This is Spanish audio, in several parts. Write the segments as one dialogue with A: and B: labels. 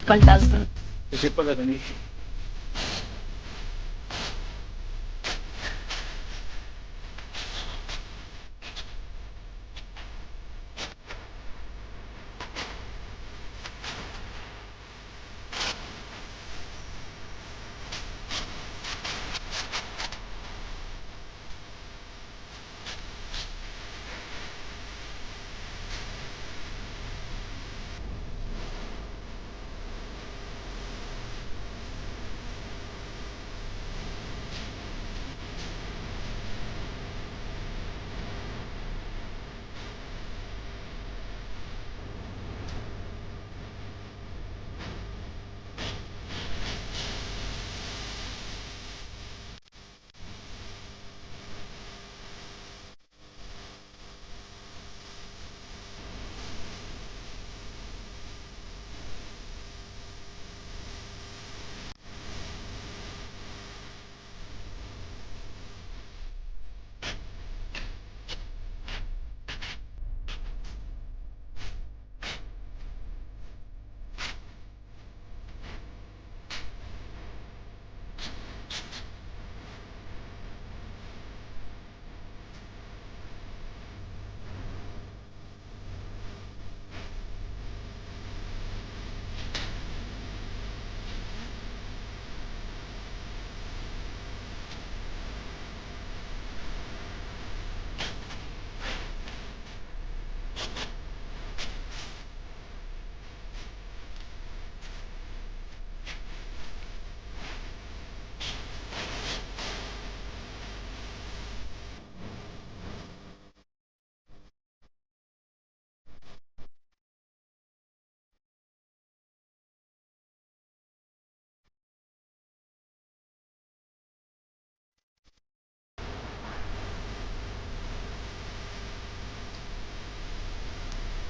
A: faltando.
B: Que sepa la tenés.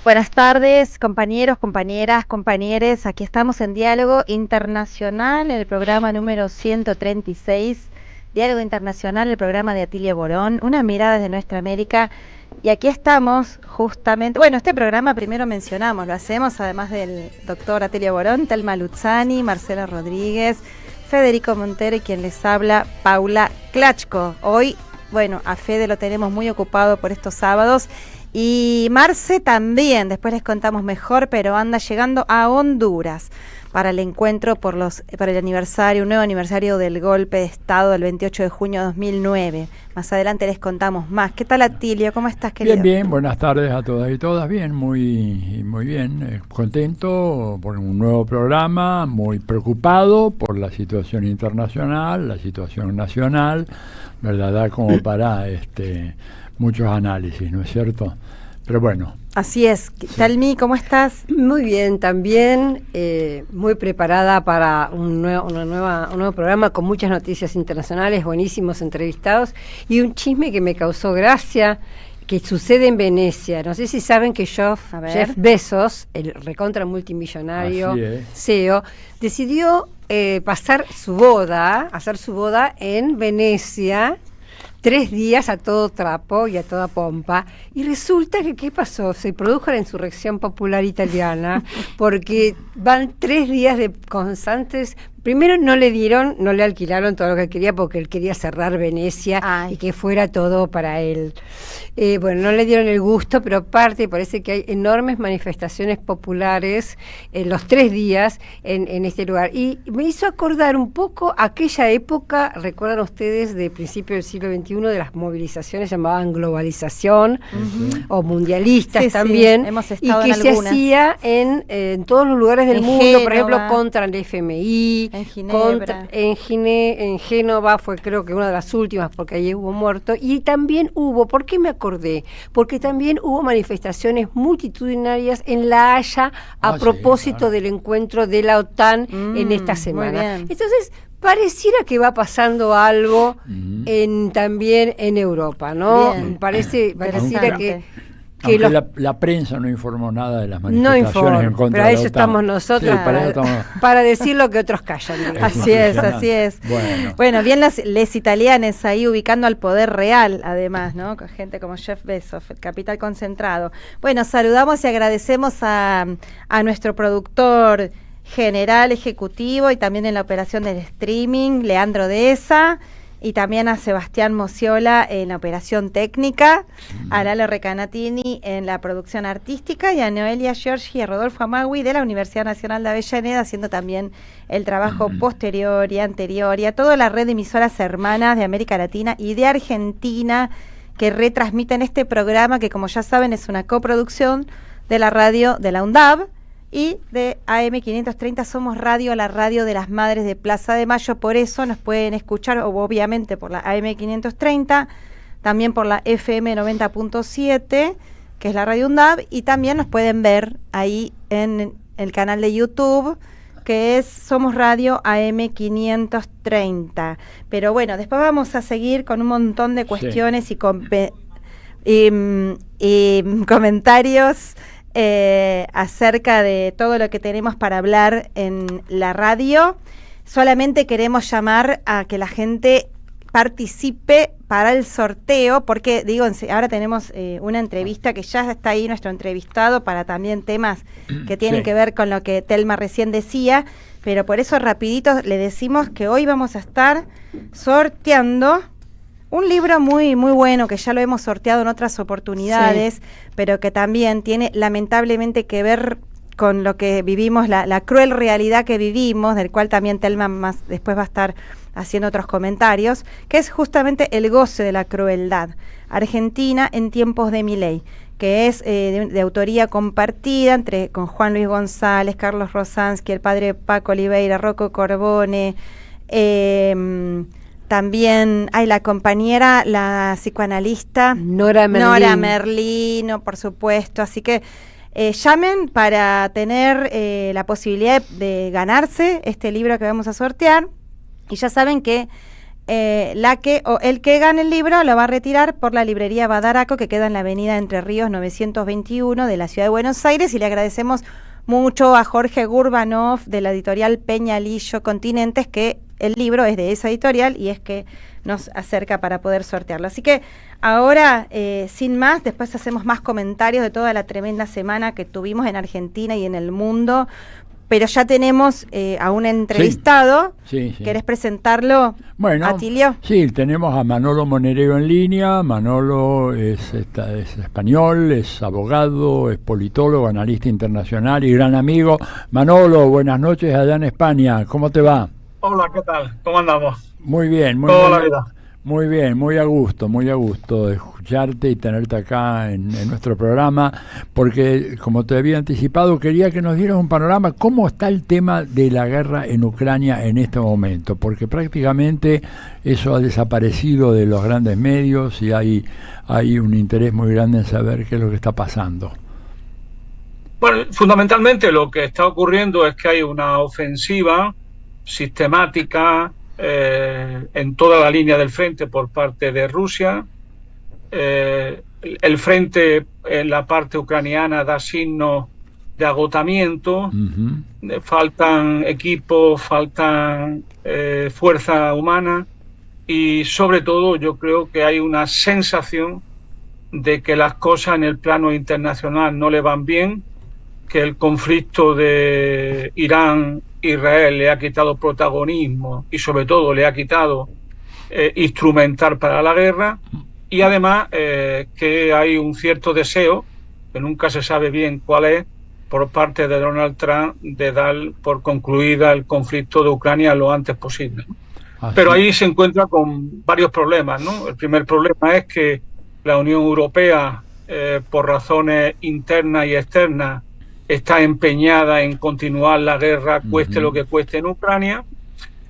C: Buenas tardes, compañeros, compañeras, compañeres. Aquí estamos en Diálogo Internacional, el programa número 136. Diálogo Internacional, el programa de Atilia Borón, una mirada desde nuestra América. Y aquí estamos justamente, bueno, este programa primero mencionamos, lo hacemos además del doctor Atilia Borón, Telma Luzzani, Marcela Rodríguez, Federico Montero y quien les habla, Paula Klachko. Hoy, bueno, a Fede lo tenemos muy ocupado por estos sábados. Y Marce también, después les contamos mejor, pero anda llegando a Honduras para el encuentro para el aniversario, un nuevo aniversario del golpe de Estado del 28 de junio de 2009. Más adelante les contamos más. ¿Qué tal, Atilio? ¿Cómo estás, querido?
D: Bien, bien. Buenas tardes a todas y todas. Bien, muy bien. Contento por un nuevo programa, muy preocupado por la situación internacional, la situación nacional, ¿verdad? Da como para muchos análisis, ¿no es cierto? Pero bueno.
C: Así es. Talmi, ¿cómo estás?
E: Muy bien, también muy preparada para un nuevo programa con muchas noticias internacionales, buenísimos entrevistados y un chisme que me causó gracia, que sucede en Venecia. No sé si saben que Jeff Bezos, el recontra multimillonario CEO, decidió hacer su boda en Venecia, 3 días a todo trapo y a toda pompa, y resulta que ¿qué pasó? Se produjo la insurrección popular italiana, porque van 3 días de constantes. Primero no le alquilaron todo lo que quería porque él quería cerrar Venecia y que fuera todo para él. Bueno, no le dieron el gusto, pero aparte parece que hay enormes manifestaciones populares en los 3 días en este lugar. Y me hizo acordar un poco aquella época, recuerdan ustedes, de principio del siglo XXI, de las movilizaciones llamaban globalización o mundialistas también,
C: hemos
E: y que se hacía en todos los lugares del mundo,
C: Génova,
E: por ejemplo, contra el FMI,
C: en Ginebra.
E: en Génova fue creo que una de las últimas porque allí hubo muertos, y también hubo, ¿por qué me acordé? Porque también hubo manifestaciones multitudinarias en La Haya a propósito del encuentro de la OTAN en esta semana. Entonces, pareciera que va pasando algo también en Europa, ¿no? Pareciera que
D: la prensa no informó nada de las manifestaciones en contra
E: pero
D: de
E: a
D: la
E: eso
D: OTAN.
E: estamos nosotros para decir lo que otros callan.
C: Así es. Bueno, bien les italianes ahí ubicando al poder real, además, ¿no? Con gente como Jeff Bezos, el capital concentrado. Bueno, saludamos y agradecemos a nuestro productor general ejecutivo y también en la operación del streaming, Leandro Deza, y también a Sebastián Mociola en la operación técnica, a Lalo Recanatini en la producción artística y a Noelia Giorgi y a Rodolfo Amagui de la Universidad Nacional de Avellaneda haciendo también el trabajo posterior y anterior, y a toda la red de emisoras hermanas de América Latina y de Argentina que retransmiten este programa que, como ya saben, es una coproducción de la radio de la UNDAB y de AM530. Somos radio, la radio de las madres de Plaza de Mayo, por eso nos pueden escuchar obviamente por la AM530, también por la FM 90.7, que es la radio UNDAB, y también nos pueden ver ahí en el canal de YouTube, que es Somos Radio AM530. Pero bueno, después vamos a seguir con un montón de cuestiones y comentarios acerca de todo lo que tenemos para hablar en la radio. Solamente queremos llamar a que la gente participe para el sorteo, porque digo, ahora tenemos una entrevista que ya está ahí, nuestro entrevistado, para también temas que tienen que ver con lo que Telma recién decía, pero por eso rapidito le decimos que hoy vamos a estar sorteando un libro muy muy bueno, que ya lo hemos sorteado en otras oportunidades, pero que también tiene lamentablemente que ver con lo que vivimos, la cruel realidad que vivimos, del cual también Telma más después va a estar haciendo otros comentarios, que es justamente El goce de la crueldad, Argentina en tiempos de Milei, que es de autoría compartida con Juan Luis González, Carlos Rosansky, el padre Paco Oliveira, Rocco Corbone, también hay la compañera, la psicoanalista Nora Merlino, por supuesto. Así que llamen para tener la posibilidad de ganarse este libro que vamos a sortear. Y ya saben que el que gane el libro lo va a retirar por la librería Badaraco, que queda en la avenida Entre Ríos 921 de la ciudad de Buenos Aires. Y le agradecemos mucho a Jorge Gurbanov de la editorial Peñalillo Continentes, que el libro es de esa editorial y es que nos acerca para poder sortearlo. Así que ahora, sin más, después hacemos más comentarios de toda la tremenda semana que tuvimos en Argentina y en el mundo, pero ya tenemos a un entrevistado.
D: Sí.
C: ¿Querés presentarlo, Atilio?
D: Sí, tenemos a Manolo Monereo en línea. Manolo es español, es abogado, es politólogo, analista internacional y gran amigo. Manolo, buenas noches allá en España. ¿Cómo te va?
A: Hola, ¿qué tal? ¿Cómo andamos?
D: Muy bien,
A: Toda la vida.
D: Muy bien, muy a gusto de escucharte y tenerte acá en nuestro programa, porque como te había anticipado, quería que nos dieras un panorama, cómo está el tema de la guerra en Ucrania en este momento, porque prácticamente eso ha desaparecido de los grandes medios y hay un interés muy grande en saber qué es lo que está pasando.
A: Bueno, fundamentalmente lo que está ocurriendo es que hay una ofensiva sistemática en toda la línea del frente por parte de Rusia. El frente en la parte ucraniana da signos de agotamiento. Faltan equipos, faltan fuerza humana y sobre todo yo creo que hay una sensación de que las cosas en el plano internacional no le van bien, que el conflicto de Irán-Israel le ha quitado protagonismo y sobre todo le ha quitado instrumental para la guerra, y además que hay un cierto deseo, que nunca se sabe bien cuál es, por parte de Donald Trump de dar por concluida el conflicto de Ucrania lo antes posible, ¿no? Pero ahí se encuentra con varios problemas, ¿no? El primer problema es que la Unión Europea, por razones internas y externas, está empeñada en continuar la guerra, cueste lo que cueste en Ucrania,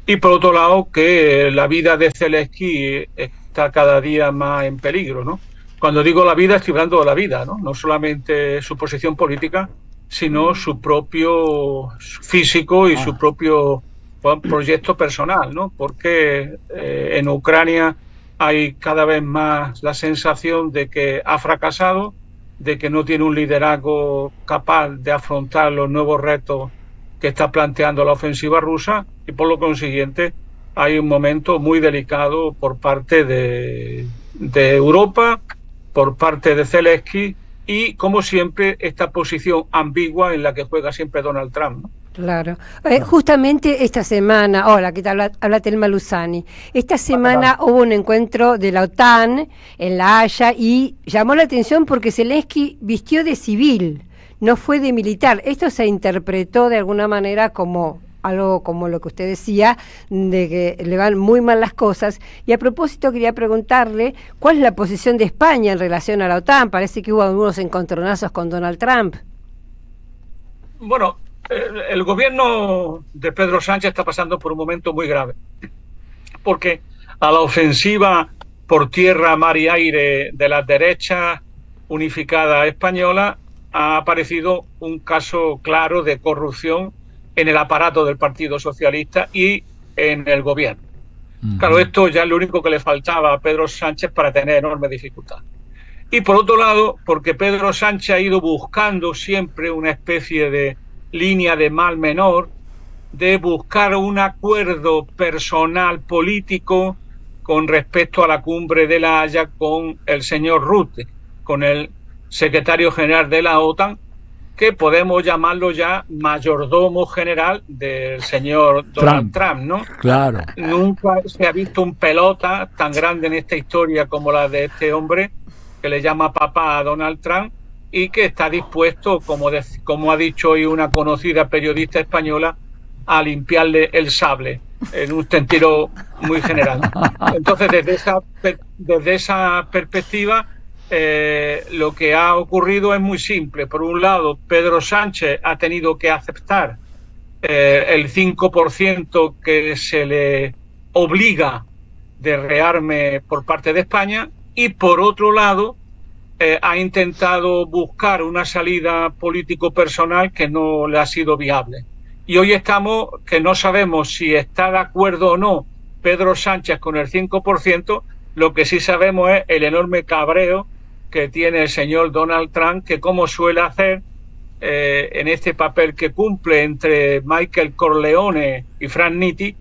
A: y por otro lado que la vida de Zelensky está cada día más en peligro, ¿no? Cuando digo la vida, estoy hablando de la vida, ¿no? No solamente su posición política, sino su propio físico y su propio proyecto personal, ¿no? Porque en Ucrania hay cada vez más la sensación de que ha fracasado, de que no tiene un liderazgo capaz de afrontar los nuevos retos que está planteando la ofensiva rusa, y por lo consiguiente hay un momento muy delicado por parte de Europa, por parte de Zelensky y, como siempre, esta posición ambigua en la que juega siempre Donald Trump, ¿no?
E: Claro. Justamente esta semana, hola, ¿qué tal? Habla Telma Luzani. Esta semana hubo un encuentro de la OTAN en La Haya y llamó la atención porque Zelensky vistió de civil, no fue de militar. Esto se interpretó de alguna manera como algo como lo que usted decía, de que le van muy mal las cosas. Y a propósito quería preguntarle, ¿cuál es la posición de España en relación a la OTAN? Parece que hubo algunos encontronazos con Donald Trump.
A: Bueno, el gobierno de Pedro Sánchez está pasando por un momento muy grave, porque a la ofensiva por tierra, mar y aire de las derechas unificada española ha aparecido un caso claro de corrupción en el aparato del Partido Socialista y en el gobierno. Claro, esto ya es lo único que le faltaba a Pedro Sánchez para tener enorme dificultad. Y por otro lado, porque Pedro Sánchez ha ido buscando siempre una especie de línea de mal menor, de buscar un acuerdo personal político con respecto a la cumbre de La Haya con el señor Rutte, con el secretario general de la OTAN, que podemos llamarlo ya mayordomo general del señor Donald Trump, ¿no?
D: Claro.
A: Nunca se ha visto un pelota tan grande en esta historia como la de este hombre, que le llama papá a Donald Trump, y que está dispuesto, como ha dicho hoy una conocida periodista española, a limpiarle el sable, en un sentido muy general. Entonces, desde esa perspectiva, lo que ha ocurrido es muy simple. Por un lado, Pedro Sánchez ha tenido que aceptar el 5% que se le obliga de rearme por parte de España, y por otro lado, ha intentado buscar una salida político-personal que no le ha sido viable. Y hoy estamos que no sabemos si está de acuerdo o no Pedro Sánchez con el 5%, lo que sí sabemos es el enorme cabreo que tiene el señor Donald Trump, que como suele hacer en este papel que cumple entre Michael Corleone y Frank Nitti,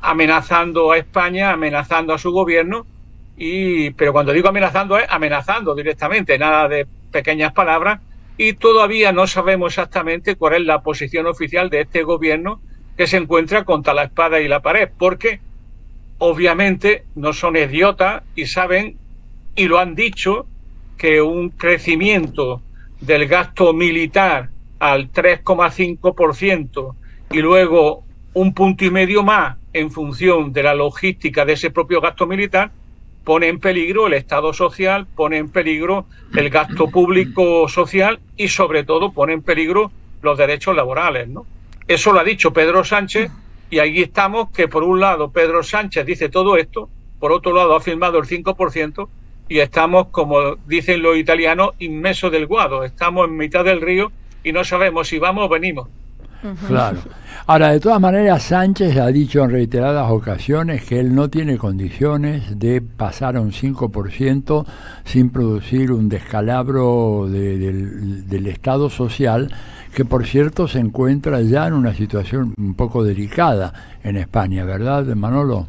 A: amenazando a España, amenazando a su gobierno. Pero cuando digo amenazando es amenazando directamente, nada de pequeñas palabras, y todavía no sabemos exactamente cuál es la posición oficial de este gobierno, que se encuentra contra la espada y la pared, porque obviamente no son idiotas y saben, y lo han dicho, que un crecimiento del gasto militar al 3,5% y luego 1,5 puntos más en función de la logística de ese propio gasto militar pone en peligro el Estado social, pone en peligro el gasto público social y sobre todo pone en peligro los derechos laborales, ¿no? Eso lo ha dicho Pedro Sánchez, y ahí estamos, que por un lado Pedro Sánchez dice todo esto, por otro lado ha firmado el 5%, y estamos, como dicen los italianos, inmerso del guado, estamos en mitad del río y no sabemos si vamos o venimos.
D: Claro. Ahora, de todas maneras, Sánchez ha dicho en reiteradas ocasiones que él no tiene condiciones de pasar a un 5% sin producir un descalabro del Estado social, que por cierto se encuentra ya en una situación un poco delicada en España, ¿verdad, Manolo?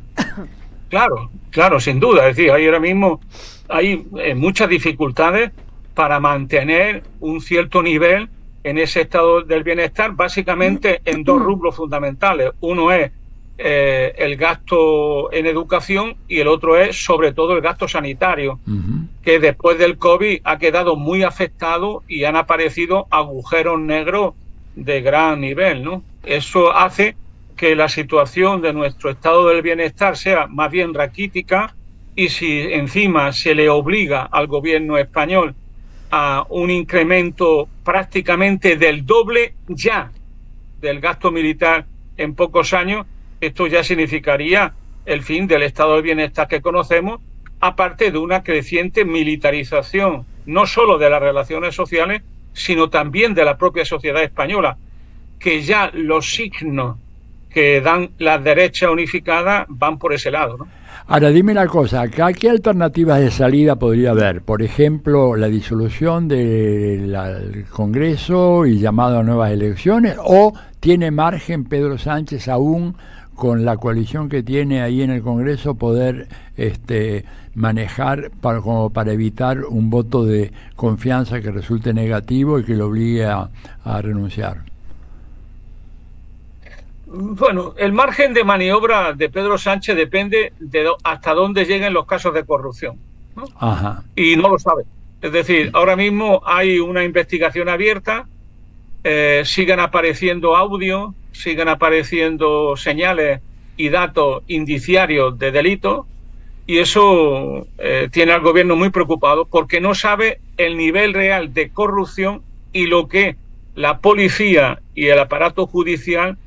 A: Claro, sin duda. Es decir, ahora mismo hay muchas dificultades para mantener un cierto nivel en ese estado del bienestar, básicamente en dos rubros fundamentales. Uno es el gasto en educación y el otro es sobre todo el gasto sanitario, que después del COVID ha quedado muy afectado y han aparecido agujeros negros de gran nivel, ¿no? Eso hace que la situación de nuestro estado del bienestar sea más bien raquítica, y si encima se le obliga al gobierno español a un incremento prácticamente del doble ya del gasto militar en pocos años, esto ya significaría el fin del estado de bienestar que conocemos, aparte de una creciente militarización, no solo de las relaciones sociales, sino también de la propia sociedad española, que ya los signos que dan las derechas unificadas van por ese lado, ¿no?
D: Ahora, dime una cosa, acá, ¿qué alternativas de salida podría haber? Por ejemplo, la disolución del Congreso y llamado a nuevas elecciones, ¿o tiene margen Pedro Sánchez aún con la coalición que tiene ahí en el Congreso poder manejar como para evitar un voto de confianza que resulte negativo y que lo obligue a renunciar?
A: Bueno, el margen de maniobra de Pedro Sánchez depende de hasta dónde lleguen los casos de corrupción, ¿no?
D: Ajá.
A: Y no lo sabe. Es decir, ahora mismo hay una investigación abierta, siguen apareciendo audios, siguen apareciendo señales y datos indiciarios de delito, y eso tiene al gobierno muy preocupado porque no sabe el nivel real de corrupción y lo que la policía y el aparato judicial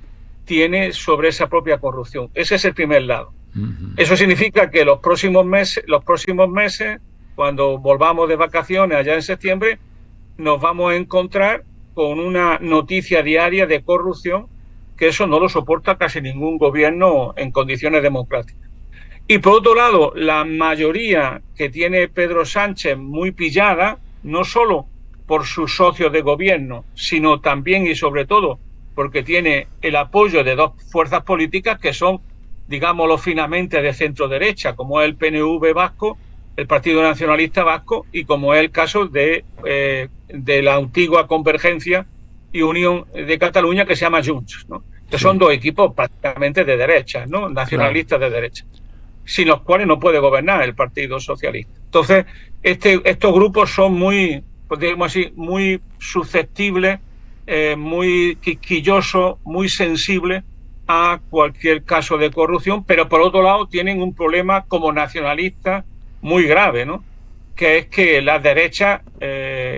A: tiene sobre esa propia corrupción. Ese es el primer lado. Eso significa que los próximos meses, cuando volvamos de vacaciones allá en septiembre, nos vamos a encontrar con una noticia diaria de corrupción, que eso no lo soporta casi ningún gobierno en condiciones democráticas. Y por otro lado, la mayoría que tiene Pedro Sánchez muy pillada, no solo por sus socios de gobierno, sino también y sobre todo porque tiene el apoyo de dos fuerzas políticas que son, digámoslo finamente, de centro derecha, como es el PNV vasco, el Partido Nacionalista Vasco, y como es el caso de la antigua Convergencia y Unión de Cataluña, que se llama Junts, ¿no? Que son dos equipos prácticamente de derecha, ¿no? Nacionalistas de derecha, sin los cuales no puede gobernar el Partido Socialista. Entonces, estos grupos son muy, pues digamos así, muy susceptibles, muy quisquillosos, muy sensibles a cualquier caso de corrupción, pero por otro lado tienen un problema como nacionalistas muy grave, ¿no? Que es que las derechas,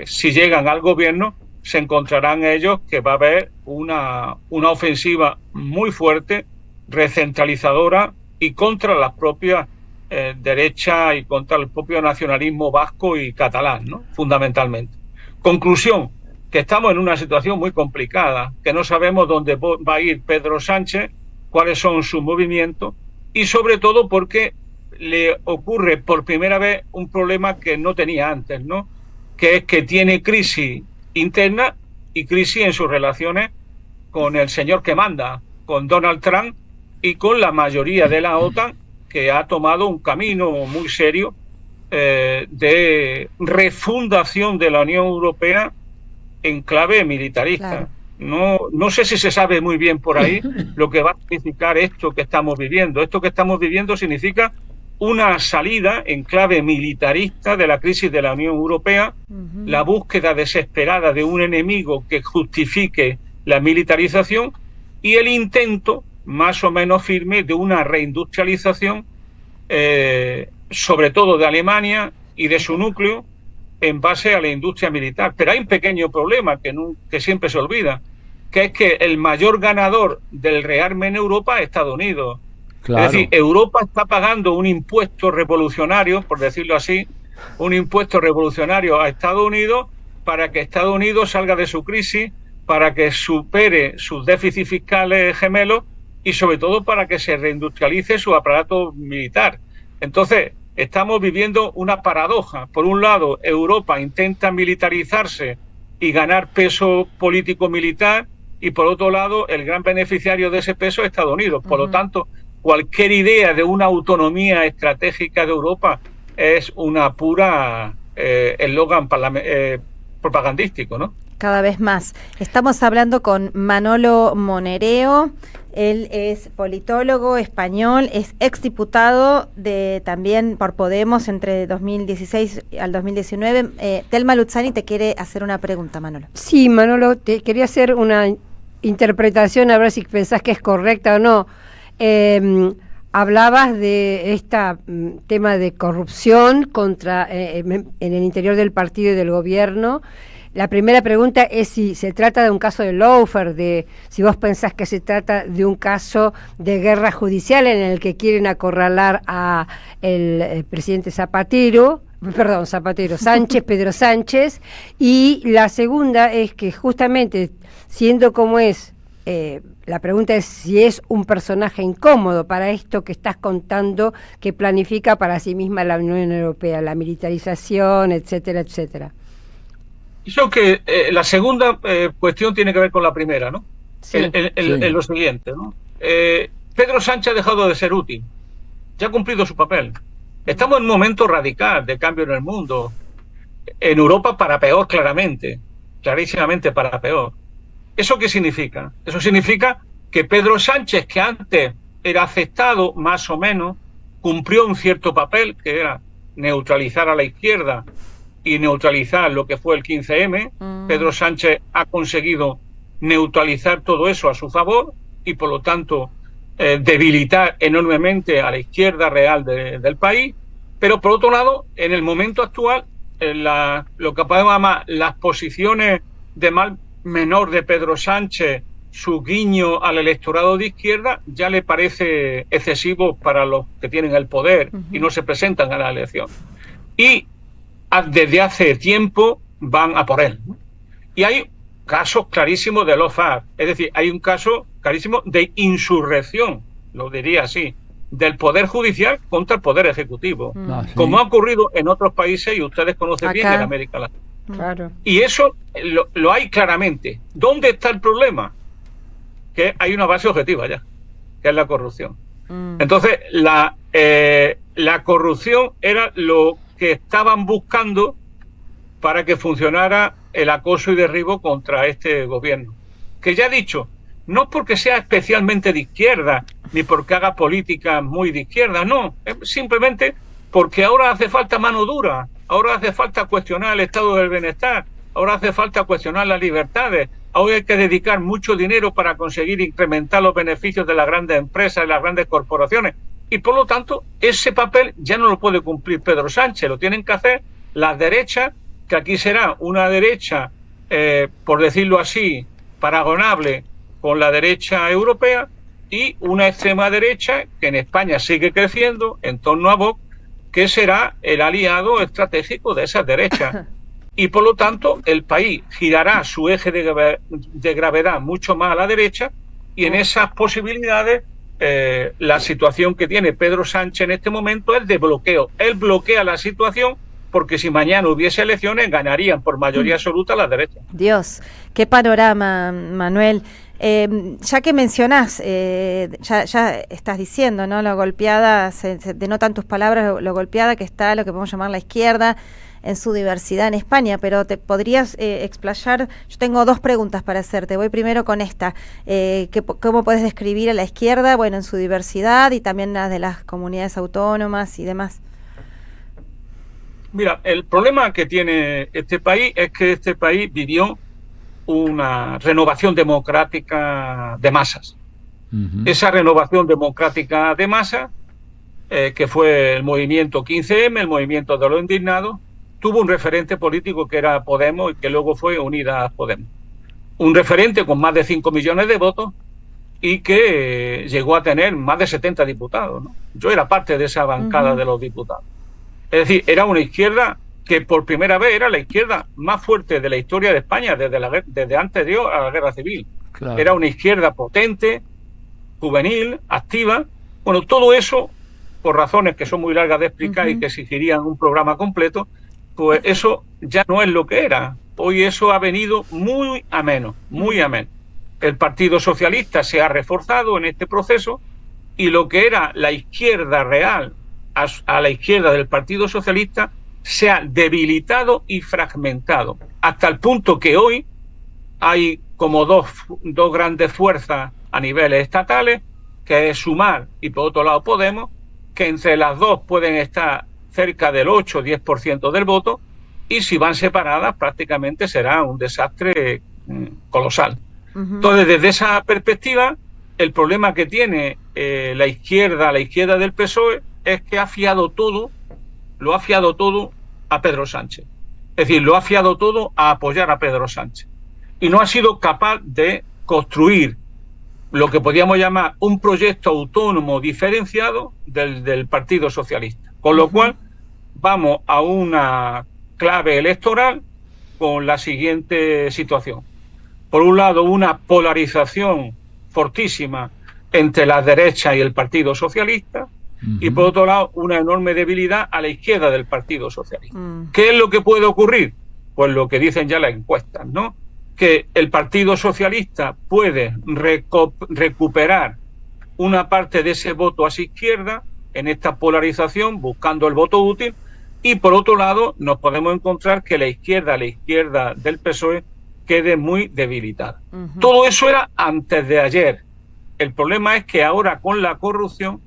A: si llegan al gobierno, se encontrarán ellos que va a haber una ofensiva muy fuerte, recentralizadora y contra las propias derechas y contra el propio nacionalismo vasco y catalán, ¿no? Fundamentalmente. Conclusión, que estamos en una situación muy complicada, que no sabemos dónde va a ir Pedro Sánchez, cuáles son sus movimientos y sobre todo porque le ocurre por primera vez un problema que no tenía antes, ¿no? Que es que tiene crisis interna y crisis en sus relaciones con el señor que manda, con Donald Trump y con la mayoría de la OTAN, que ha tomado un camino muy serio de refundación de la Unión Europea en clave militarista. Claro. No sé si se sabe muy bien por ahí lo que va a significar esto que estamos viviendo. Esto que estamos viviendo significa una salida en clave militarista de la crisis de la Unión Europea, la búsqueda desesperada de un enemigo que justifique la militarización y el intento más o menos firme de una reindustrialización, sobre todo de Alemania y de su núcleo, en base a la industria militar. Pero hay un pequeño problema que siempre se olvida, que es que el mayor ganador del rearme en Europa es Estados Unidos. Claro. Es decir, Europa está pagando un impuesto revolucionario, por decirlo así, un impuesto revolucionario a Estados Unidos para que Estados Unidos salga de su crisis, para que supere sus déficits fiscales gemelos y sobre todo para que se reindustrialice su aparato militar. Entonces, estamos viviendo una paradoja. Por un lado, Europa intenta militarizarse y ganar peso político-militar, y por otro lado, el gran beneficiario de ese peso es Estados Unidos. Por lo tanto, cualquier idea de una autonomía estratégica de Europa es una pura eslogan propagandístico, ¿no?
C: Cada vez más. Estamos hablando con Manolo Monereo. Él es politólogo español, es exdiputado también por Podemos entre 2016 al 2019. Telma Luzzani te quiere hacer una pregunta, Manolo.
E: Sí, Manolo, te quería hacer una interpretación, a ver si pensás que es correcta o no. Hablabas de este tema de corrupción en el interior del partido y del gobierno. La primera pregunta es si se trata de un caso de lawfare, si vos pensás que se trata de un caso de guerra judicial en el que quieren acorralar a el presidente Sánchez, Pedro Sánchez. Y la segunda es que justamente, siendo como es, la pregunta es si es un personaje incómodo para esto que estás contando, que planifica para sí misma la Unión Europea, la militarización, etcétera, etcétera.
A: Yo que la segunda cuestión tiene que ver con la primera, ¿no?
C: Sí.
A: En lo siguiente, ¿no? Pedro Sánchez ha dejado de ser útil, ya ha cumplido su papel. Estamos en un momento radical de cambio en el mundo, en Europa para peor, clarísimamente para peor. ¿Eso qué significa? Eso significa que Pedro Sánchez, que antes era aceptado más o menos, cumplió un cierto papel, que era neutralizar a la izquierda y neutralizar lo que fue el 15M. Pedro Sánchez ha conseguido neutralizar todo eso a su favor y por lo tanto debilitar enormemente a la izquierda real del país. Pero por otro lado, en el momento actual, lo que podemos llamar las posiciones de mal menor de Pedro Sánchez, su guiño al electorado de izquierda, ya le parece excesivo para los que tienen el poder y no se presentan a la elección. Y desde hace tiempo van a por él. Y hay casos clarísimos de lawfare, es decir, hay un caso clarísimo de insurrección, lo diría así, del Poder Judicial contra el Poder Ejecutivo,
D: ¿sí?
A: como ha ocurrido en otros países y ustedes conocen bien en América Latina.
E: Claro.
A: Y eso lo hay claramente. ¿Dónde está el problema? Que hay una base objetiva ya, que es la corrupción. Entonces, la corrupción era lo que estaban buscando para que funcionara el acoso y derribo contra este gobierno. Que ya he dicho, no porque sea especialmente de izquierda, ni porque haga política muy de izquierda, no, simplemente porque ahora hace falta mano dura, ahora hace falta cuestionar el estado del bienestar, ahora hace falta cuestionar las libertades, ahora hay que dedicar mucho dinero para conseguir incrementar los beneficios de las grandes empresas y las grandes corporaciones. Y por lo tanto, ese papel ya no lo puede cumplir Pedro Sánchez, lo tienen que hacer las derechas, que aquí será una derecha, por decirlo así, paragonable con la derecha europea, y una extrema derecha que en España sigue creciendo en torno a Vox, que será el aliado estratégico de esas derechas. Y por lo tanto, el país girará su eje de gravedad mucho más a la derecha, y en esas posibilidades la situación que tiene Pedro Sánchez en este momento es de bloqueo. Él bloquea la situación porque si mañana hubiese elecciones ganarían por mayoría absoluta las derechas.
C: Dios, qué panorama, Manuel. Ya que mencionás, ya estás diciendo, ¿no? Lo golpeada, se denotan tus palabras, lo golpeada que está lo que podemos llamar la izquierda en su diversidad en España, pero te podrías explayar. Yo tengo dos preguntas para hacerte. Voy primero con esta. ¿Cómo puedes describir a la izquierda, bueno, en su diversidad y también la de las comunidades autónomas y demás?
A: Mira, el problema que tiene este país es que este país vivió una renovación democrática de masas. Esa renovación democrática de masas, que fue el movimiento 15M, el movimiento de los indignados, tuvo un referente político que era Podemos y que luego fue Unidas Podemos. Un referente con más de 5 millones de votos y que llegó a tener más de 70 diputados, ¿no? Yo era parte de esa bancada de los diputados. Es decir, era una izquierda que por primera vez era la izquierda más fuerte de la historia de España desde anterior a la Guerra Civil. Claro. Era una izquierda potente, juvenil, activa. Bueno, todo eso, por razones que son muy largas de explicar y que exigirían un programa completo, pues eso ya no es lo que era. Hoy eso ha venido muy a menos, muy a menos. El Partido Socialista se ha reforzado en este proceso y lo que era la izquierda real a la izquierda del Partido Socialista se ha debilitado y fragmentado, hasta el punto que hoy hay como dos grandes fuerzas a niveles estatales, que es Sumar y por otro lado Podemos, que entre las dos pueden estar cerca del 8 o 10% del voto, y si van separadas prácticamente será un desastre colosal. Entonces, desde esa perspectiva, el problema que tiene la izquierda del PSOE es que lo ha fiado todo a Pedro Sánchez. Es decir, lo ha fiado todo a apoyar a Pedro Sánchez. Y no ha sido capaz de construir lo que podríamos llamar un proyecto autónomo diferenciado del Partido Socialista. Con lo cual, vamos a una clave electoral con la siguiente situación. Por un lado, una polarización fortísima entre la derecha y el Partido Socialista, y por otro lado, una enorme debilidad a la izquierda del Partido Socialista. ¿Qué es lo que puede ocurrir? Pues lo que dicen ya las encuestas, ¿no? Que el Partido Socialista puede recuperar una parte de ese voto hacia izquierda en esta polarización, buscando el voto útil, y por otro lado, nos podemos encontrar que la izquierda del PSOE, quede muy debilitada. Todo eso era antes de ayer. El problema es que ahora con la corrupción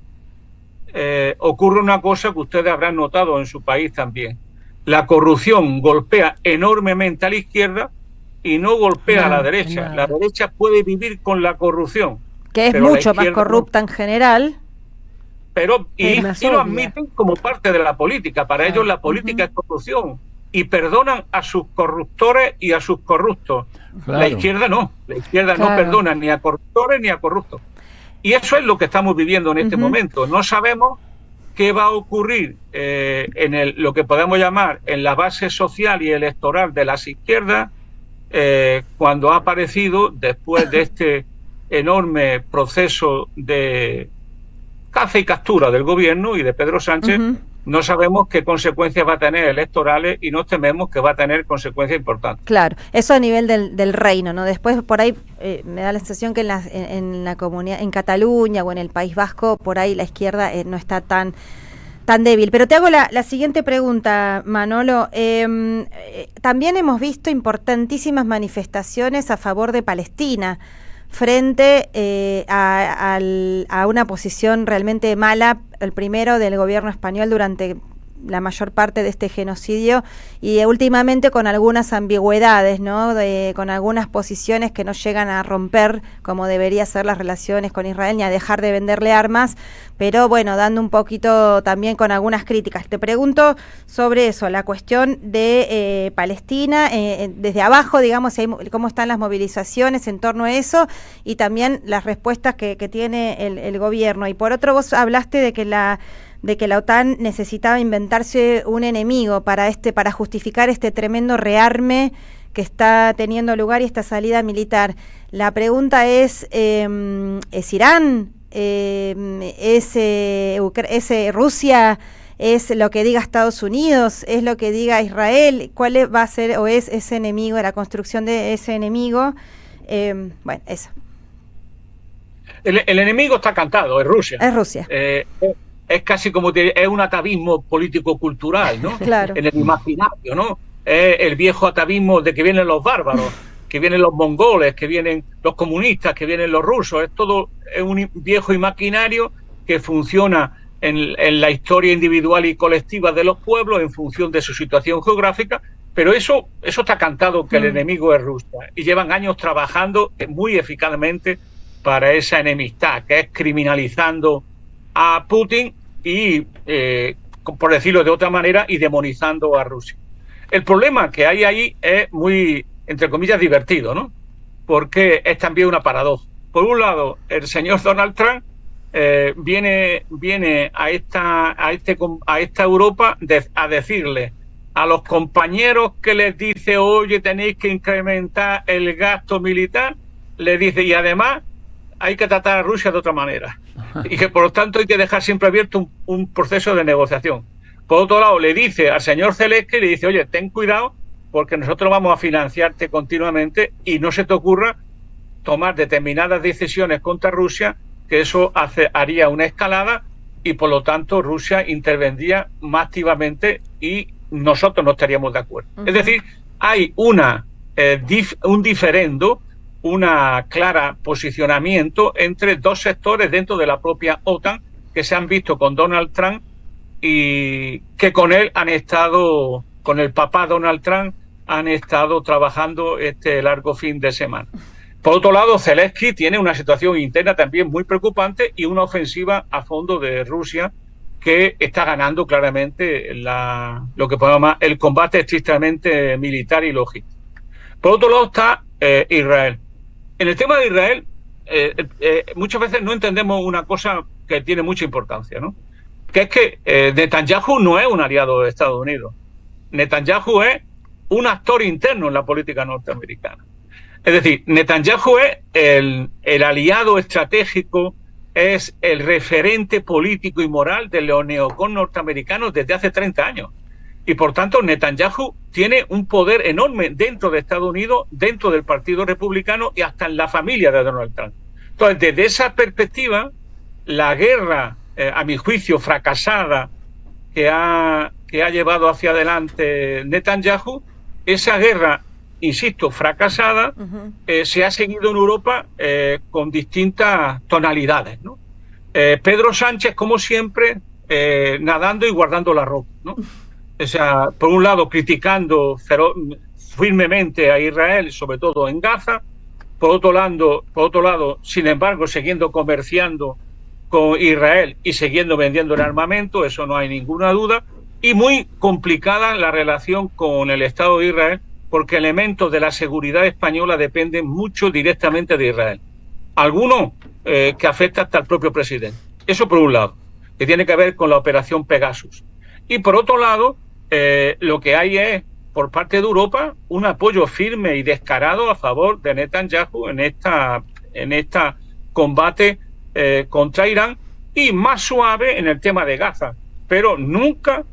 A: ocurre una cosa que ustedes habrán notado en su país también. La corrupción golpea enormemente a la izquierda y no golpea a la derecha. La derecha puede vivir con la corrupción,
C: que es mucho más corrupta en general.
A: Pero y lo admiten como parte de la política. Para ellos la política es corrupción y perdonan a sus corruptores y a sus corruptos. La izquierda no. La izquierda no perdona ni a corruptores ni a corruptos. Y eso es lo que estamos viviendo en este momento. No sabemos qué va a ocurrir en lo que podemos llamar en la base social y electoral de las izquierdas cuando ha aparecido, después de este enorme proceso de caza y captura del gobierno y de Pedro Sánchez, no sabemos qué consecuencias va a tener electorales y nos tememos que va a tener consecuencias importantes.
C: Claro, eso a nivel del reino, ¿no? Después por ahí me da la sensación que en la comunidad, en Cataluña o en el País Vasco, por ahí la izquierda no está tan débil. Pero te hago la siguiente pregunta, Manolo. También hemos visto importantísimas manifestaciones a favor de Palestina, frente a una posición realmente mala, el primero del gobierno español durante la mayor parte de este genocidio, y últimamente con algunas ambigüedades, ¿no? Con algunas posiciones que no llegan a romper como debería ser las relaciones con Israel ni a dejar de venderle armas, pero bueno, dando un poquito también con algunas críticas. Te pregunto sobre eso, la cuestión de Palestina, desde abajo, digamos, cómo están las movilizaciones en torno a eso y también las respuestas que tiene el gobierno. Y por otro, vos hablaste de que la OTAN necesitaba inventarse un enemigo para justificar este tremendo rearme que está teniendo lugar y esta salida militar. La pregunta es Irán? ¿Es Rusia? ¿Es lo que diga Estados Unidos? ¿Es lo que diga Israel? ¿Cuál va a ser o es ese enemigo, la construcción de ese enemigo? Bueno, eso.
A: El enemigo está cantado, es Rusia.
C: Es Rusia.
A: Es casi como es un atavismo político-cultural, ¿no?
C: Claro.
A: En el imaginario, ¿no? Es el viejo atavismo de que vienen los bárbaros, que vienen los mongoles, que vienen los comunistas, que vienen los rusos. Es un viejo imaginario que funciona en la historia individual y colectiva de los pueblos en función de su situación geográfica, pero eso está cantado, que el enemigo es Rusia. Y llevan años trabajando muy eficazmente para esa enemistad, que es criminalizando a Putin y, por decirlo de otra manera, y demonizando a Rusia. El problema que hay ahí es muy, entre comillas, divertido, ¿no? Porque es también una paradoja. Por un lado, el señor Donald Trump viene a esta Europa a decirle a los compañeros que les dice, oye, tenéis que incrementar el gasto militar, les dice, y además hay que tratar a Rusia de otra manera. Y que por lo tanto hay que dejar siempre abierto un proceso de negociación. Por otro lado, le dice al señor Zelensky, le dice, oye, ten cuidado porque nosotros vamos a financiarte continuamente y no se te ocurra tomar determinadas decisiones contra Rusia, que eso haría una escalada y por lo tanto Rusia intervendría más activamente y nosotros no estaríamos de acuerdo. Es decir, hay un diferendo, una clara posicionamiento entre dos sectores dentro de la propia OTAN que se han visto con Donald Trump y que con él con el papá Donald Trump han estado trabajando este largo fin de semana. Por otro lado, Zelensky tiene una situación interna también muy preocupante y una ofensiva a fondo de Rusia que está ganando claramente lo que podemos llamar el combate estrictamente militar y lógico. Por otro lado está Israel. En el tema de Israel, muchas veces no entendemos una cosa que tiene mucha importancia, ¿no? Que es que Netanyahu no es un aliado de Estados Unidos. Netanyahu es un actor interno en la política norteamericana. Es decir, Netanyahu es el aliado estratégico, es el referente político y moral de los neocons norteamericanos desde hace 30 años. Y por tanto, Netanyahu tiene un poder enorme dentro de Estados Unidos, dentro del Partido Republicano y hasta en la familia de Donald Trump. Entonces, desde esa perspectiva, la guerra, a mi juicio, fracasada que ha llevado hacia adelante Netanyahu, esa guerra insisto, fracasada, se ha seguido en Europa con distintas tonalidades, ¿no? Pedro Sánchez, como siempre, nadando y guardando la ropa, ¿no? O sea, por un lado criticando firmemente a Israel, sobre todo en Gaza, por otro lado, sin embargo, siguiendo comerciando con Israel y siguiendo vendiendo el armamento, eso no hay ninguna duda, y muy complicada la relación con el Estado de Israel, porque elementos de la seguridad española dependen mucho directamente de Israel. Algunos que afecta hasta al propio presidente. Eso por un lado, que tiene que ver con la operación Pegasus. Y por otro lado, lo que hay es, por parte de Europa, un apoyo firme y descarado a favor de Netanyahu en esta combate contra Irán, y más suave en el tema de Gaza, pero nunca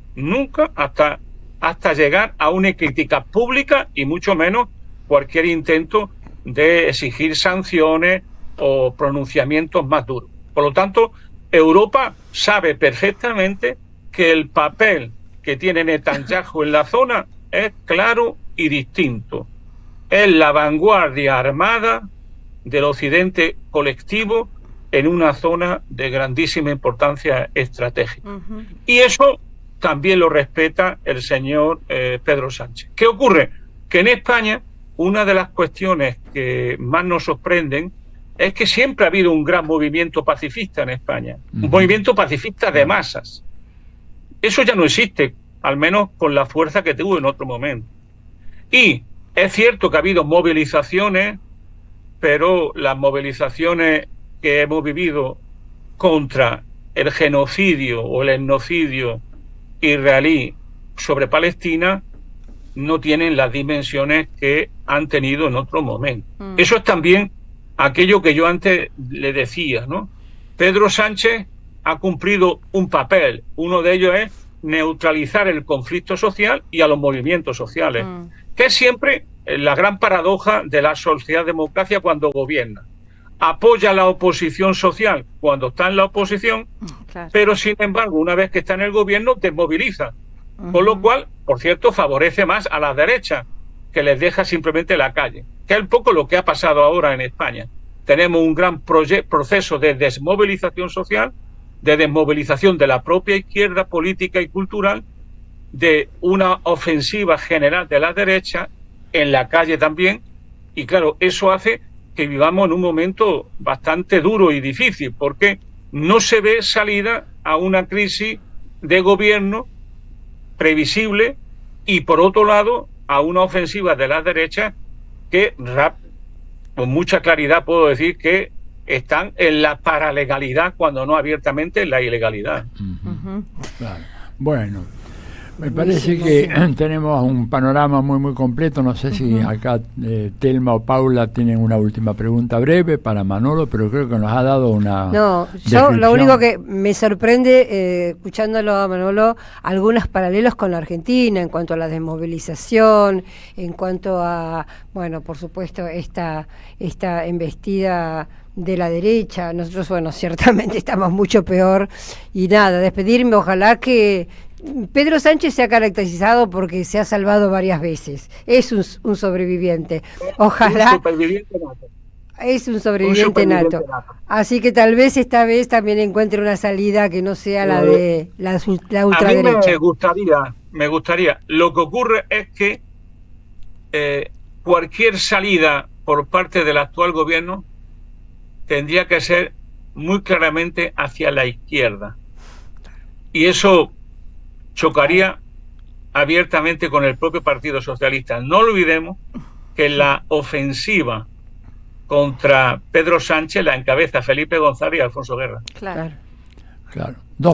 A: hasta llegar a una crítica pública y mucho menos cualquier intento de exigir sanciones o pronunciamientos más duros. Por lo tanto, Europa sabe perfectamente que el papel que tiene Netanyahu en la zona es claro y distinto. Es la vanguardia armada del occidente colectivo en una zona de grandísima importancia estratégica. Y eso también lo respeta el señor Pedro Sánchez. ¿Qué ocurre? Que en España una de las cuestiones que más nos sorprenden es que siempre ha habido un gran movimiento pacifista en España, un movimiento pacifista de masas. Eso ya no existe, al menos con la fuerza que tuvo en otro momento. Y es cierto que ha habido movilizaciones, pero las movilizaciones que hemos vivido contra el genocidio o el etnocidio israelí sobre Palestina no tienen las dimensiones que han tenido en otro momento. Eso es también aquello que yo antes le decía, ¿no? Pedro Sánchez ha cumplido un papel. Uno de ellos es neutralizar el conflicto social y a los movimientos sociales, que es siempre la gran paradoja de la socialdemocracia cuando gobierna. Apoya a la oposición social cuando está en la oposición, pero sin embargo, una vez que está en el gobierno, desmoviliza. Con lo cual, por cierto, favorece más a la derecha, que les deja simplemente la calle, que es un poco lo que ha pasado ahora en España. Tenemos un gran proceso de desmovilización social, de desmovilización de la propia izquierda política y cultural, de una ofensiva general de la derecha, en la calle también, y claro, eso hace que vivamos en un momento bastante duro y difícil, porque no se ve salida a una crisis de gobierno previsible y, por otro lado, a una ofensiva de la derecha que, con mucha claridad puedo decir que están en la paralegalidad, cuando no abiertamente en la ilegalidad.
D: Claro. Bueno, me parece que tenemos un panorama muy completo. No sé si acá Telma o Paula tienen una última pregunta breve para Manolo, pero creo que nos ha dado una...
E: No, yo lo único que me sorprende, escuchándolo a Manolo, algunos paralelos con la Argentina en cuanto a la desmovilización, en cuanto a, bueno, por supuesto, esta embestida de la derecha. Nosotros, bueno, ciertamente estamos mucho peor. Y nada, despedirme, ojalá que... Pedro Sánchez se ha caracterizado porque se ha salvado varias veces. Es un sobreviviente. Ojalá. Es un sobreviviente nato. Así que tal vez esta vez también encuentre una salida que no sea la de la ultraderecha.
A: A mí me gustaría. Lo que ocurre es que cualquier salida por parte del actual gobierno tendría que ser muy claramente hacia la izquierda. Y eso chocaría abiertamente con el propio Partido Socialista. No olvidemos que la ofensiva contra Pedro Sánchez la encabeza Felipe González y Alfonso Guerra.
C: Claro.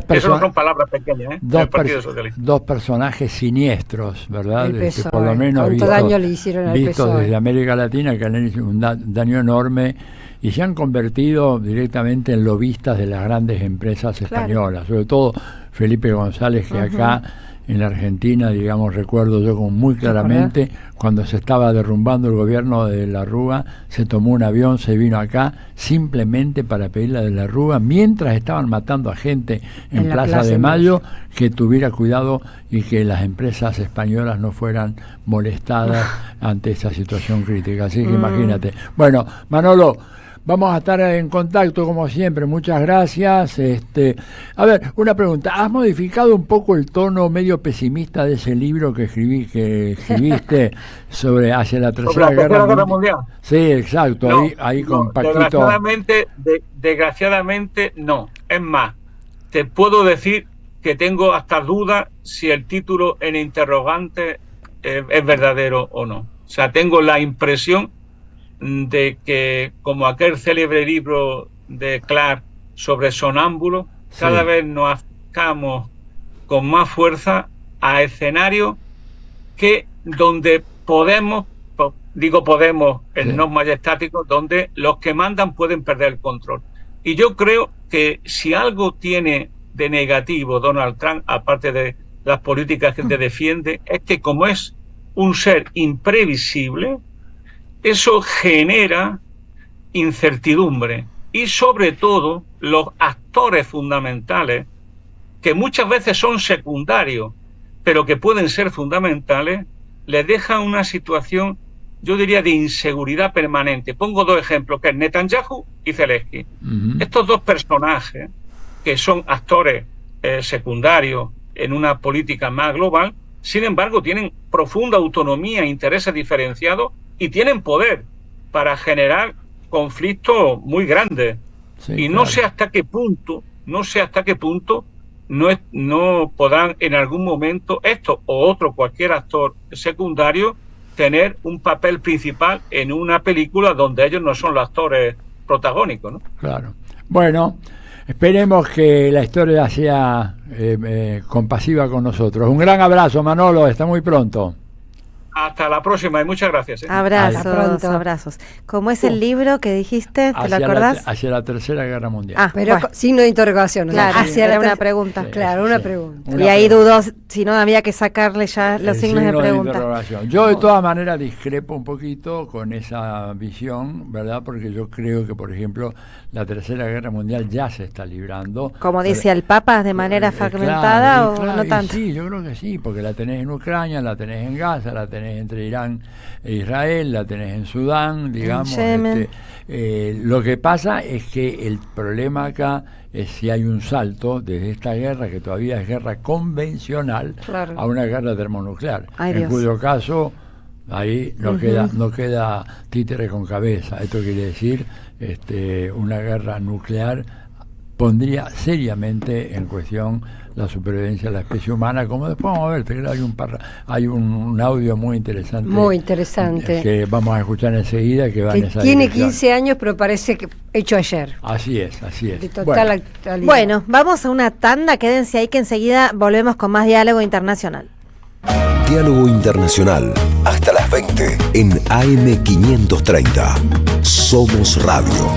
A: Eso no son palabras pequeñas, del Partido Socialista.
D: Dos personajes siniestros, ¿verdad?
E: PSOE,
D: por lo menos
E: daño le hicieron al
D: vistos
E: PSOE.
D: desde América Latina, que han hecho un daño enorme y se han convertido directamente en lobistas de las grandes empresas españolas, sobre todo Felipe González, que acá en la Argentina, digamos, recuerdo yo muy claramente, cuando se estaba derrumbando el gobierno de la Rúa, se tomó un avión, se vino acá simplemente para pedirle a de la Rúa, mientras estaban matando a gente en Plaza de Mayo, que tuviera cuidado y que las empresas españolas no fueran molestadas ante esa situación crítica. Así que imagínate. Bueno, Manolo, vamos a estar en contacto como siempre, muchas gracias. A ver, una pregunta, ¿has modificado un poco el tono medio pesimista de ese libro que escribiste sobre hacia la Tercera Guerra Mundial? Sí, exacto, no, ahí con Paquito.
A: Desgraciadamente no, es más, te puedo decir que tengo hasta dudas si el título en interrogante es verdadero o no. O sea, tengo la impresión de que, como aquel célebre libro de Clark sobre sonámbulos, cada vez nos acercamos con más fuerza a escenarios que donde podemos, el no majestático, donde los que mandan pueden perder el control. Y yo creo que si algo tiene de negativo Donald Trump, aparte de las políticas que te defiende, es que como es un ser imprevisible, eso genera incertidumbre y sobre todo los actores fundamentales, que muchas veces son secundarios, pero que pueden ser fundamentales, les dejan una situación, yo diría, de inseguridad permanente. Pongo dos ejemplos, que es Netanyahu y Zelensky. Estos dos personajes, que son actores secundarios en una política más global, sin embargo, tienen profunda autonomía e intereses diferenciados y tienen poder para generar conflictos muy grandes. Sí, y no sé hasta qué punto no podrán en algún momento esto o otro, cualquier actor secundario, tener un papel principal en una película donde ellos no son los actores protagónicos, ¿no?
D: Claro. Bueno, esperemos que la historia sea compasiva con nosotros. Un gran abrazo, Manolo, hasta muy pronto.
A: Hasta la próxima y muchas gracias.
C: Abrazos. ¿Cómo es el libro que dijiste? ¿Te lo acordás?
D: Hacia la Tercera Guerra Mundial.
E: Pero signo de interrogación.
C: Claro, hacia una pregunta.
E: Sí, claro, una pregunta.
C: Y ahí dudó si no había que sacarle ya los signos de pregunta.
D: Yo de todas maneras discrepo un poquito con esa visión, ¿verdad? Porque yo creo que, por ejemplo, la Tercera Guerra Mundial ya se está librando.
C: Como dice el Papa, de manera fragmentada o no tanto.
D: Sí, yo creo que sí, porque la tenés en Ucrania, la tenés en Gaza, la tenés entre Irán e Israel, la tenés en Sudán, digamos. Lo que pasa es que el problema acá es si hay un salto desde esta guerra, que todavía es guerra convencional, a una guerra termonuclear. En cuyo caso ahí no queda títere con cabeza. Esto quiere decir una guerra nuclear pondría seriamente en cuestión la supervivencia de la especie humana, como después vamos a ver, hay un audio muy interesante que vamos a escuchar enseguida, que va en esa
E: tiene
D: dirección.
E: 15 años, pero parece que hecho ayer.
D: Así es.
E: De total actualidad.
C: Bueno, vamos a una tanda, quédense ahí que enseguida volvemos con más Diálogo Internacional.
B: Diálogo Internacional, hasta las 20 en AM530. Somos Radio.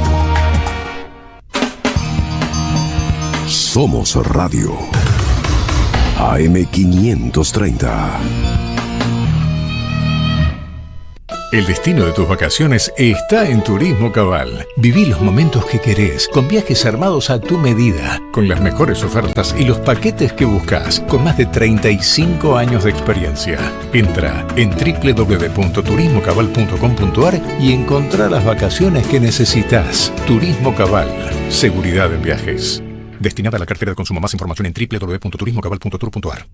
B: Somos Radio. AM530.
F: El destino de tus vacaciones está en Turismo Cabal. Viví los momentos que querés, con viajes armados a tu medida, con las mejores ofertas y los paquetes que buscas, con más de 35 años de experiencia. Entra en www.turismocabal.com.ar y encontrá las vacaciones que necesitas. Turismo Cabal. Seguridad en viajes. Destinada a la cartera de consumo. Más información en www.turismocabal.tour.ar.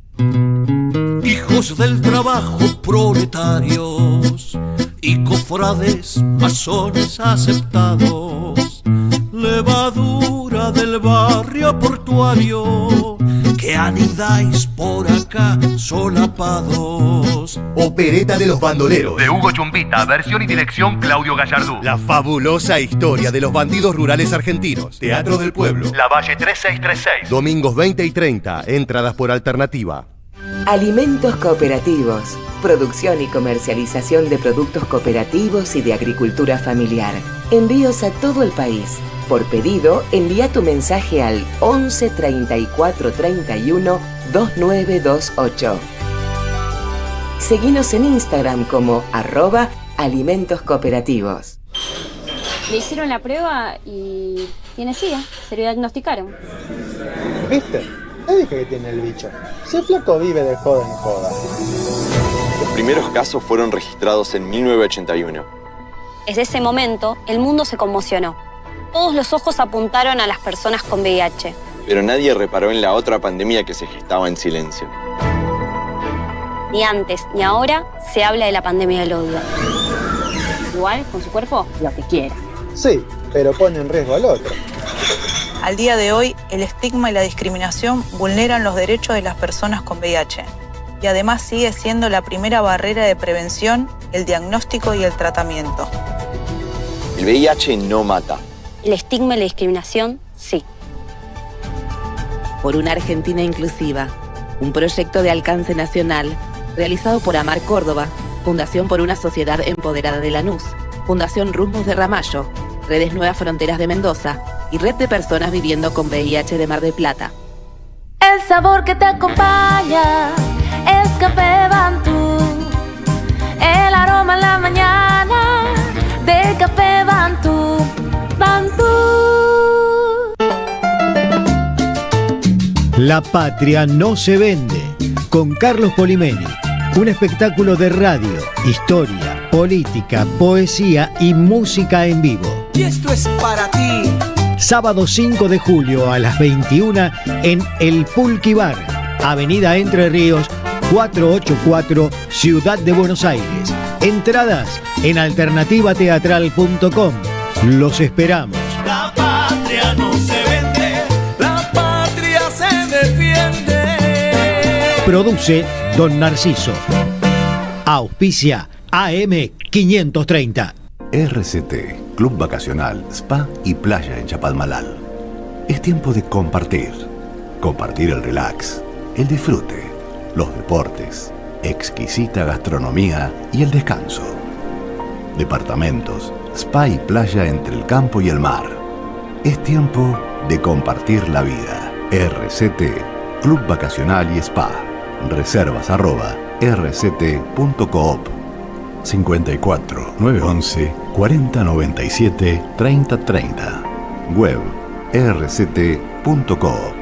G: Hijos del trabajo, proletarios y cofrades, masones aceptados, levadura del barrio portuario, que anidáis por acá solapados.
H: Opereta de los bandoleros,
I: de Hugo Chumbita, versión y dirección Claudio Gallardú.
H: La fabulosa historia de los bandidos rurales argentinos. Teatro del Pueblo,
I: La Valle 3636.
H: Domingos 20 y 30, entradas por alternativa.
J: Alimentos cooperativos. Producción y comercialización de productos cooperativos y de agricultura familiar. Envíos a todo el país. Por pedido, envía tu mensaje al 11 34 31 2928. Seguinos en Instagram como @alimentoscooperativos.
K: Le hicieron la prueba y tiene SIDA, se lo diagnosticaron.
L: ¿Viste? Te dije que tiene el bicho. Si el flaco vive de joda en joda.
M: Los primeros casos fueron registrados en 1981.
K: Desde ese momento, el mundo se conmocionó. Todos los ojos apuntaron a las personas con VIH.
M: Pero nadie reparó en la otra pandemia que se gestaba en silencio.
K: Ni antes ni ahora se habla de la pandemia del odio. Igual, con su cuerpo, lo que quiera.
L: Sí, pero pone en riesgo al otro.
N: Al día de hoy, el estigma y la discriminación vulneran los derechos de las personas con VIH. Y además sigue siendo la primera barrera de prevención, el diagnóstico y el tratamiento.
M: El VIH no mata.
K: El estigma y la discriminación, sí.
O: Por una Argentina inclusiva, un proyecto de alcance nacional realizado por Amar Córdoba, Fundación por una Sociedad Empoderada de Lanús, Fundación Rumbos de Ramallo, Redes Nuevas Fronteras de Mendoza y Red de Personas Viviendo con VIH de Mar del Plata.
P: El sabor que te acompaña es Café Bantú, el aroma en la mañana de Café Bantú, Bantú.
Q: La patria no se vende, con Carlos Polimeni. Un espectáculo de radio, historia, política, poesía y música en vivo.
R: Y esto es para ti.
Q: Sábado 5 de julio a las 21 en El Pulqui Bar, Avenida Entre Ríos, 484, Ciudad de Buenos Aires. Entradas en alternativateatral.com. Los esperamos.
R: La patria no se vende, la patria se defiende.
Q: Produce Don Narciso. Auspicia AM 530.
B: RCT, Club Vacacional, Spa y Playa en Chapalmalal. Es tiempo de compartir. Compartir el relax, el disfrute, los deportes, exquisita gastronomía y el descanso. Departamentos, spa y playa entre el campo y el mar. Es tiempo de compartir la vida. RCT, Club Vacacional y Spa. Reservas @rct.coop. 54 911 4097 3030. Web rct.coop.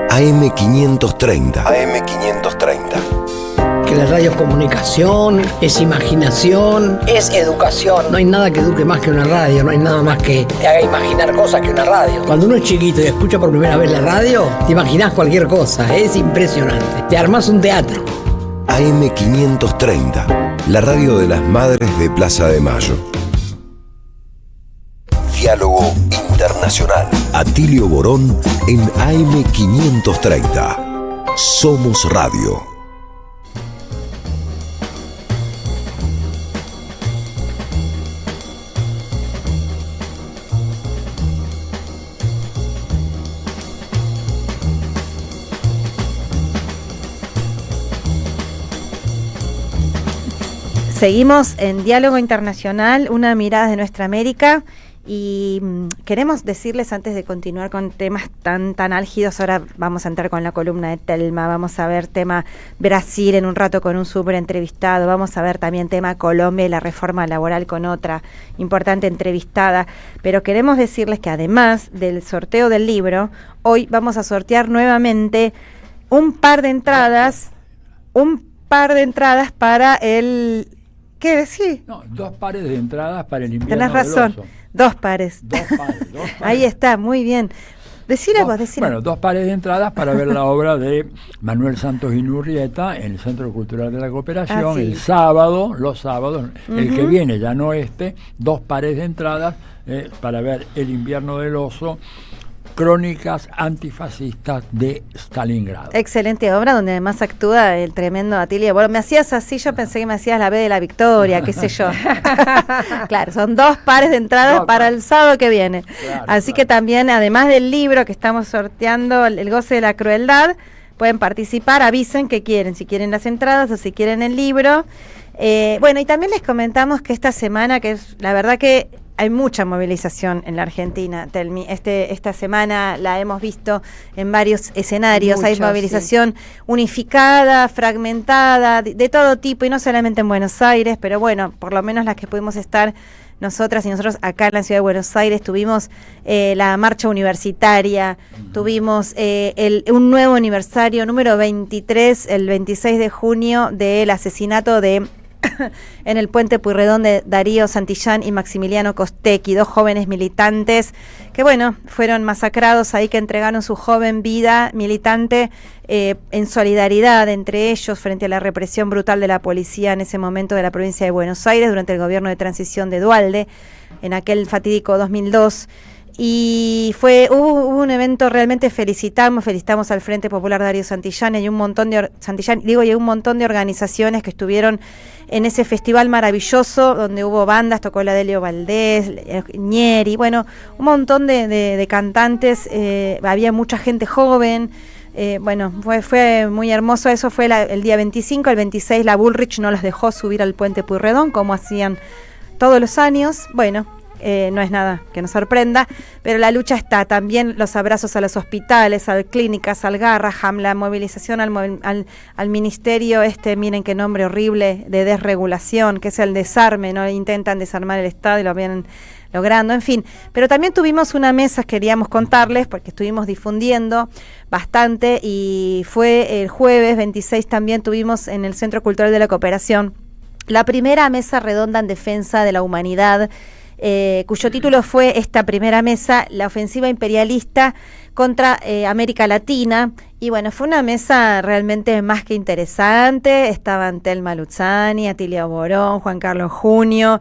B: AM 530. AM 530.
S: Que la radio es comunicación, es imaginación, es educación. No hay nada que eduque más que una radio, no hay nada más que te haga imaginar cosas que una radio. Cuando uno es chiquito y escucha por primera vez la radio, te imaginas cualquier cosa, es impresionante. Te armás un teatro.
B: AM 530, la radio de las madres de Plaza de Mayo. Diálogo Internacional. Atilio Borón en AM 530. Somos Radio.
C: Seguimos en Diálogo Internacional, una mirada de nuestra América, y queremos decirles antes de continuar con temas tan álgidos. Ahora vamos a entrar con la columna de Telma, vamos a ver tema Brasil en un rato con un súper entrevistado, vamos a ver también tema Colombia y la reforma laboral con otra importante entrevistada, pero queremos decirles que además del sorteo del libro, hoy vamos a sortear nuevamente un par de entradas para el... ¿Qué decís?
D: No, 2 pares de entradas para el invierno.
C: Tenés razón,
D: del oso.
C: 2 pares.
D: 2 pares.
C: Ahí está, muy bien. Decile vos.
D: Bueno, 2 pares de entradas para ver la obra de Manuel Santos Inurrieta en el Centro Cultural de la Cooperación, el sábado, los sábados, el que viene, ya no 2 pares de entradas para ver El invierno del oso, Crónicas antifascistas de Stalingrado.
C: Excelente obra, donde además actúa el tremendo Atilio. Bueno, me hacías así, yo pensé que me hacías la B de la Victoria, qué sé yo. Claro, son 2 pares de entradas para el sábado que viene. Claro, así que también, además del libro que estamos sorteando, El goce de la crueldad, pueden participar, avisen que quieren, si quieren las entradas o si quieren el libro. Bueno, y también les comentamos que esta semana, que es la verdad que hay mucha movilización en la Argentina. Esta semana la hemos visto en varios escenarios. Hay movilización unificada, fragmentada, de todo tipo, y no solamente en Buenos Aires, pero bueno, por lo menos las que pudimos estar nosotras y nosotros acá en la ciudad de Buenos Aires. Tuvimos la marcha universitaria, tuvimos un nuevo aniversario, número 23, el 26 de junio, del asesinato en el puente Pueyrredón de Darío Santillán y Maximiliano Costecchi, 2 jóvenes militantes que, bueno, fueron masacrados ahí, que entregaron su joven vida militante en solidaridad entre ellos frente a la represión brutal de la policía en ese momento de la provincia de Buenos Aires durante el gobierno de transición de Duhalde, en aquel fatídico 2002. Y hubo un evento, realmente felicitamos al Frente Popular Darío Santillán y un montón de organizaciones que estuvieron en ese festival maravilloso, donde hubo bandas, tocó la Delio Valdés, Ñeri, bueno, un montón de cantantes, había mucha gente joven. Bueno, fue muy hermoso. Eso fue el día 25. El 26 la Bullrich no las dejó subir al puente Pueyrredón, como hacían todos los años. Bueno, no es nada que nos sorprenda, pero la lucha está. También los abrazos a los hospitales, a clínicas, al Garraham, la movilización al ministerio, miren qué nombre horrible, de desregulación, que es el desarme, ¿no? Intentan desarmar el Estado y lo vienen logrando, en fin. Pero también tuvimos una mesa, queríamos contarles, porque estuvimos difundiendo bastante, y fue el jueves 26, también tuvimos en el Centro Cultural de la Cooperación la primera mesa redonda en defensa de la humanidad, cuyo título fue esta primera mesa, la ofensiva imperialista contra América Latina. Y bueno, fue una mesa realmente más que interesante. Estaban Telma Luzzani, Atilio Borón, Juan Carlos Junio,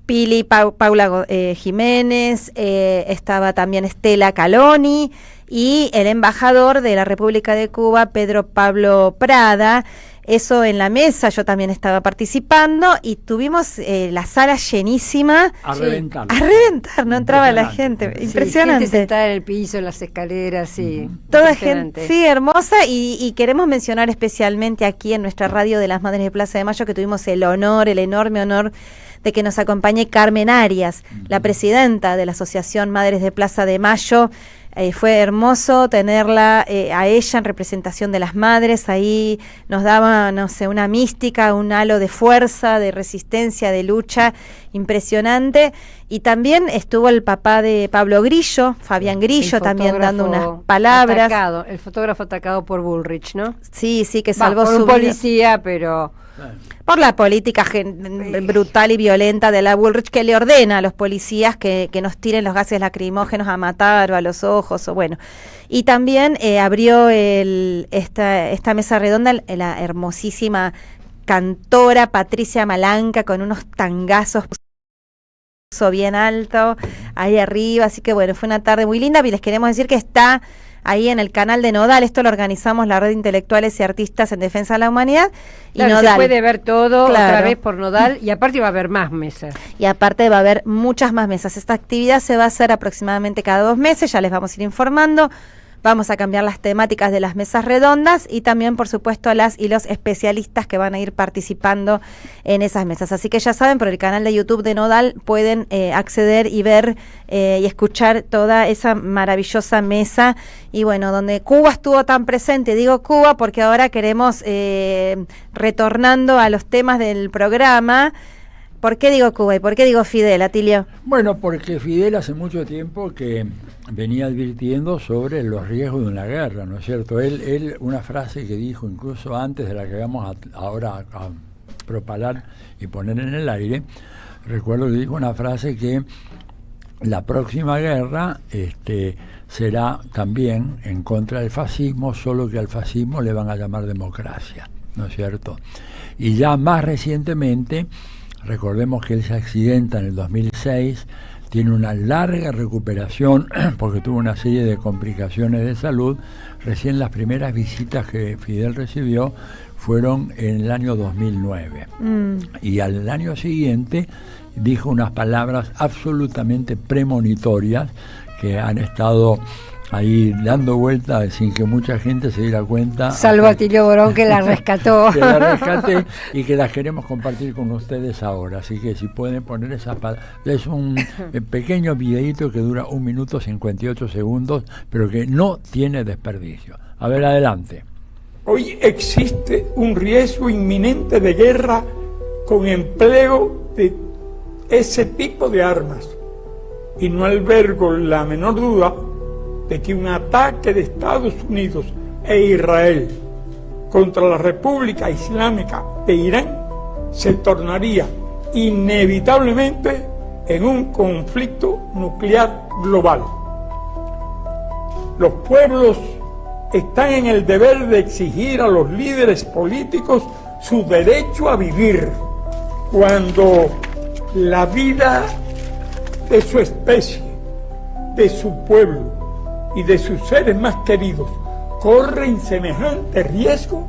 C: Pili, Paula Jiménez, estaba también Estela Caloni y el embajador de la República de Cuba, Pedro Pablo Prada. Eso en la mesa, yo también estaba participando y tuvimos la sala llenísima.
D: A reventar,
C: no entraba la gente. Impresionante.
E: Gente sentada en el piso, en las escaleras, sí.
C: Toda gente, sí, hermosa. Y queremos mencionar especialmente aquí en nuestra radio de las Madres de Plaza de Mayo que tuvimos el enorme honor de que nos acompañe Carmen Arias, la presidenta de la Asociación Madres de Plaza de Mayo. Fue hermoso tenerla a ella en representación de las madres. Ahí nos daba, no sé, una mística, un halo de fuerza, de resistencia, de lucha impresionante. Y también estuvo el papá de Pablo Grillo, Fabián Grillo, también dando unas palabras.
E: El fotógrafo atacado por Bullrich, ¿no?
C: Sí, que salvó
E: por
C: su
E: un policía, pero
C: por la política brutal y violenta de la Bullrich, que le ordena a los policías que nos tiren los gases lacrimógenos a matar o a los ojos, o bueno. Y también abrió esta mesa redonda la hermosísima cantora Patricia Malanca, con unos tangazos bien alto ahí arriba. Así que bueno, fue una tarde muy linda y les queremos decir que está ahí en el canal de Nodal. Esto lo organizamos la Red de Intelectuales y Artistas en Defensa de la Humanidad. Y
E: claro,
C: Nodal,
E: se puede ver todo otra vez por Nodal, y aparte va a haber más mesas.
C: Y aparte va a haber muchas más mesas. Esta actividad se va a hacer aproximadamente cada 2 meses, ya les vamos a ir informando. Vamos a cambiar las temáticas de las mesas redondas y también, por supuesto, a las y los especialistas que van a ir participando en esas mesas. Así que ya saben, por el canal de YouTube de Nodal pueden acceder y ver y escuchar toda esa maravillosa mesa. Y bueno, donde Cuba estuvo tan presente, digo Cuba porque ahora queremos, retornando a los temas del programa. ¿Por qué digo Cuba y por qué digo Fidel, Atilio?
D: Bueno, porque Fidel hace mucho tiempo que venía advirtiendo sobre los riesgos de una guerra, ¿no es cierto? Él una frase que dijo incluso antes de la que vamos ahora a propalar y poner en el aire, recuerdo que dijo una frase que la próxima guerra será también en contra del fascismo, solo que al fascismo le van a llamar democracia, ¿no es cierto? Y ya más recientemente, recordemos que él se accidenta en el 2006, tiene una larga recuperación porque tuvo una serie de complicaciones de salud. Recién las primeras visitas que Fidel recibió fueron en el año 2009. Y al año siguiente dijo unas palabras absolutamente premonitorias que han estado ahí dando vueltas sin que mucha gente se diera cuenta.
E: Salvo Atilio Borón, que la rescató.
D: Que la rescaté y que las queremos compartir con ustedes ahora. Así que si pueden poner esas palabras. Es un pequeño videíto que dura 1 minuto 58 segundos, pero que no tiene desperdicio. A ver, adelante.
T: Hoy existe un riesgo inminente de guerra con empleo de ese tipo de armas. Y no albergo la menor duda de que un ataque de Estados Unidos e Israel contra la República Islámica de Irán se tornaría inevitablemente en un conflicto nuclear global. Los pueblos están en el deber de exigir a los líderes políticos su derecho a vivir. Cuando la vida de su especie, de su pueblo y de sus seres más queridos corren semejante riesgo,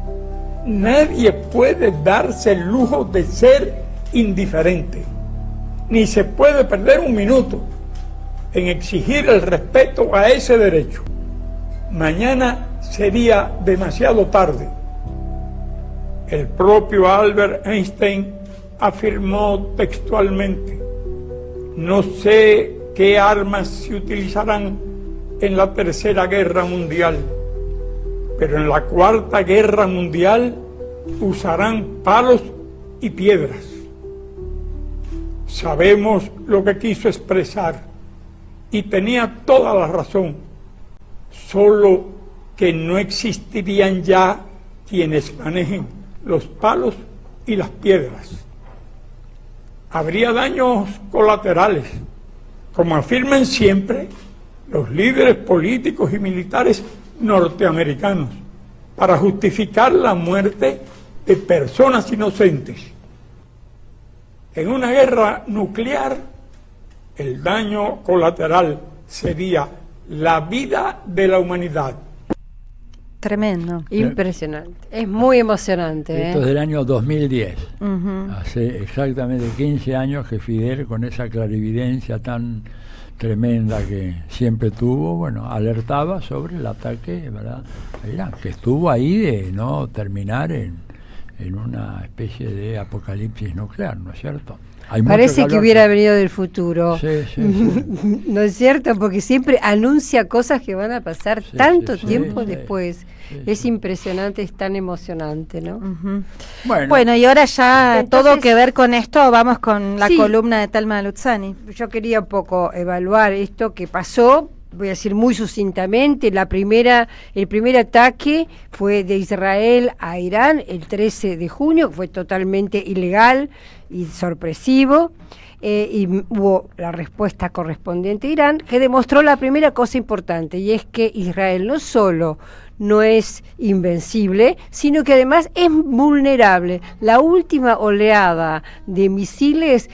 T: nadie puede darse el lujo de ser indiferente, ni se puede perder un minuto en exigir el respeto a ese derecho. Mañana sería demasiado tarde. El propio Albert Einstein afirmó textualmente: no sé qué armas se utilizarán en la Tercera Guerra Mundial, pero en la Cuarta Guerra Mundial usarán palos y piedras. Sabemos lo que quiso expresar y tenía toda la razón, solo que no existirían ya quienes manejen los palos y las piedras. Habría daños colaterales, como afirman siempre los líderes políticos y militares norteamericanos, para justificar la muerte de personas inocentes. En una guerra nuclear, el daño colateral sería la vida de la humanidad.
C: Tremendo.
E: Impresionante. Es muy emocionante.
D: Esto es del año 2010. Hace exactamente 15 años que Fidel, con esa clarividencia tan tremenda que siempre tuvo, bueno, alertaba sobre el ataque, ¿verdad?, a Irán, que estuvo ahí de no terminar en una especie de apocalipsis nuclear, ¿no es cierto?
E: Parece que hubiera venido del futuro.
D: Sí.
E: ¿No es cierto? Porque siempre anuncia cosas que van a pasar tanto tiempo después. Es impresionante, es tan emocionante, ¿no?
C: Bueno, y ahora ya entonces, todo que ver con esto, vamos con la columna de Telma Luzzani.
E: Yo quería un poco evaluar esto que pasó. Voy a decir muy sucintamente, el primer ataque fue de Israel a Irán el 13 de junio, fue totalmente ilegal y sorpresivo, y hubo la respuesta correspondiente a Irán, que demostró la primera cosa importante, y es que Israel no solo no es invencible, sino que además es vulnerable. La última oleada de misiles,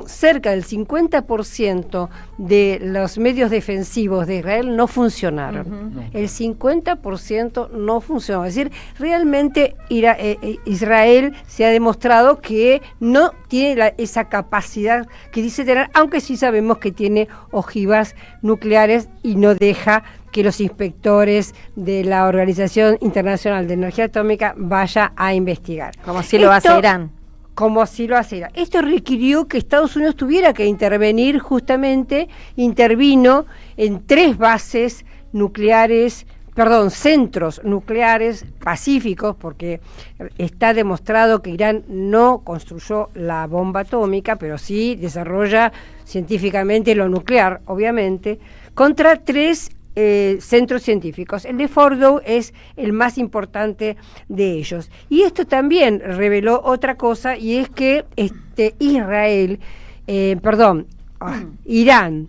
E: cerca del 50% de los medios defensivos de Israel no funcionaron. El 50% no funcionó. Es decir, realmente Israel se ha demostrado que no tiene esa capacidad que dice tener, aunque sí sabemos que tiene ojivas nucleares y no deja que los inspectores de la Organización Internacional de Energía Atómica vaya a investigar.
C: Como si lo hace Irán.
E: Como si lo hace Irán. Esto requirió que Estados Unidos tuviera que intervenir, intervino en 3 bases nucleares, centros nucleares pacíficos, porque está demostrado que Irán no construyó la bomba atómica, pero sí desarrolla científicamente lo nuclear, obviamente, contra 3 centros científicos. El de Fordow es el más importante de ellos. Y esto también reveló otra cosa, y es que Irán,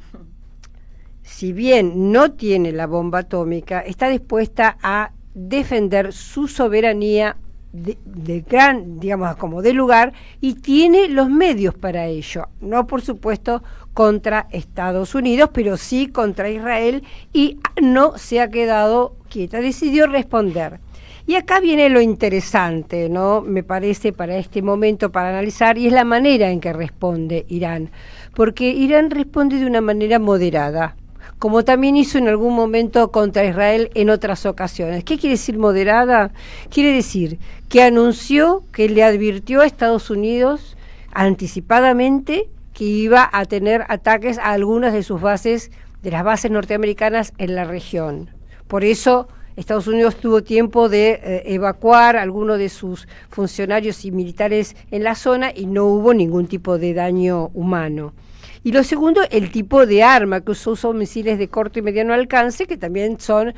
E: si bien no tiene la bomba atómica, está dispuesta a defender su soberanía de gran, digamos, como de lugar, y tiene los medios para ello. No, por supuesto, contra Estados Unidos, pero sí contra Israel, y no se ha quedado quieta, decidió responder. Y acá viene lo interesante, ¿no? Me parece, para este momento, para analizar, y es la manera en que responde Irán. Porque Irán responde de una manera moderada, como también hizo en algún momento contra Israel en otras ocasiones. ¿Qué quiere decir moderada? Quiere decir que anunció, que le advirtió a Estados Unidos anticipadamente que iba a tener ataques a algunas de sus bases, de las bases norteamericanas en la región. Por eso Estados Unidos tuvo tiempo de evacuar a algunos de sus funcionarios y militares en la zona y no hubo ningún tipo de daño humano. Y lo segundo, el tipo de arma que usó misiles de corto y mediano alcance, que también son,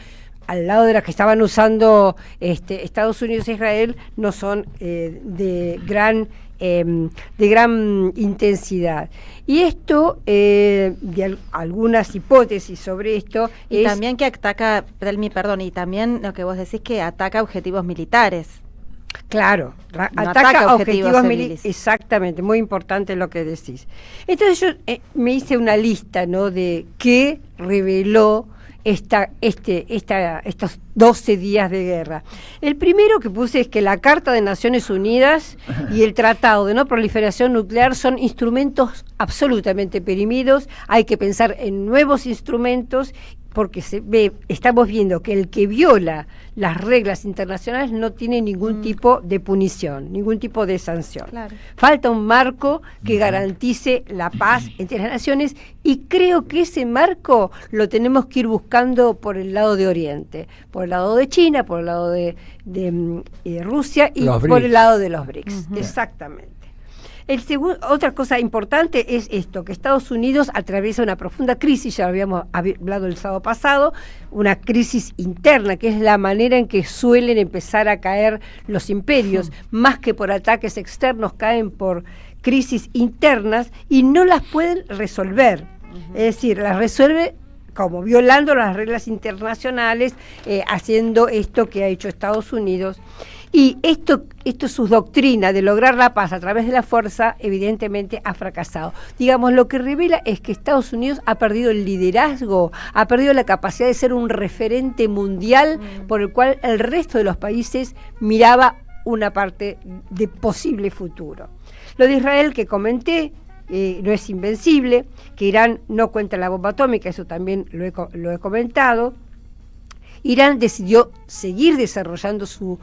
E: al lado de las que estaban usando Estados Unidos e Israel, no son de gran intensidad. Y esto, algunas hipótesis sobre esto,
C: y también que ataca, y también lo que vos decís, que ataca objetivos militares.
E: Claro,
C: no
E: ataca objetivos militares. Exactamente, muy importante lo que decís. Entonces yo me hice una lista, ¿no?, de qué reveló estos 12 días de guerra. El primero que puse es que la Carta de Naciones Unidas y el Tratado de No Proliferación Nuclear son instrumentos absolutamente perimidos. Hay que pensar en nuevos instrumentos, porque estamos viendo que el que viola las reglas internacionales no tiene ningún tipo de punición, ningún tipo de sanción. Claro. Falta un marco que garantice la paz entre las naciones, y creo que ese marco lo tenemos que ir buscando por el lado de Oriente, por el lado de China, por el lado de Rusia y por el lado de los BRICS. Exactamente. Otra cosa importante es esto, que Estados Unidos atraviesa una profunda crisis, ya lo habíamos hablado el sábado pasado, una crisis interna, que es la manera en que suelen empezar a caer los imperios, más que por ataques externos, caen por crisis internas y no las pueden resolver. Es decir, las resuelve como violando las reglas internacionales, haciendo esto que ha hecho Estados Unidos. Y esto su doctrina de lograr la paz a través de la fuerza, evidentemente ha fracasado. Digamos, lo que revela es que Estados Unidos ha perdido el liderazgo, ha perdido la capacidad de ser un referente mundial por el cual el resto de los países miraba una parte de posible futuro. Lo de Israel, que comenté, no es invencible, que Irán no cuenta la bomba atómica, eso también lo he comentado. Irán decidió seguir desarrollando sus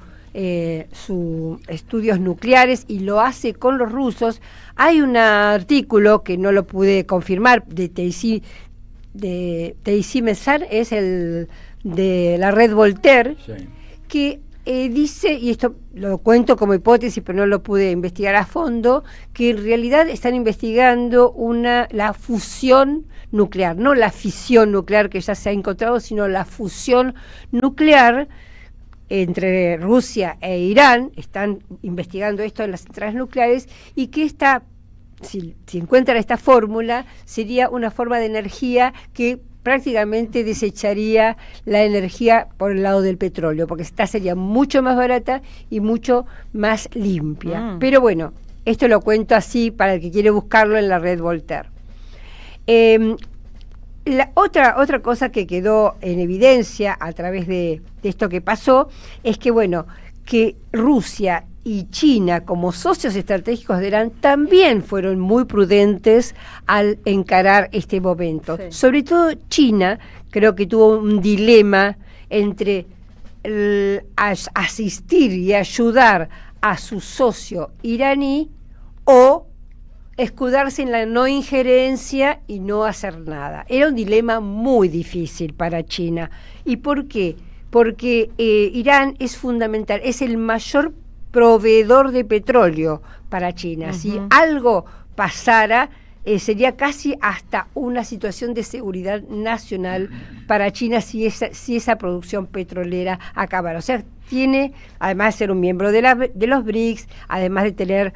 E: estudios nucleares y lo hace con los rusos. Hay un artículo que no lo pude confirmar de Teisi Messar, es el de la red Voltaire, sí, que dice, y esto lo cuento como hipótesis pero no lo pude investigar a fondo, que en realidad están investigando la fusión nuclear, no la fisión nuclear que ya se ha encontrado, sino la fusión nuclear entre Rusia e Irán. Están investigando esto en las centrales nucleares, y que si encuentran esta fórmula, sería una forma de energía que prácticamente desecharía la energía por el lado del petróleo, porque esta sería mucho más barata y mucho más limpia. Pero bueno, esto lo cuento así para el que quiere buscarlo en la red Voltaire. Otra cosa que quedó en evidencia a través de esto que pasó es que, bueno, que Rusia y China, como socios estratégicos de Irán, también fueron muy prudentes al encarar este momento. Sí. Sobre todo China, creo que tuvo un dilema entre asistir y ayudar a su socio iraní o escudarse en la no injerencia y no hacer nada. Era un dilema muy difícil para China. ¿Y por qué? Porque Irán es fundamental, es el mayor proveedor de petróleo para China. Si algo pasara, sería casi hasta una situación de seguridad nacional para China si esa producción petrolera acabara. O sea, además de ser un miembro de los BRICS, además de tener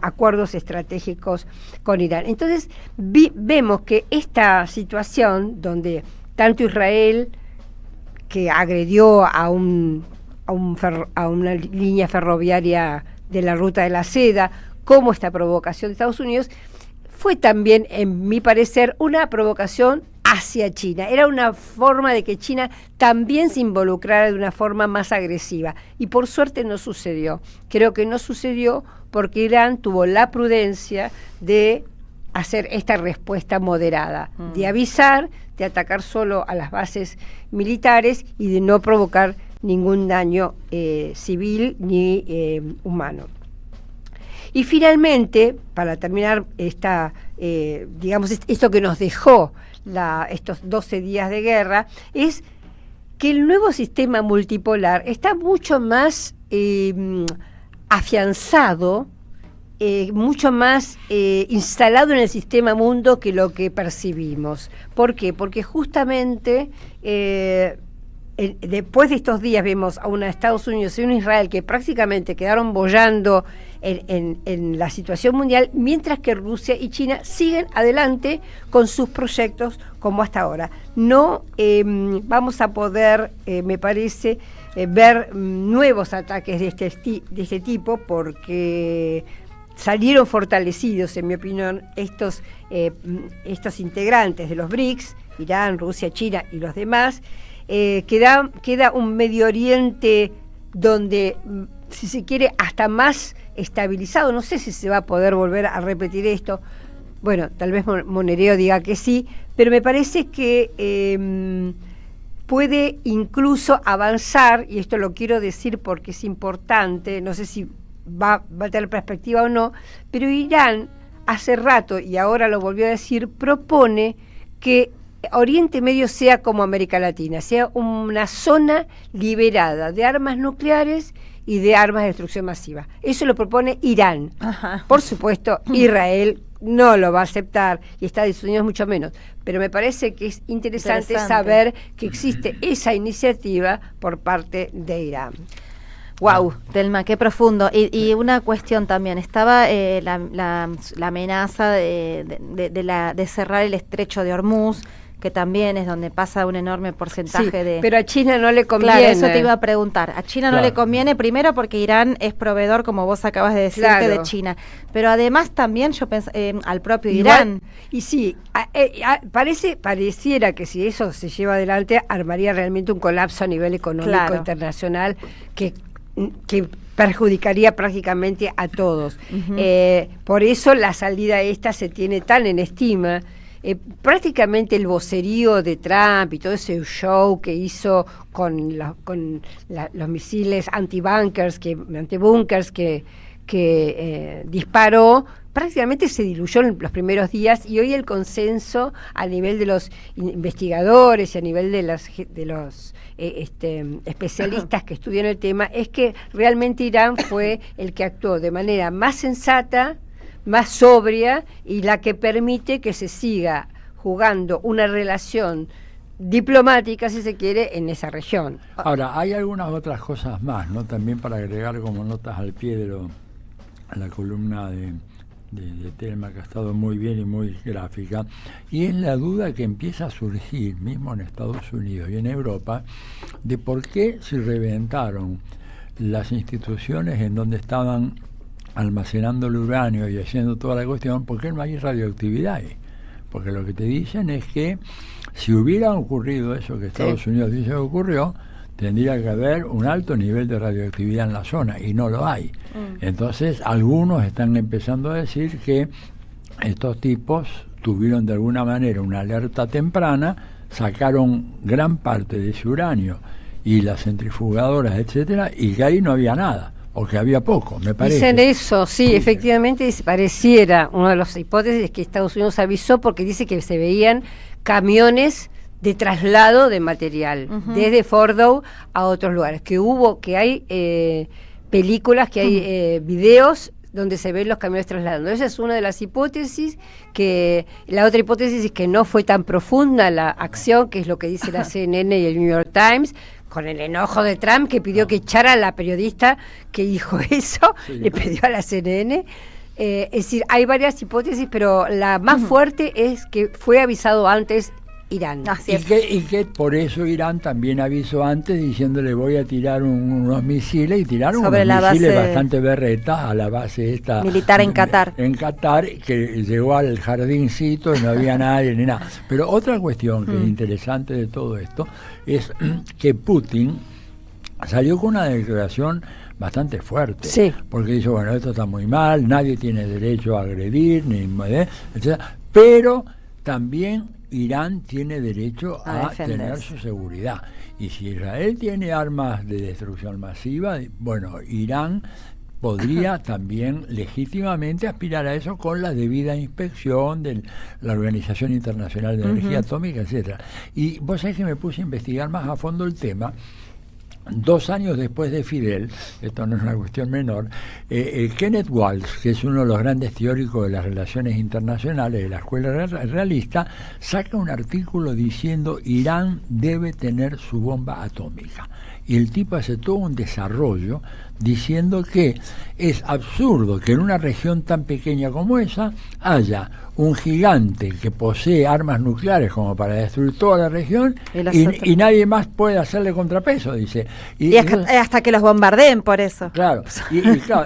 E: acuerdos estratégicos con Irán. Entonces, vemos que esta situación donde tanto Israel, que agredió a un a una línea ferroviaria de la ruta de la seda, como esta provocación de Estados Unidos, fue también, en mi parecer, una provocación hacia China. Era una forma de que China también se involucrara de una forma más agresiva. Y por suerte no sucedió. Creo que no sucedió porque Irán tuvo la prudencia de hacer esta respuesta moderada, de avisar, de atacar solo a las bases militares y de no provocar ningún daño civil ni humano. Y finalmente, para terminar digamos, esto que nos dejó estos 12 días de guerra, es que el nuevo sistema multipolar está mucho más afianzado, mucho más instalado en el sistema mundo que lo que percibimos. ¿Por qué? Porque justamente después de estos días vemos a una Estados Unidos y un Israel que prácticamente quedaron boyando en la situación mundial, mientras que Rusia y China siguen adelante con sus proyectos como hasta ahora. No vamos a poder, me parece, ver nuevos ataques de este tipo, porque salieron fortalecidos, en mi opinión, estos integrantes de los BRICS, Irán, Rusia, China y los demás. Queda un Medio Oriente donde, si se quiere, hasta más estabilizado. No sé si se va a poder volver a repetir esto. Bueno, tal vez Monereo diga que sí, pero me parece que puede incluso avanzar, y esto lo quiero decir porque es importante, no sé si va a tener perspectiva o no, pero Irán hace rato, y ahora lo volvió a decir, propone que Oriente Medio sea como América Latina, sea una zona liberada de armas nucleares y de armas de destrucción masiva. Eso lo propone Irán. Ajá. Por supuesto, Israel no lo va a aceptar, y Estados Unidos mucho menos. Pero me parece que es interesante saber que existe esa iniciativa por parte de Irán.
C: Wow, Telma, qué profundo. Y una cuestión también, estaba la amenaza de cerrar el estrecho de Hormuz, que también es donde pasa un enorme porcentaje de...
E: pero a China no le conviene.
C: Claro, eso te iba a preguntar. A China no le conviene, primero porque Irán es proveedor, como vos acabas de decirte, de China. Pero además también yo pensé al propio Irán.
E: Y sí, pareciera que si eso se lleva adelante, armaría realmente un colapso a nivel económico internacional que perjudicaría prácticamente a todos. Por eso la salida esta se tiene tan en estima. Prácticamente el vocerío de Trump y todo ese show que hizo con los misiles anti-bunkers que disparó, prácticamente se diluyó en los primeros días, y hoy el consenso a nivel de los investigadores y a nivel de los especialistas que estudian el tema es que realmente Irán fue el que actuó de manera más sensata, más sobria, y la que permite que se siga jugando una relación diplomática, si se quiere, en esa región.
D: Ahora, hay algunas otras cosas más, ¿no? También para agregar como notas al pie de la columna de Telma, que ha estado muy bien y muy gráfica, y es la duda que empieza a surgir mismo en Estados Unidos y en Europa de por qué se reventaron las instituciones en donde estaban almacenando el uranio y haciendo toda la cuestión, porque no hay radioactividad ahí. Porque lo que te dicen es que si hubiera ocurrido eso que Estados Unidos dice que ocurrió, tendría que haber un alto nivel de radioactividad en la zona, y no lo hay. Entonces algunos están empezando a decir que estos tipos tuvieron de alguna manera una alerta temprana, sacaron gran parte de ese uranio y las centrifugadoras, etcétera, y que ahí no había nada, o que había poco, me parece.
E: Dicen eso, sí, efectivamente pareciera, una de las hipótesis es que Estados Unidos avisó, porque dice que se veían camiones de traslado de material, desde Fordow a otros lugares, que hay películas, que hay videos donde se ven los camiones trasladando. Esa es una de las hipótesis. Que la otra hipótesis es que no fue tan profunda la acción, que es lo que dice la CNN y el New York Times, con el enojo de Trump, que pidió que echara a la periodista que dijo eso, le pidió a la CNN. Es decir, hay varias hipótesis, pero la más fuerte es que fue avisado antes Irán.
D: Y que por eso Irán también avisó antes diciéndole voy a tirar unos misiles, y tiraron
C: sobre
D: unos misiles
C: base
D: bastante berretas a la base esta
C: militar en Qatar.
D: En Qatar, que llegó al jardincito y no había nadie ni nada. Pero otra cuestión que es interesante de todo esto es que Putin salió con una declaración bastante fuerte, porque dijo, bueno, esto está muy mal, nadie tiene derecho a agredir, etc. Pero también Irán tiene derecho a tener su seguridad. Y si Israel tiene armas de destrucción masiva, bueno, Irán podría también legítimamente aspirar a eso con la debida inspección de la Organización Internacional de Energía Atómica, etcétera. Y vos sabés que me puse a investigar más a fondo el tema. 2 años después de Fidel, esto no es una cuestión menor, Kenneth Waltz, que es uno de los grandes teóricos de las relaciones internacionales de la escuela realista, saca un artículo diciendo Irán debe tener su bomba atómica. Y el tipo hace todo un desarrollo diciendo que es absurdo que en una región tan pequeña como esa haya un gigante que posee armas nucleares como para destruir toda la región y nadie más puede hacerle contrapeso, dice.
C: Y hasta que los bombardeen por eso.
D: Claro,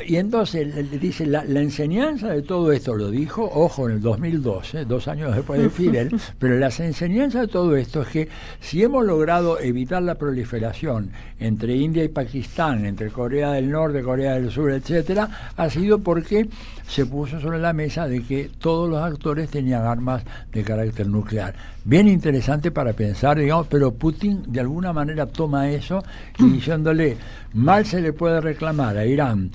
D: y entonces dice, la enseñanza de todo esto, lo dijo, ojo, en el 2012, 2 años después de Fidel, pero las enseñanzas de todo esto es que si hemos logrado evitar la proliferación entre India y Pakistán, entre Corea del Norte, Corea del Sur, etcétera, ha sido porque se puso sobre la mesa de que todos los actores tenían armas de carácter nuclear. Bien interesante para pensar, digamos, pero Putin de alguna manera toma eso y diciéndole, mal se le puede reclamar a Irán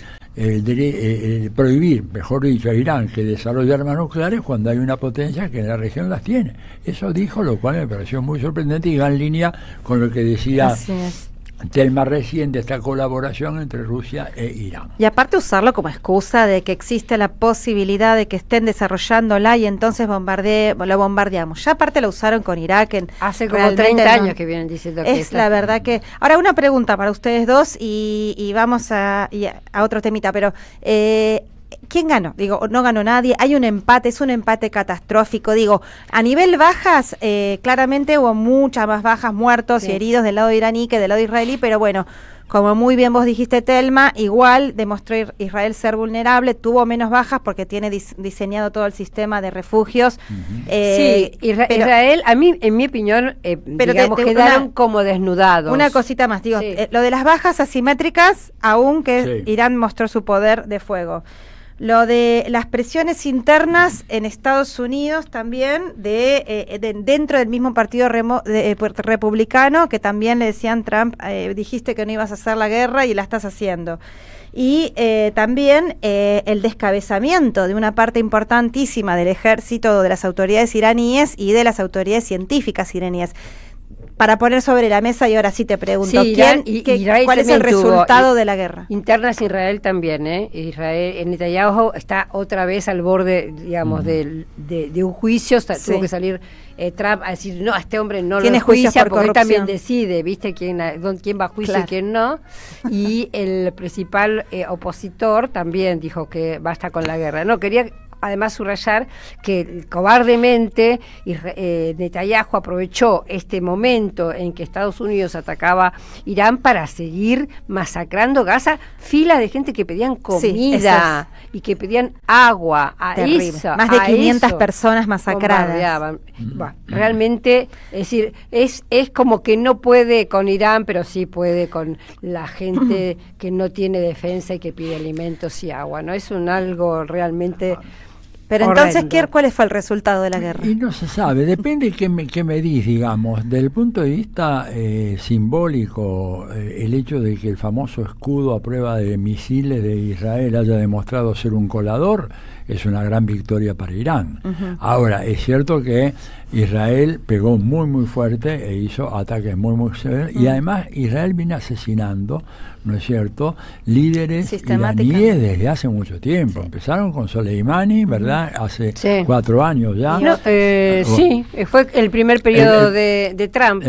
D: prohibir, mejor dicho, a Irán que desarrolle armas nucleares cuando hay una potencia que en la región las tiene. Eso dijo, lo cual me pareció muy sorprendente y va en línea con lo que decía Telma recién de esta colaboración entre Rusia e Irán.
C: Y aparte usarlo como excusa de que existe la posibilidad de que estén desarrollándola y entonces lo bombardeamos. Ya aparte lo usaron con Irak.
E: Hace como 30 años que vienen diciendo que
C: es la verdad que... Ahora una pregunta para ustedes dos y vamos a otro temita, pero... ¿quién ganó? Digo, no ganó nadie, hay un empate, es un empate catastrófico. Digo, a nivel bajas, claramente hubo muchas más bajas, muertos y heridos del lado iraní que del lado israelí, pero bueno, como muy bien vos dijiste, Telma, igual demostró Israel ser vulnerable, tuvo menos bajas porque tiene diseñado todo el sistema de refugios.
E: Israel, a mí, en mi opinión, digamos, quedaron como desnudados.
C: Una cosita más, digo, lo de las bajas asimétricas, aún que Irán mostró su poder de fuego. Lo de las presiones internas en Estados Unidos también, dentro del mismo partido republicano, que también le decían Trump, dijiste que no ibas a hacer la guerra y la estás haciendo. Y también el descabezamiento de una parte importantísima del ejército, de las autoridades iraníes y de las autoridades científicas iraníes. Para poner sobre la mesa, y ahora sí te pregunto, ¿cuál es el resultado de la guerra?
E: Internas Israel también, Netanyahu está otra vez al borde, digamos, de un juicio, tuvo que salir Trump a decir, no, a este hombre no lo enjuicia porque él también decide, ¿viste? ¿Quién va a juicio y quién no? Y el principal opositor también dijo que basta con la guerra. No, quería... Además subrayar que cobardemente Netanyahu aprovechó este momento en que Estados Unidos atacaba Irán para seguir masacrando Gaza, filas de gente que pedían comida y que pedían agua.
C: Más de 500 personas masacradas.
E: Bueno, realmente, es decir, es como que no puede con Irán, pero sí puede con la gente que no tiene defensa y que pide alimentos y agua, ¿no? Es algo realmente...
C: Pero entonces, ¿cuál fue el resultado de la guerra?
D: Y no se sabe, depende qué medís, digamos. Desde el punto de vista simbólico, el hecho de que el famoso escudo a prueba de misiles de Israel haya demostrado ser un colador, es una gran victoria para Irán. Ahora, es cierto que Israel pegó muy muy fuerte e hizo ataques muy muy severos, y además Israel viene asesinando, ¿no es cierto?, líderes iraníes desde hace mucho tiempo. Empezaron con Soleimani, ¿verdad?, hace 4 años ya.
E: Fue el primer periodo de Trump.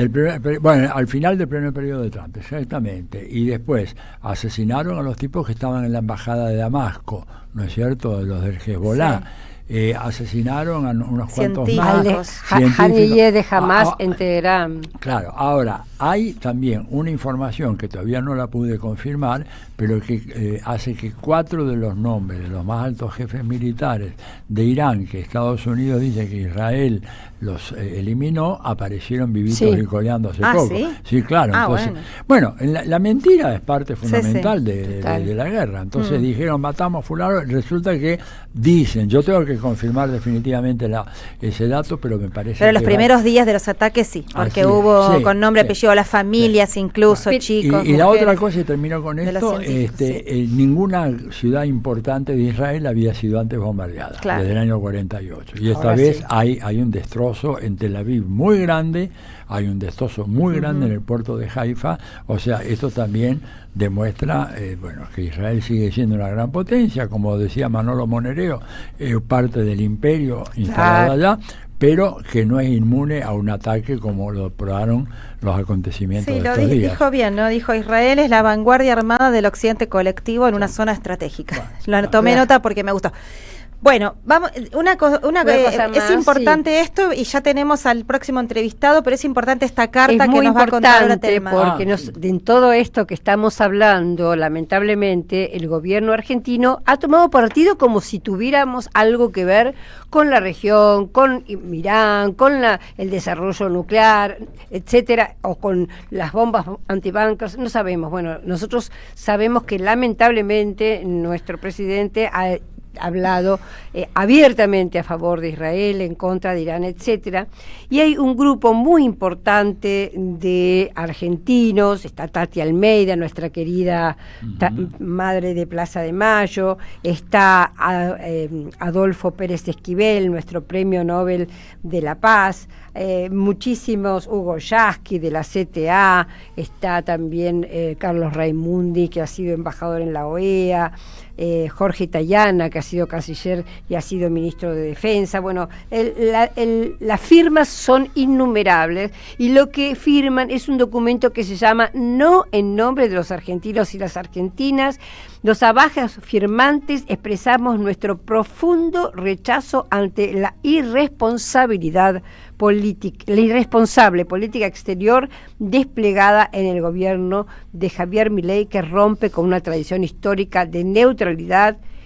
D: Bueno, al final del primer periodo de Trump, exactamente. Y después asesinaron a los tipos que estaban en la embajada de Damasco, ¿no es cierto?, los del Hezbollah. asesinaron a unos cuantos
E: más.
D: Científicos.
E: de Hamas en Teherán.
D: Claro, ahora hay también una información que todavía no la pude confirmar, pero que hace que 4 de los nombres de los más altos jefes militares de Irán, que Estados Unidos dice que Israel los eliminó, aparecieron vivitos y coleando hace poco. Sí, claro. Entonces, bueno, la mentira es parte fundamental de la guerra. Entonces dijeron, matamos a fulano, resulta que dicen, yo tengo que confirmar definitivamente ese dato, pero me parece
C: pero los primeros días de los ataques porque hubo con nombre, apellido, las familias incluso, chicos,
D: y la otra cosa, y termino con esto, ninguna ciudad importante de Israel había sido antes bombardeada, desde el año 48, y esta vez hay un destrozo en Tel Aviv muy grande, hay un destrozo muy grande en el puerto de Haifa. O sea, esto también demuestra que Israel sigue siendo una gran potencia, como decía Manolo Monereo, parte del imperio instalado allá, pero que no es inmune a un ataque como lo probaron los acontecimientos de estos días.
C: Dijo bien, ¿no? Dijo, Israel es la vanguardia armada del occidente colectivo en una zona estratégica. Tomé nota porque me gustó. Bueno, vamos, es importante esto, y ya tenemos al próximo entrevistado, pero es importante esta carta que nos va a contar ahora Telma.
E: Porque en todo esto que estamos hablando, lamentablemente, el gobierno argentino ha tomado partido como si tuviéramos algo que ver con la región, con Irán, con el desarrollo nuclear, etcétera, o con las bombas antibunkers, no sabemos. Bueno, nosotros sabemos que lamentablemente nuestro presidente ha hablado abiertamente a favor de Israel, en contra de Irán, etcétera, y hay un grupo muy importante de argentinos. Está Tati Almeida, nuestra querida madre de Plaza de Mayo, está Adolfo Pérez Esquivel, nuestro premio Nobel de la Paz, muchísimos, Hugo Yasky de la CTA, está también Carlos Raimundi, que ha sido embajador en la OEA, Jorge Tayana, que ha sido canciller y ha sido ministro de Defensa. Bueno, las firmas son innumerables, y lo que firman es un documento que se llama No en nombre de los argentinos y las argentinas. Los abajo firmantes expresamos nuestro profundo rechazo ante la irresponsable política exterior desplegada en el gobierno de Javier Milei, que rompe con una tradición histórica de neutralidad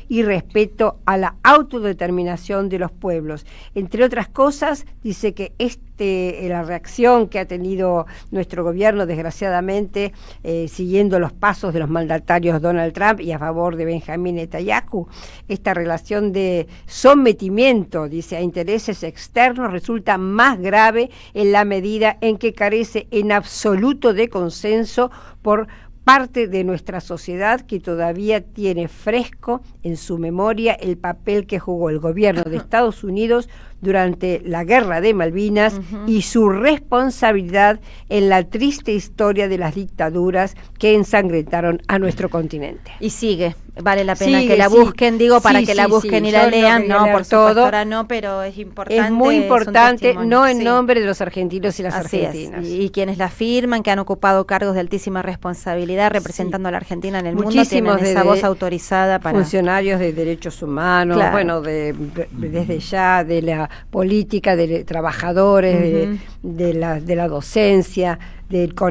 E: y respeto a la autodeterminación de los pueblos. Entre otras cosas, dice que la reacción que ha tenido nuestro gobierno, desgraciadamente, siguiendo los pasos de los mandatarios Donald Trump y a favor de Benjamín Netanyahu, esta relación de sometimiento, dice, a intereses externos resulta más grave en la medida en que carece en absoluto de consenso por parte de nuestra sociedad, que todavía tiene fresco en su memoria el papel que jugó el gobierno de Estados Unidos durante la Guerra de Malvinas y su responsabilidad en la triste historia de las dictaduras que ensangrentaron a nuestro continente.
C: Y sigue. Vale la pena que la busquen, para que la busquen y la lean, no, por supuesto, ahora no, pero es importante.
E: Es muy importante, no en nombre de los argentinos y las argentinas.
C: Y quienes la firman, que han ocupado cargos de altísima responsabilidad representando a la Argentina en el mundo, tienen esa voz autorizada para...
E: Funcionarios de derechos humanos, desde ya, de la política, de trabajadores, de la docencia,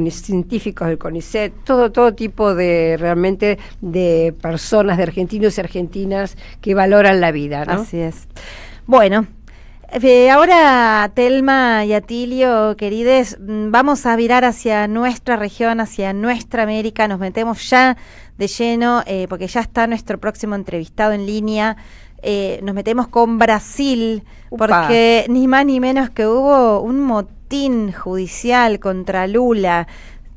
E: científicos del CONICET, todo tipo de realmente de personas, de argentinos y argentinas que valoran la vida, ¿no?
C: Así es. Bueno, ahora Telma y Atilio, querides, vamos a virar hacia nuestra región, hacia nuestra América. Nos metemos ya de lleno, porque ya está nuestro próximo entrevistado en línea. Nos metemos con Brasil, porque ni más ni menos que hubo un motín judicial contra Lula.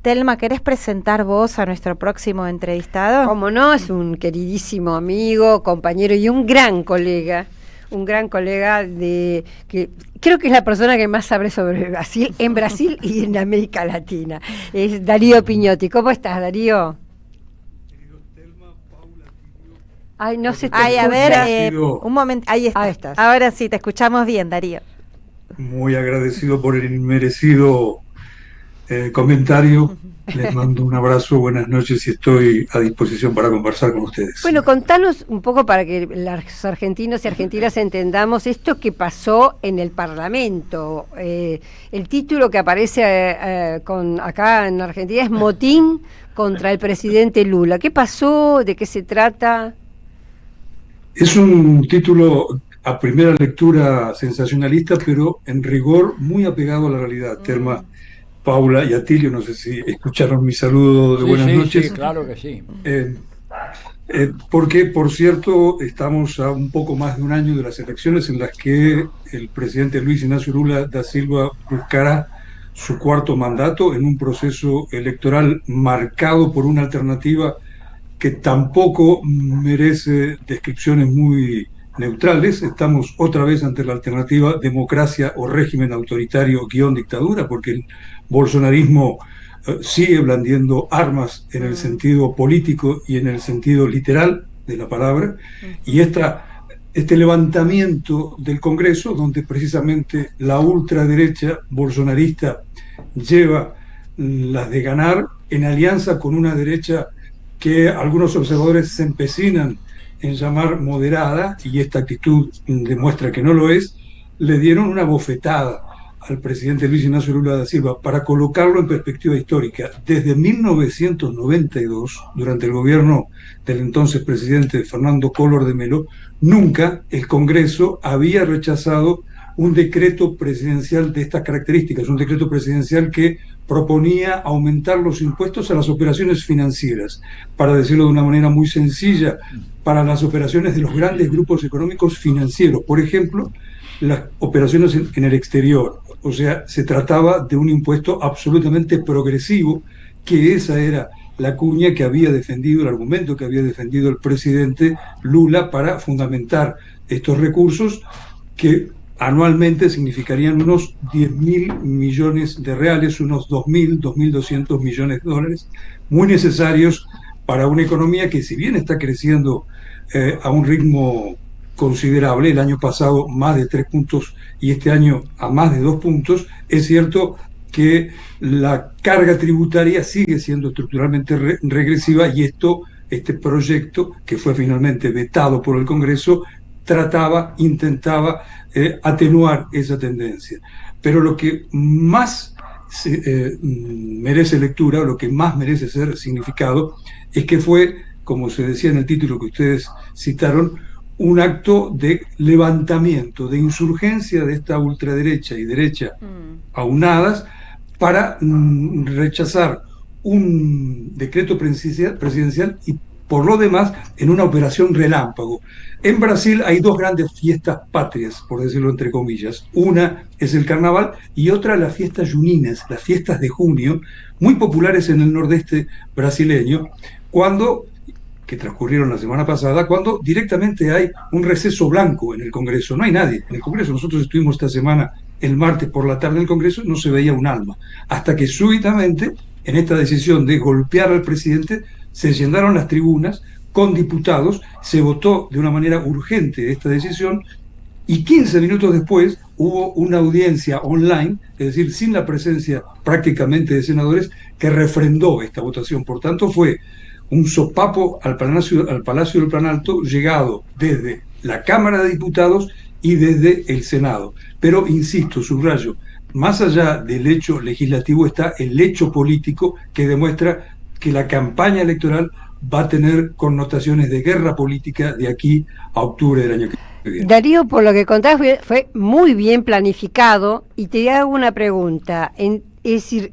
C: Telma, ¿querés presentar vos a nuestro próximo entrevistado?
E: Como no, es un queridísimo amigo, compañero y un gran colega que creo que es la persona que más sabe sobre Brasil, en Brasil y en América Latina. Es Darío Piñotti. ¿Cómo estás, Darío? Ay, no se te escucha.
C: A ver, un momento, ahí estás. Ahora sí, te escuchamos bien, Darío.
U: Muy agradecido por el inmerecido
T: comentario. Les mando un abrazo, buenas noches y estoy a disposición para conversar con ustedes.
E: Bueno, contanos un poco para que los argentinos y argentinas entendamos esto que pasó en el Parlamento. El título que aparece acá en Argentina es Motín contra el presidente Lula. ¿Qué pasó? ¿De qué se trata?
T: Es un título a primera lectura sensacionalista, pero en rigor muy apegado a la realidad. Terma, Paula y Atilio, no sé si escucharon mi saludo de buenas noches.
D: Sí, claro que sí.
T: Porque, por cierto, estamos a un poco más de un año de las elecciones en las que el presidente Luis Ignacio Lula da Silva buscará su cuarto mandato en un proceso electoral marcado por una alternativa que tampoco merece descripciones muy neutrales. Estamos otra vez ante la alternativa democracia o régimen autoritario / dictadura, porque el bolsonarismo sigue blandiendo armas en el sentido político y en el sentido literal de la palabra, y este levantamiento del Congreso, donde precisamente la ultraderecha bolsonarista lleva las de ganar en alianza con una derecha que algunos observadores se empecinan en llamar moderada, y esta actitud demuestra que no lo es, le dieron una bofetada al presidente Luis Ignacio Lula da Silva para colocarlo en perspectiva histórica. Desde 1992, durante el gobierno del entonces presidente Fernando Collor de Mello, nunca el Congreso había rechazado un decreto presidencial de estas características, un decreto presidencial que proponía aumentar los impuestos a las operaciones financieras, para decirlo de una manera muy sencilla, para las operaciones de los grandes grupos económicos financieros, por ejemplo, las operaciones en el exterior. O sea, se trataba de un impuesto absolutamente progresivo, que esa era la cuña que había defendido, el argumento que había defendido el presidente Lula para fundamentar estos recursos que anualmente significarían unos 10.000 millones de reales, unos 2.200 millones de dólares, muy necesarios para una economía que, si bien está creciendo a un ritmo considerable, el año pasado más de 3 puntos y este año a más de 2 puntos, es cierto que la carga tributaria sigue siendo estructuralmente regresiva, y este proyecto, que fue finalmente vetado por el Congreso, intentaba atenuar esa tendencia. Pero lo que más merece lectura, lo que más merece ser significado, es que fue, como se decía en el título que ustedes citaron, un acto de levantamiento, de insurgencia de esta ultraderecha y derecha aunadas para rechazar un decreto presidencial y, por lo demás, en una operación relámpago. En Brasil hay 2 grandes fiestas patrias, por decirlo entre comillas. Una es el carnaval y otra las fiestas juninas, las fiestas de junio, muy populares en el nordeste brasileño, que transcurrieron la semana pasada, cuando directamente hay un receso blanco en el Congreso. No hay nadie en el Congreso. Nosotros estuvimos esta semana, el martes por la tarde en el Congreso, no se veía un alma. Hasta que súbitamente, en esta decisión de golpear al presidente, se llenaron las tribunas con diputados, se votó de una manera urgente esta decisión, y 15 minutos después hubo una audiencia online, es decir, sin la presencia prácticamente de senadores, que refrendó esta votación. Por tanto, fue un sopapo al Palacio del Planalto, llegado desde la Cámara de Diputados y desde el Senado. Pero, insisto, subrayo, más allá del hecho legislativo está el hecho político, que demuestra que la campaña electoral va a tener connotaciones de guerra política de aquí a octubre del año que viene.
E: Darío, por lo que contás, fue muy bien planificado, y te hago una pregunta. Es decir,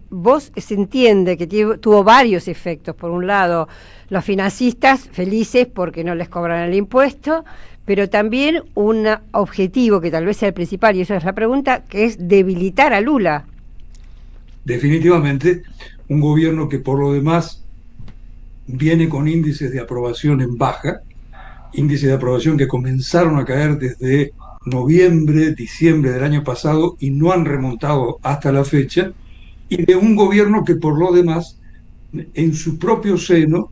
E: se entiende que tuvo varios efectos. Por un lado, los financistas felices porque no les cobran el impuesto, pero también un objetivo que tal vez sea el principal, y eso es la pregunta, que es debilitar a Lula.
T: Definitivamente, un gobierno que por lo demás viene con índices de aprobación en baja, índices de aprobación que comenzaron a caer desde noviembre, diciembre del año pasado y no han remontado hasta la fecha, y de un gobierno que por lo demás en su propio seno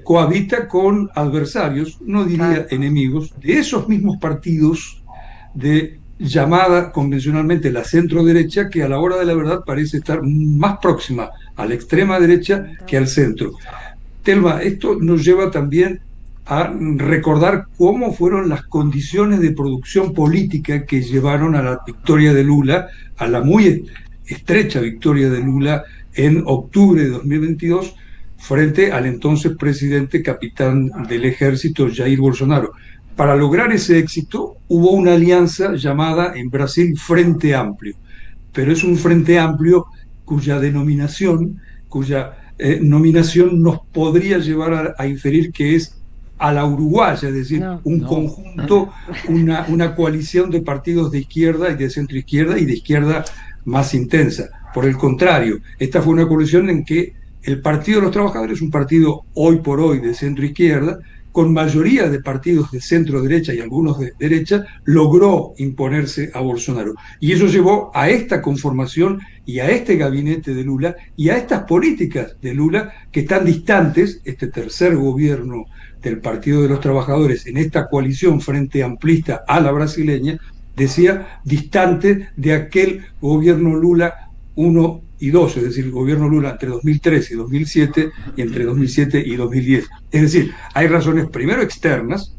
T: cohabita con adversarios, no diría enemigos, de esos mismos partidos de llamada convencionalmente la centro-derecha, que a la hora de la verdad parece estar más próxima a la extrema derecha que al centro. Telma, esto nos lleva también a recordar cómo fueron las condiciones de producción política que llevaron a la victoria de Lula, a la muy estrecha victoria de Lula en octubre de 2022, frente al entonces presidente capitán del ejército Jair Bolsonaro. Para lograr ese éxito hubo una alianza llamada en Brasil Frente Amplio, pero es un Frente Amplio cuya denominación, nominación nos podría llevar a inferir que es a la uruguaya, es decir, conjunto, una coalición de partidos de izquierda y de centro izquierda y de izquierda más intensa. Por el contrario, esta fue una coalición en que el Partido de los Trabajadores, un partido hoy por hoy de centro izquierda, con mayoría de partidos de centro derecha y algunos de derecha, logró imponerse a Bolsonaro. Y eso llevó a esta conformación y a este gabinete de Lula y a estas políticas de Lula que están distantes, este tercer gobierno del Partido de los Trabajadores en esta coalición frente amplista a la brasileña, decía, distante de aquel gobierno Lula 1 y 2, es decir, el gobierno Lula entre 2003 y 2007 y entre 2007 y 2010. Es decir, hay razones primero externas,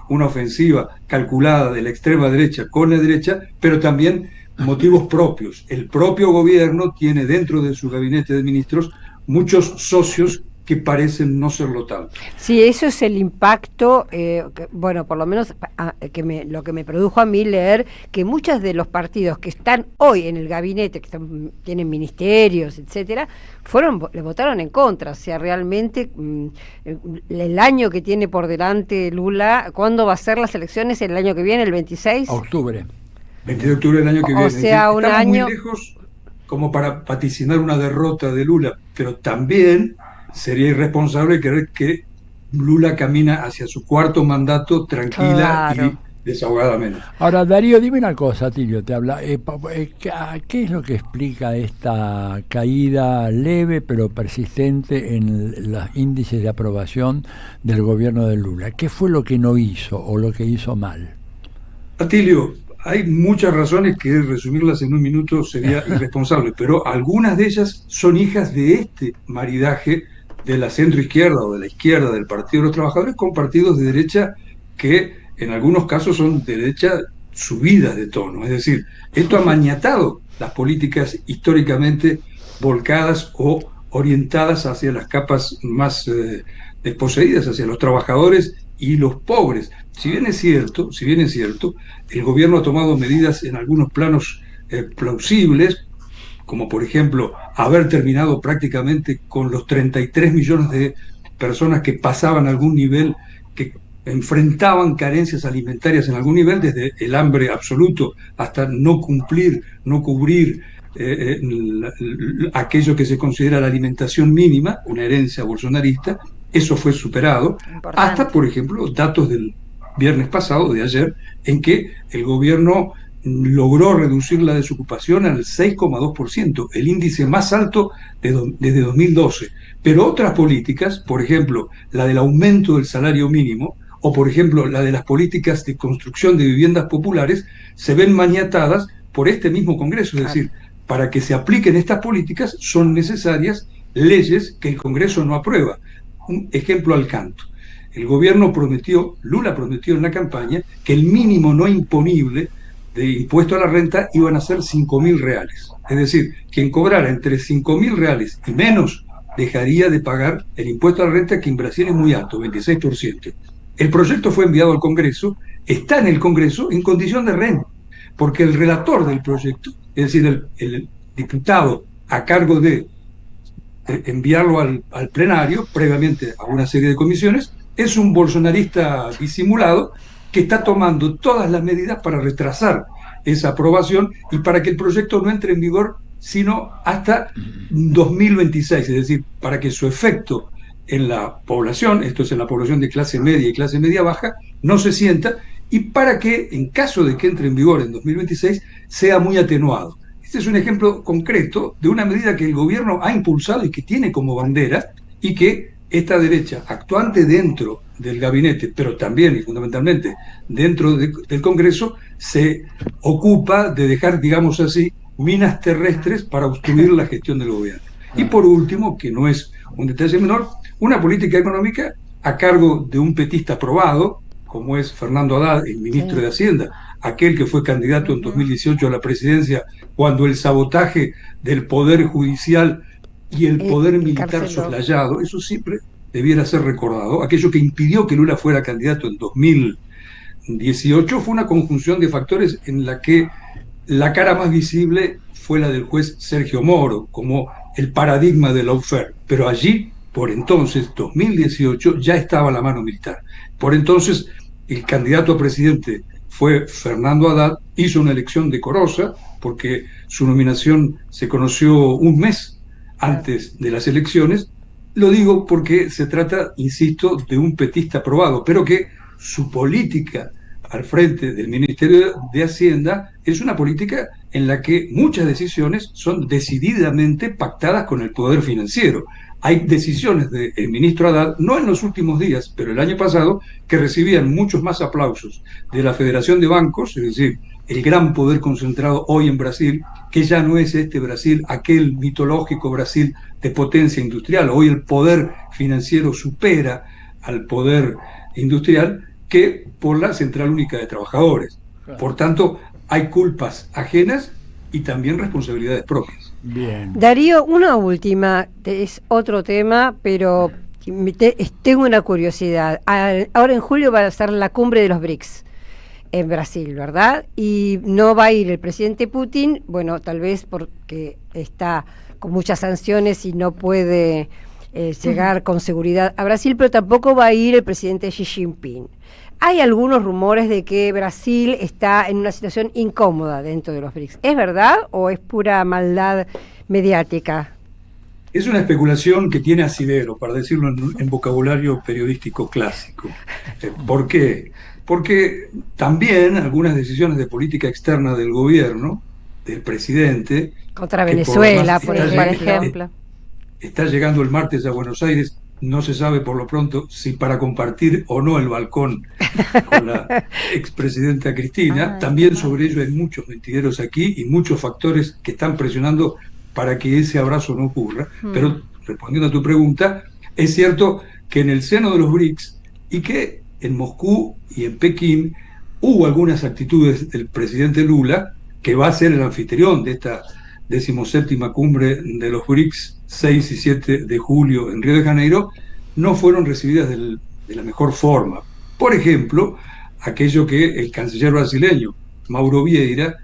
T: una ofensiva calculada de la extrema derecha con la derecha, pero también motivos propios. El propio gobierno tiene dentro de su gabinete de ministros muchos socios que parecen no serlo tanto.
E: Sí, eso es el impacto, bueno, por lo menos lo que me produjo a mí leer que muchos de los partidos que están hoy en el gabinete, que tienen ministerios, etcétera, le votaron en contra. O sea, realmente el año que tiene por delante Lula, ¿cuándo va a ser las elecciones? ¿El año que viene, el 26?
D: Octubre.
T: 20 de octubre del año que viene.
E: O sea, un año...
T: muy lejos como para vaticinar una derrota de Lula, pero también sería irresponsable creer que Lula camina hacia su cuarto mandato tranquila y desahogadamente.
D: Ahora, Darío, dime una cosa, Tilio, te habla. ¿Qué es lo que explica esta caída leve pero persistente en los índices de aprobación del gobierno de Lula? ¿Qué fue lo que no hizo o lo que hizo mal?
T: Atilio, hay muchas razones que resumirlas en un minuto sería irresponsable, pero algunas de ellas son hijas de este maridaje de la centroizquierda o de la izquierda del Partido de los Trabajadores con partidos de derecha que en algunos casos son de derecha subidas de tono. Es decir, esto ha maniatado las políticas históricamente volcadas o orientadas hacia las capas más desposeídas, hacia los trabajadores y los pobres. Si bien es cierto, el gobierno ha tomado medidas en algunos planos plausibles, como por ejemplo haber terminado prácticamente con los 33 millones de personas que pasaban algún nivel, que enfrentaban carencias alimentarias en algún nivel, desde el hambre absoluto hasta no cubrir aquello que se considera la alimentación mínima, una herencia bolsonarista. Eso fue superado, hasta, por ejemplo, datos del viernes pasado, de ayer, en que el gobierno logró reducir la desocupación al 6,2%, el índice más alto desde 2012. Pero otras políticas, por ejemplo, la del aumento del salario mínimo, o por ejemplo, la de las políticas de construcción de viviendas populares, se ven maniatadas por este mismo Congreso. Es decir, para que se apliquen estas políticas son necesarias leyes que el Congreso no aprueba. Un ejemplo al canto. El gobierno Lula prometió en la campaña que el mínimo no imponible de impuesto a la renta iban a ser 5.000 reales. Es decir, quien cobrara entre 5.000 reales y menos dejaría de pagar el impuesto a la renta, que en Brasil es muy alto, 26%. El proyecto fue enviado al Congreso, está en el Congreso en condición de rehén, porque el relator del proyecto, es decir, el diputado a cargo de enviarlo al plenario, previamente a una serie de comisiones, es un bolsonarista disimulado que está tomando todas las medidas para retrasar esa aprobación y para que el proyecto no entre en vigor sino hasta 2026, es decir, para que su efecto en la población, esto es en la población de clase media y clase media baja, no se sienta, y para que en caso de que entre en vigor en 2026 sea muy atenuado. Este es un ejemplo concreto de una medida que el gobierno ha impulsado y que tiene como bandera, y que esta derecha actuante dentro del gabinete, pero también y fundamentalmente dentro del Congreso, se ocupa de dejar, digamos así, minas terrestres para obstruir la gestión del gobierno. Y por último, que no es un detalle menor, una política económica a cargo de un petista probado, como es Fernando Haddad, el ministro de Hacienda, aquel que fue candidato en 2018 a la presidencia cuando el sabotaje del poder judicial y el poder militar soslayado, eso siempre debiera ser recordado. Aquello que impidió que Lula fuera candidato en 2018 fue una conjunción de factores en la que la cara más visible fue la del juez Sergio Moro, como el paradigma de lawfare. Pero allí, por entonces, 2018, ya estaba la mano militar. Por entonces, el candidato a presidente fue Fernando Haddad, hizo una elección decorosa, porque su nominación se conoció un mes antes de las elecciones. Lo digo porque se trata, insisto, de un petista aprobado, pero que su política al frente del Ministerio de Hacienda es una política en la que muchas decisiones son decididamente pactadas con el poder financiero. Hay decisiones del ministro Haddad, no en los últimos días, pero el año pasado, que recibían muchos más aplausos de la Federación de Bancos, es decir, el gran poder concentrado hoy en Brasil, que ya no es este Brasil, aquel mitológico Brasil de potencia industrial. Hoy el poder financiero supera al poder industrial, que por la Central Única de Trabajadores. Por tanto, hay culpas ajenas y también responsabilidades propias.
D: Bien.
E: Darío, una última, es otro tema, pero tengo una curiosidad. Ahora en julio va a ser la cumbre de los BRICS en Brasil, ¿verdad? Y no va a ir el presidente Putin, bueno, tal vez porque está con muchas sanciones y no puede llegar con seguridad a Brasil, pero tampoco va a ir el presidente Xi Jinping. Hay algunos rumores de que Brasil está en una situación incómoda dentro de los BRICS. ¿Es verdad o es pura maldad mediática?
T: Es una especulación que tiene asidero, para decirlo en vocabulario periodístico clásico. ¿Por qué? Porque también algunas decisiones de política externa del gobierno, del presidente...
E: Contra Venezuela, por ejemplo.
T: Está llegando el martes a Buenos Aires. No se sabe por lo pronto si para compartir o no el balcón con la expresidenta Cristina. También sobre ello hay muchos mentideros aquí y muchos factores que están presionando para que ese abrazo no ocurra. Pero respondiendo a tu pregunta, es cierto que en el seno de los BRICS y que en Moscú y en Pekín hubo algunas actitudes del presidente Lula, que va a ser el anfitrión de esta 17ª cumbre de los BRICS, 6 y 7 de julio en Río de Janeiro, no fueron recibidas de la mejor forma. Por ejemplo, aquello que el canciller brasileño, Mauro Vieira,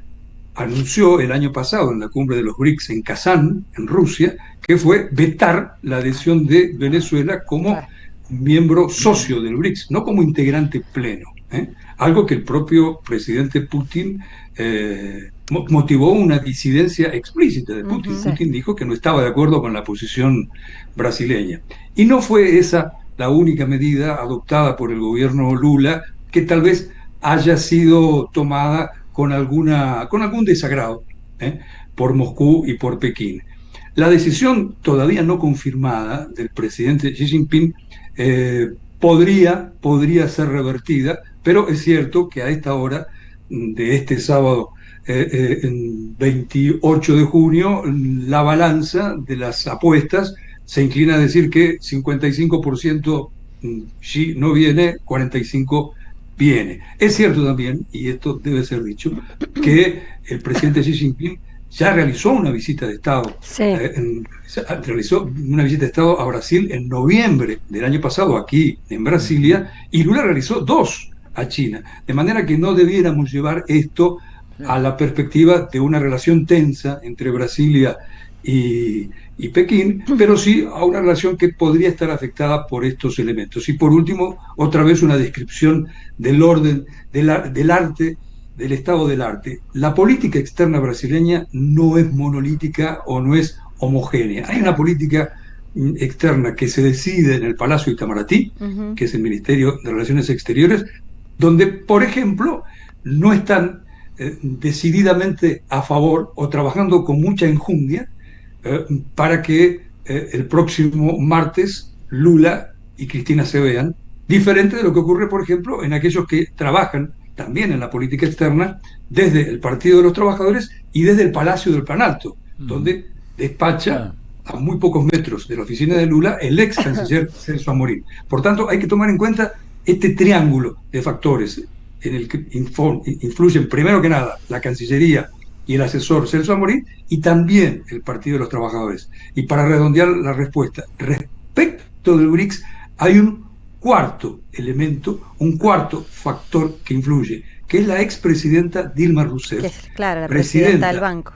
T: anunció el año pasado en la cumbre de los BRICS en Kazán, en Rusia, que fue vetar la adhesión de Venezuela como miembro socio del BRICS, no como integrante pleno. Algo que el propio presidente Putin motivó una disidencia explícita de Putin. Putin dijo que no estaba de acuerdo con la posición brasileña. Y no fue esa la única medida adoptada por el gobierno Lula, que tal vez haya sido tomada con algún desagrado por Moscú y por Pekín. La decisión todavía no confirmada del presidente Xi Jinping podría ser revertida, pero es cierto que a esta hora de este sábado 28 de junio, la balanza de las apuestas se inclina a decir que 55% Xi no viene, 45% viene. Es cierto también, y esto debe ser dicho, que el presidente Xi Jinping ya realizó una visita de Estado. Realizó una visita de Estado a Brasil en noviembre del año pasado, aquí en Brasilia, y Lula realizó 2 a China. De manera que no debiéramos llevar esto a la perspectiva de una relación tensa entre Brasilia y Pekín, pero sí a una relación que podría estar afectada por estos elementos. Y por último, otra vez una descripción del orden, del arte, del estado del arte. La política externa brasileña no es monolítica o no es homogénea. Hay una política externa que se decide en el Palacio Itamaraty, que es el Ministerio de Relaciones Exteriores, donde, por ejemplo, no están decididamente a favor o trabajando con mucha enjundia para que el próximo martes Lula y Cristina se vean, diferente de lo que ocurre, por ejemplo, en aquellos que trabajan también en la política externa, desde el Partido de los Trabajadores y desde el Palacio del Planalto, donde despacha a muy pocos metros de la oficina de Lula el ex canciller Celso Amorín. Por tanto, hay que tomar en cuenta este triángulo de factores en el que influyen primero que nada la Cancillería y el asesor Celso Amorín, y también el Partido de los Trabajadores. Y para redondear la respuesta, respecto del BRICS, hay un cuarto elemento, un cuarto factor que influye, que es la expresidenta Dilma Rousseff.
C: Que es, claro, la presidenta del banco.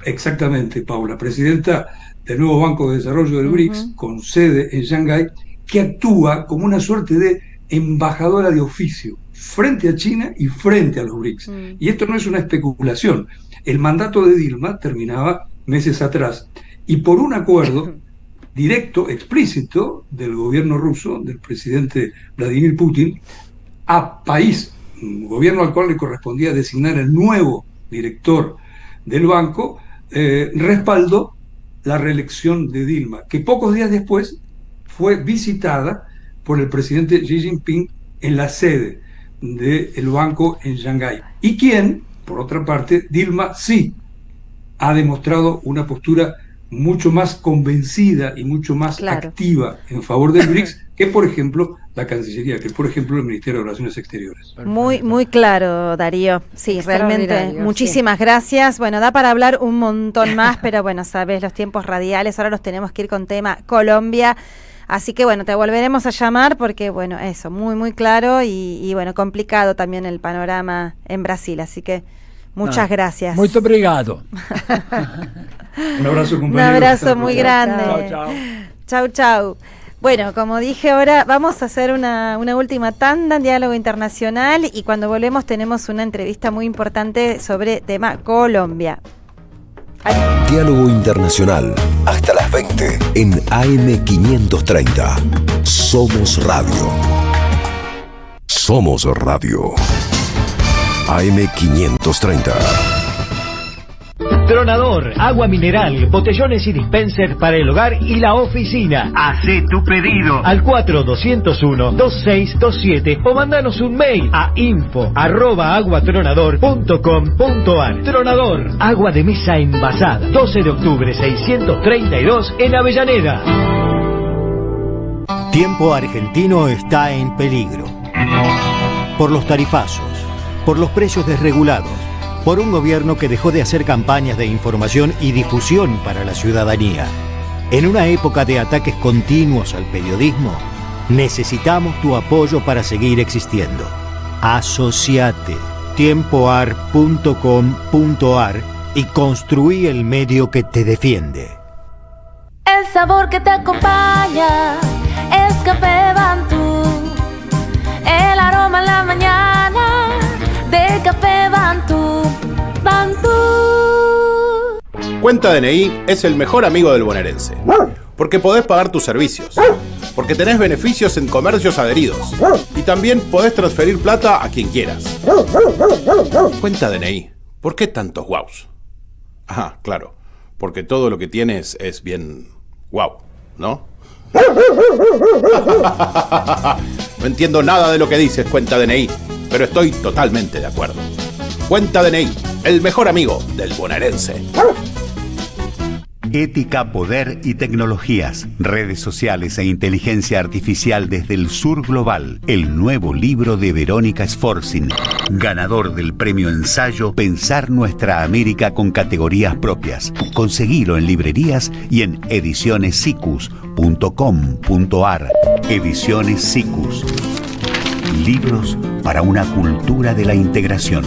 T: Exactamente, Paula, presidenta del nuevo Banco de Desarrollo del BRICS, con sede en Shanghái, que actúa como una suerte de embajadora de oficio frente a China y frente a los BRICS. Y esto no es una especulación. El mandato de Dilma terminaba meses atrás, y por un acuerdo directo, explícito del gobierno ruso, del presidente Vladimir Putin, un gobierno al cual le correspondía designar el nuevo director del banco, respaldó la reelección de Dilma, que pocos días después fue visitada por el presidente Xi Jinping en la sede del banco en Shanghái. Y quien, por otra parte, Dilma sí ha demostrado una postura mucho más convencida y mucho más activa en favor del BRICS que, por ejemplo, la Cancillería, que, por ejemplo, el Ministerio de Relaciones Exteriores.
C: Muy claro, Darío. Sí, realmente. Muchísimas gracias. Bueno, da para hablar un montón más, pero bueno, sabes, los tiempos radiales, ahora los tenemos que ir con tema Colombia. Así que bueno, te volveremos a llamar porque bueno, eso, muy claro y bueno, complicado también el panorama en Brasil, así que muchas gracias.
D: Muy obrigado.
T: Un abrazo, compañero.
C: Un abrazo muy grande. Chau. Bueno, como dije ahora, vamos a hacer una última tanda en Diálogo Internacional y cuando volvemos tenemos una entrevista muy importante sobre tema Colombia.
B: Diálogo Internacional, hasta las 20 en AM530. Somos Radio. Somos Radio. AM530.
Q: Tronador, agua mineral, botellones y dispensers para el hogar y la oficina.
I: Hacé tu pedido
Q: al 4201-2627 o mandanos un mail a info@aguatronador.com.ar. Tronador, agua de mesa envasada. 12 de octubre 632 en Avellaneda. Tiempo argentino está en peligro. Por los tarifazos, por los precios desregulados, por un gobierno que dejó de hacer campañas de información y difusión para la ciudadanía. En una época de ataques continuos al periodismo, necesitamos tu apoyo para seguir existiendo. Asociate, tiempoar.com.ar y construí el medio que te defiende.
P: El sabor que te acompaña es Café Bantú. El aroma en la mañana de Café Bantú.
H: Cuenta DNI es el mejor amigo del bonaerense, porque podés pagar tus servicios, porque tenés beneficios en comercios adheridos y también podés transferir plata a quien quieras. Cuenta DNI, ¿por qué tantos guaus? Ah, claro, porque todo lo que tienes es bien guau, ¿no? No entiendo nada de lo que dices, Cuenta DNI, pero estoy totalmente de acuerdo. Cuenta DNI, el mejor amigo del bonaerense.
B: Ética, poder y tecnologías, redes sociales e inteligencia artificial desde el sur global. El nuevo libro de Verónica Sforcin, ganador del premio ensayo Pensar Nuestra América con categorías propias. Conseguilo en librerías y en edicionesicus.com.ar. Ediciones Sicus. Libros para una cultura de la integración.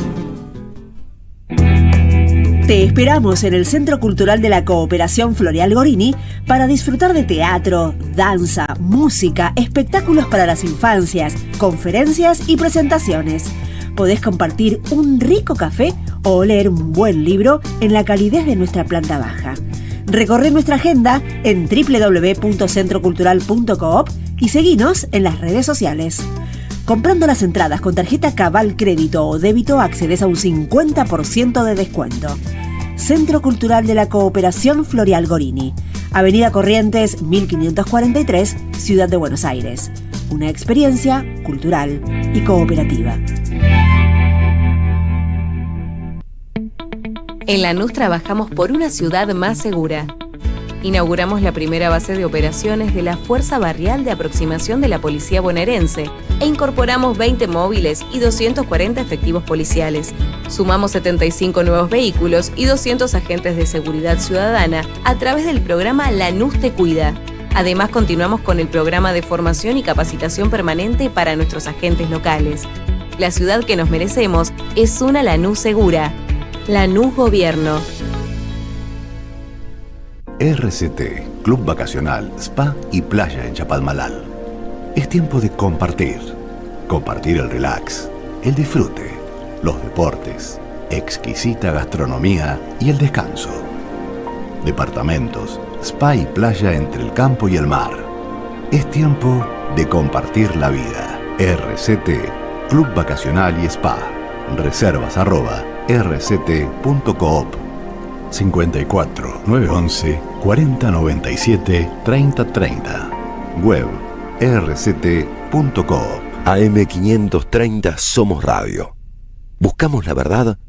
U: Te esperamos en el Centro Cultural de la Cooperación Floreal Gorini para disfrutar de teatro, danza, música, espectáculos para las infancias, conferencias y presentaciones. Podés compartir un rico café o leer un buen libro en la calidez de nuestra planta baja. Recorre nuestra agenda en www.centrocultural.coop y seguinos en las redes sociales. Comprando las entradas con tarjeta Cabal Crédito o Débito accedes a un 50% de descuento. Centro Cultural de la Cooperación Floreal Gorini, Avenida Corrientes 1543, Ciudad de Buenos Aires. Una experiencia cultural y cooperativa.
A: En Lanús trabajamos por una ciudad más segura. Inauguramos la primera base de operaciones de la Fuerza Barrial de Aproximación de la Policía Bonaerense e incorporamos 20 móviles y 240 efectivos policiales. Sumamos 75 nuevos vehículos y 200 agentes de seguridad ciudadana a través del programa Lanús Te Cuida. Además, continuamos con el programa de formación y capacitación permanente para nuestros agentes locales. La ciudad que nos merecemos es una Lanús segura. Lanús Gobierno.
B: RCT, Club Vacacional, Spa y Playa en Chapalmalal. Es tiempo de compartir. Compartir el relax, el disfrute, los deportes, exquisita gastronomía y el descanso. Departamentos, spa y playa entre el campo y el mar. Es tiempo de compartir la vida. RCT, Club Vacacional y Spa. Reservas @rct.coop. 54 911 4097 3030. Web rct.coop.
V: AM530 Somos Radio. Buscamos la verdad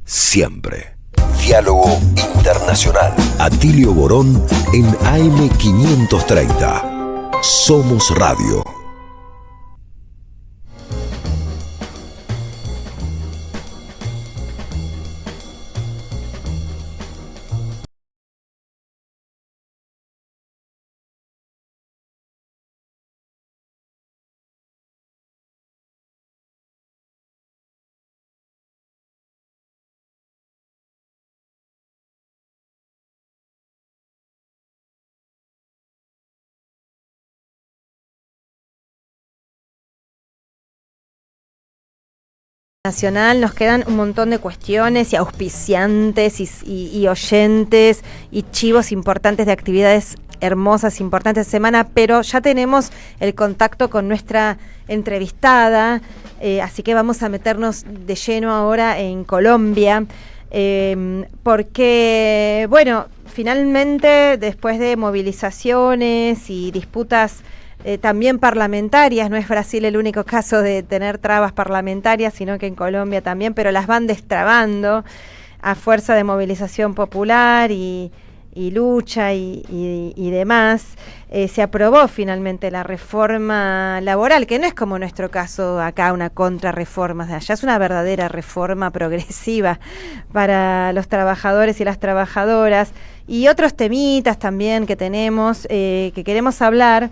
V: siempre. Diálogo Internacional. Atilio Borón en AM530. Somos Radio.
C: Nacional, nos quedan un montón de cuestiones y auspiciantes y oyentes y chivos importantes de actividades hermosas, importantes de semana, pero ya tenemos el contacto con nuestra entrevistada, así que vamos a meternos de lleno ahora en Colombia, porque, bueno, finalmente, después de movilizaciones y disputas también parlamentarias, no es Brasil el único caso de tener trabas parlamentarias, sino que en Colombia también, pero las van destrabando a fuerza de movilización popular y lucha y demás. Se aprobó finalmente la reforma laboral, que no es como nuestro caso acá, una contrarreforma, allá es una verdadera reforma progresiva para los trabajadores y las trabajadoras, y otros temitas también que tenemos, que queremos hablar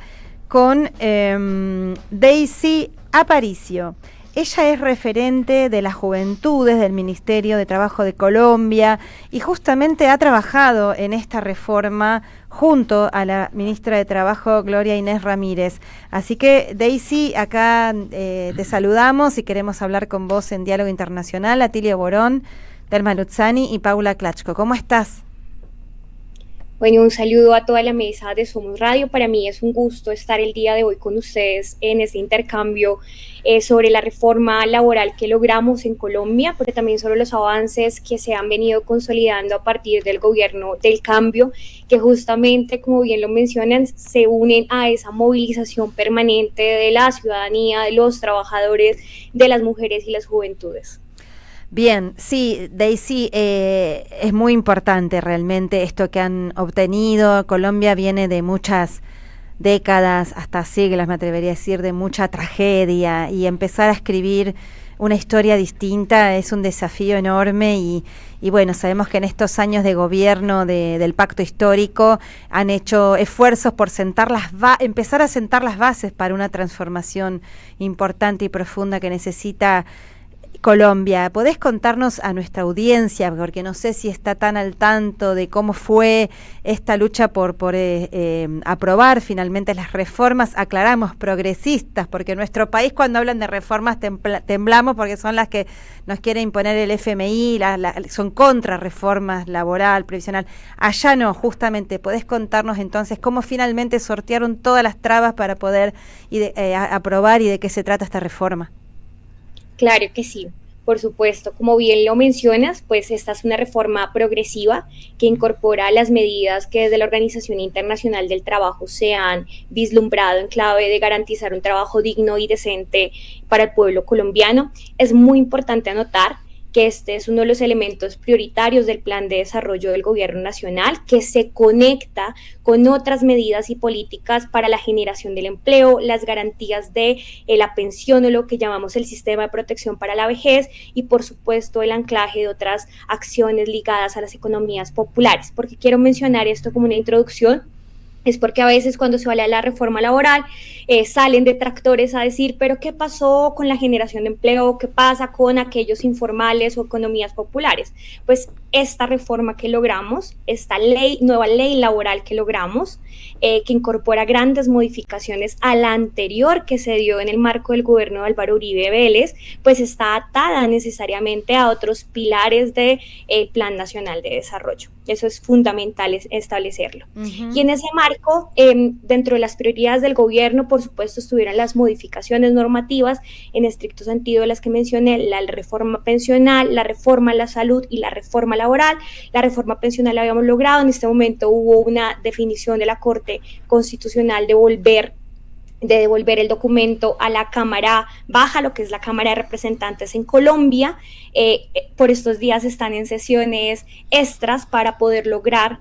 C: con Daisy Aparicio. Ella es referente de las juventudes del Ministerio de Trabajo de Colombia y justamente ha trabajado en esta reforma junto a la ministra de Trabajo, Gloria Inés Ramírez. Así que, Daisy, acá te saludamos y queremos hablar con vos en Diálogo Internacional. Atilio Borón, Telma Luzzani y Paula Klachko. ¿Cómo estás?
W: Bueno, un saludo a toda la mesa de Somos Radio. Para mí es un gusto estar el día de hoy con ustedes en este intercambio sobre la reforma laboral que logramos en Colombia, pero también sobre los avances que se han venido consolidando a partir del gobierno del cambio, que justamente, como bien lo mencionan, se unen a esa movilización permanente de la ciudadanía, de los trabajadores, de las mujeres y las juventudes.
C: Bien, sí, Daisy, es muy importante realmente esto que han obtenido. Colombia viene de muchas décadas, hasta siglos, me atrevería a decir, de mucha tragedia, y empezar a escribir una historia distinta es un desafío enorme y bueno, sabemos que en estos años de gobierno del pacto histórico han hecho esfuerzos por empezar a sentar las bases para una transformación importante y profunda que necesita Colombia. ¿Podés contarnos a nuestra audiencia, porque no sé si está tan al tanto de cómo fue esta lucha por aprobar finalmente las reformas, aclaramos, progresistas, porque en nuestro país cuando hablan de reformas temblamos porque son las que nos quiere imponer el FMI, son contra reformas laboral, previsional. Allá no, justamente. ¿Podés contarnos entonces cómo finalmente sortearon todas las trabas para poder aprobar y de qué se trata esta reforma?
W: Claro que sí, por supuesto. Como bien lo mencionas, pues esta es una reforma progresiva que incorpora las medidas que desde la Organización Internacional del Trabajo se han vislumbrado en clave de garantizar un trabajo digno y decente para el pueblo colombiano. Es muy importante anotar que este es uno de los elementos prioritarios del Plan de Desarrollo del Gobierno Nacional, que se conecta con otras medidas y políticas para la generación del empleo, las garantías de la pensión o lo que llamamos el sistema de protección para la vejez y por supuesto el anclaje de otras acciones ligadas a las economías populares. ¿Por qué quiero mencionar esto como una introducción? Es porque a veces cuando se habla de la reforma laboral salen detractores a decir, pero ¿qué pasó con la generación de empleo? ¿Qué pasa con aquellos informales o economías populares? Pues esta reforma que logramos, esta nueva ley laboral que logramos, que incorpora grandes modificaciones a la anterior que se dio en el marco del gobierno de Álvaro Uribe Vélez, pues está atada necesariamente a otros pilares del Plan Nacional de Desarrollo. Eso es fundamental establecerlo. Y en ese marco, dentro de las prioridades del gobierno, por supuesto, estuvieron las modificaciones normativas, en estricto sentido las que mencioné, la reforma pensional, la reforma a la salud y la reforma laboral. La reforma pensional la habíamos logrado, en este momento hubo una definición de la Corte Constitucional de devolver el documento a la Cámara Baja, lo que es la Cámara de Representantes en Colombia. Por estos días están en sesiones extras para poder lograr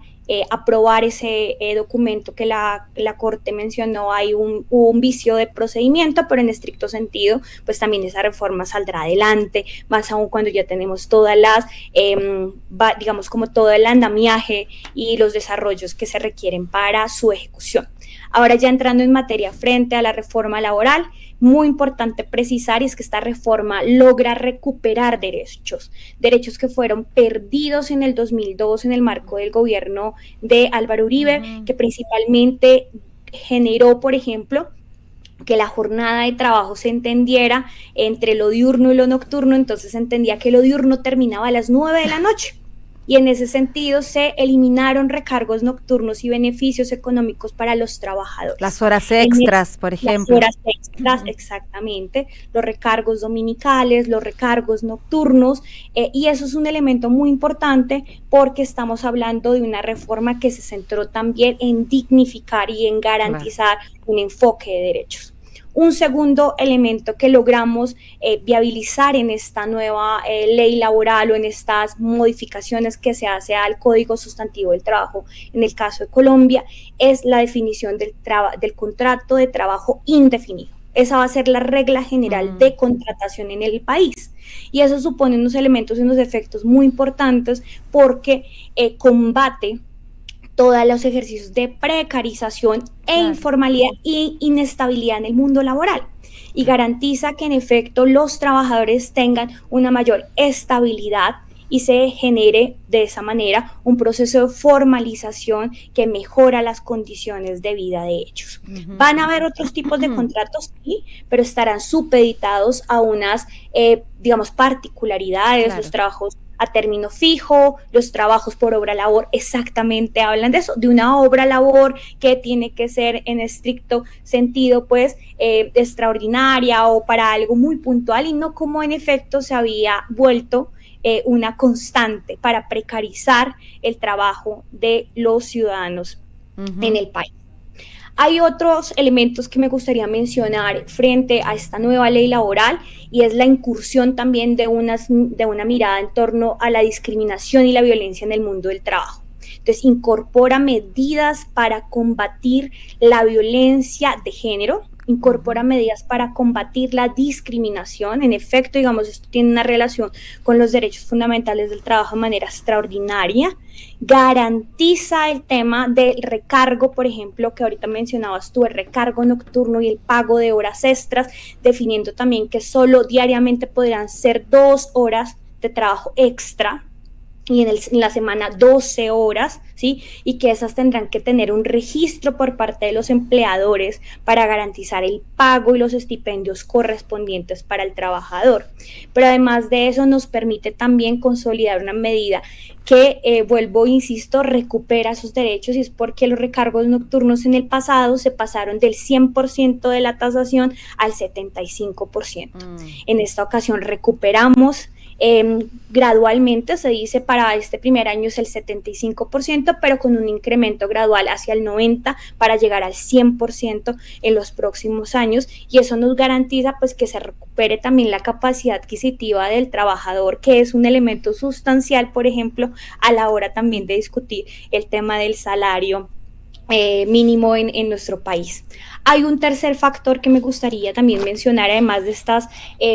W: aprobar ese documento que la Corte mencionó. Hay un vicio de procedimiento, pero en estricto sentido, pues también esa reforma saldrá adelante, más aún cuando ya tenemos todas las, digamos, como todo el andamiaje y los desarrollos que se requieren para su ejecución. Ahora ya entrando en materia frente a la reforma laboral, muy importante precisar es que esta reforma logra recuperar derechos que fueron perdidos en el 2002 en el marco del gobierno de Álvaro Uribe, que principalmente generó, por ejemplo, que la jornada de trabajo se entendiera entre lo diurno y lo nocturno. Entonces se entendía que lo diurno terminaba a las 9 de la noche. Y en ese sentido se eliminaron recargos nocturnos y beneficios económicos para los trabajadores.
C: Las horas extras, por ejemplo.
W: Las horas extras, exactamente. Los recargos dominicales, los recargos nocturnos. Y eso es un elemento muy importante porque estamos hablando de una reforma que se centró también en dignificar y en garantizar un enfoque de derechos. Un segundo elemento que logramos viabilizar en esta nueva ley laboral o en estas modificaciones que se hace al Código Sustantivo del Trabajo, en el caso de Colombia, es la definición del contrato de trabajo indefinido. Esa va a ser la regla general de contratación en el país. Y eso supone unos elementos y unos efectos muy importantes porque combate todos los ejercicios de precarización e informalidad e inestabilidad en el mundo laboral y garantiza que en efecto los trabajadores tengan una mayor estabilidad y se genere de esa manera un proceso de formalización que mejora las condiciones de vida de ellos. Van a haber otros tipos de contratos, sí, pero estarán supeditados a unas, digamos, particularidades. Claro. Los trabajos a término fijo, los trabajos por obra labor, exactamente hablan de eso, de una obra labor que tiene que ser en estricto sentido, pues, extraordinaria o para algo muy puntual y no como en efecto se había vuelto una constante para precarizar el trabajo de los ciudadanos en el país. Hay otros elementos que me gustaría mencionar frente a esta nueva ley laboral y es la incursión también de una mirada en torno a la discriminación y la violencia en el mundo del trabajo. Entonces, incorpora medidas para combatir la violencia de género, incorpora medidas para combatir la discriminación. En efecto, digamos, esto tiene una relación con los derechos fundamentales del trabajo de manera extraordinaria. Garantiza el tema del recargo, por ejemplo, que ahorita mencionabas tú, el recargo nocturno y el pago de horas extras, definiendo también que solo diariamente podrán ser 2 horas de trabajo extra y en la semana 12 horas, ¿sí? Y que esas tendrán que tener un registro por parte de los empleadores para garantizar el pago y los estipendios correspondientes para el trabajador. Pero además de eso nos permite también consolidar una medida que, vuelvo, insisto, recupera sus derechos, y es porque los recargos nocturnos en el pasado se pasaron del 100% de la tasación al 75%. En esta ocasión recuperamos gradualmente, se dice para este primer año es el 75%, pero con un incremento gradual hacia el 90% para llegar al 100% en los próximos años, y eso nos garantiza pues que se recupere también la capacidad adquisitiva del trabajador, que es un elemento sustancial, por ejemplo, a la hora también de discutir el tema del salario mínimo en nuestro país. Hay un tercer factor que me gustaría también mencionar, además de estas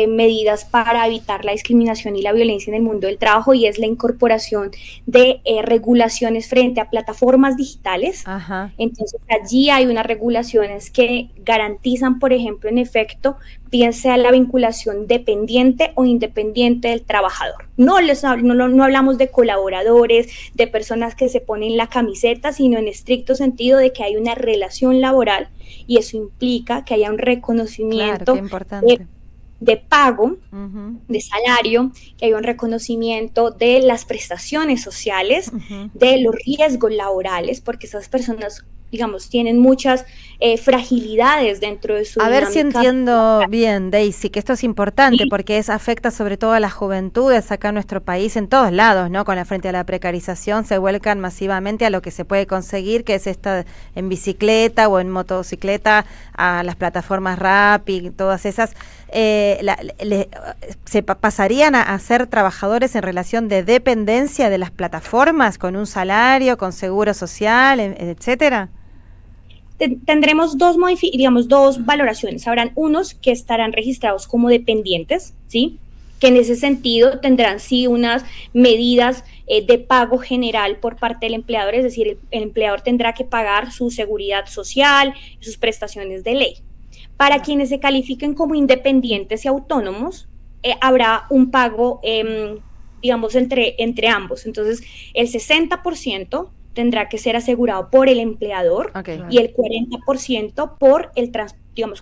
W: medidas para evitar la discriminación y la violencia en el mundo del trabajo, y es la incorporación de regulaciones frente a plataformas digitales.
C: Ajá.
W: Entonces allí hay unas regulaciones que garantizan, por ejemplo, en efecto, bien sea la vinculación dependiente o independiente del trabajador. No hablamos de colaboradores, de personas que se ponen la camiseta, sino en estricto sentido de que hay una relación laboral, y eso implica que haya un reconocimiento de pago, de salario, que haya un reconocimiento de las prestaciones sociales, de los riesgos laborales, porque esas personas, digamos, tienen muchas fragilidades dentro de su
C: dinámica. A ver si entiendo
W: laboral.
C: bien, Daisy, que esto es importante,
W: Sí.
C: porque afecta sobre todo a las juventudes acá en nuestro país, en todos lados, ¿no? Frente a la precarización se vuelcan masivamente a lo que se puede conseguir, que es esta en bicicleta o en motocicleta, a las plataformas Rappi, todas esas. ¿Se pasarían a ser trabajadores en relación de dependencia de las plataformas, con un salario, con seguro social, etcétera?
W: Tendremos dos valoraciones. Habrán unos que estarán registrados como dependientes, ¿sí? Que en ese sentido tendrán sí unas medidas de pago general por parte del empleador, es decir, el empleador tendrá que pagar su seguridad social, sus prestaciones de ley. Para quienes se califiquen como independientes y autónomos, habrá un pago, entre ambos. Entonces, el 60% tendrá que ser asegurado por el empleador, y el 40% por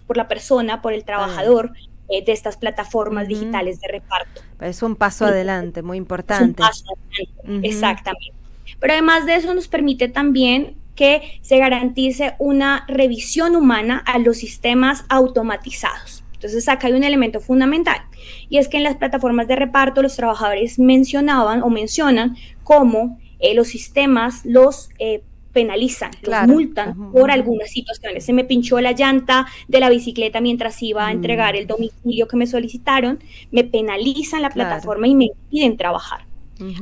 W: por la persona, por el trabajador de estas plataformas digitales de reparto.
C: Es un paso adelante, muy importante.
W: Es un paso adelante, exactamente. Pero además de eso nos permite también que se garantice una revisión humana a los sistemas automatizados. Entonces acá hay un elemento fundamental, y es que en las plataformas de reparto los trabajadores mencionan cómo los sistemas los penalizan, los multan por algunas situaciones. Se me pinchó la llanta de la bicicleta mientras iba a entregar el domicilio que me solicitaron, me penalizan la plataforma y me impiden trabajar.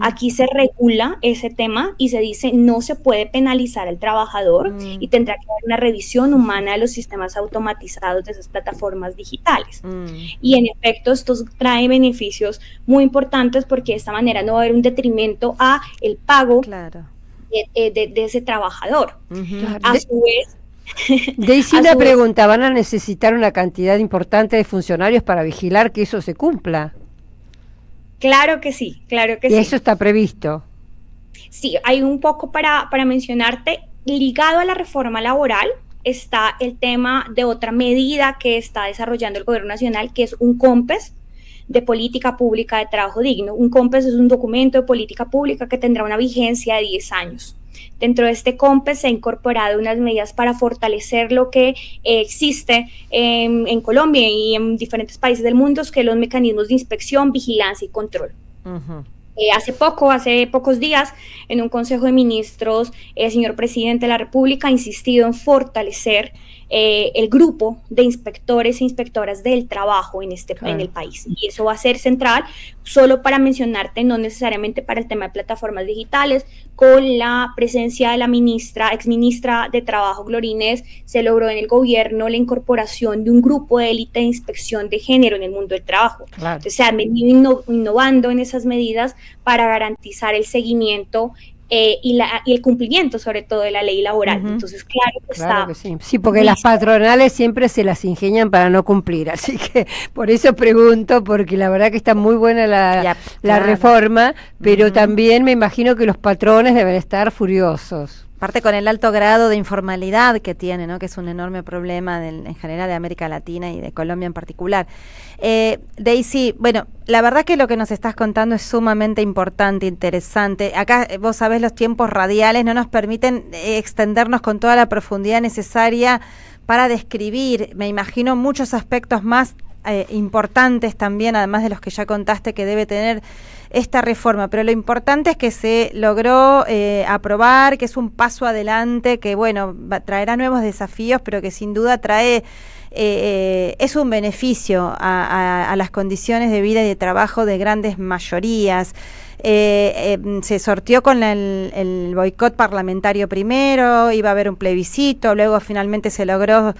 W: Aquí se regula ese tema y se dice no se puede penalizar al trabajador y tendrá que haber una revisión humana de los sistemas automatizados de esas plataformas digitales. Y en efecto esto trae beneficios muy importantes, porque de esta manera no va a haber un detrimento a el pago de ese trabajador. A su vez,
E: Daisy, una pregunta, ¿van a necesitar una cantidad importante de funcionarios para vigilar que eso se cumpla?
W: Claro que sí, claro que sí.
E: Y eso está previsto.
W: Sí, hay un poco para mencionarte. Ligado a la reforma laboral está el tema de otra medida que está desarrollando el Gobierno Nacional, que es un COMPES de Política Pública de Trabajo Digno. Un COMPES es un documento de política pública que tendrá una vigencia de 10 años. Dentro de este COMPES se han incorporado unas medidas para fortalecer lo que existe en Colombia y en diferentes países del mundo, que son los mecanismos de inspección, vigilancia y control. Hace pocos días, en un Consejo de Ministros, el señor presidente de la República ha insistido en fortalecer el grupo de inspectores e inspectoras del trabajo en el país. Y eso va a ser central, solo para mencionarte, no necesariamente para el tema de plataformas digitales. Con la presencia de la exministra de Trabajo, Gloria Inés, se logró en el gobierno la incorporación de un grupo de élite de inspección de género en el mundo del trabajo. Entonces se han venido innovando en esas medidas para garantizar el seguimiento y el cumplimiento, sobre todo, de la ley laboral. Entonces, claro que
E: sí. Sí, porque las patronales siempre se las ingenian para no cumplir, así que por eso pregunto, porque la verdad que está muy buena la reforma, pero también me imagino que los patrones deben estar furiosos.
C: Aparte con el alto grado de informalidad que tiene, ¿no? Que es un enorme problema en general de América Latina y de Colombia en particular. Daisy, bueno, la verdad que lo que nos estás contando es sumamente importante, interesante. Acá, vos sabés, los tiempos radiales no nos permiten extendernos con toda la profundidad necesaria para describir, me imagino, muchos aspectos más importantes también, además de los que ya contaste que debe tener esta reforma, pero lo importante es que se logró aprobar, que es un paso adelante, que bueno, traerá nuevos desafíos, pero que sin duda trae, es un beneficio a las condiciones de vida y de trabajo de grandes mayorías. Se sorteó con el boicot parlamentario primero, iba a haber un plebiscito, luego finalmente se logró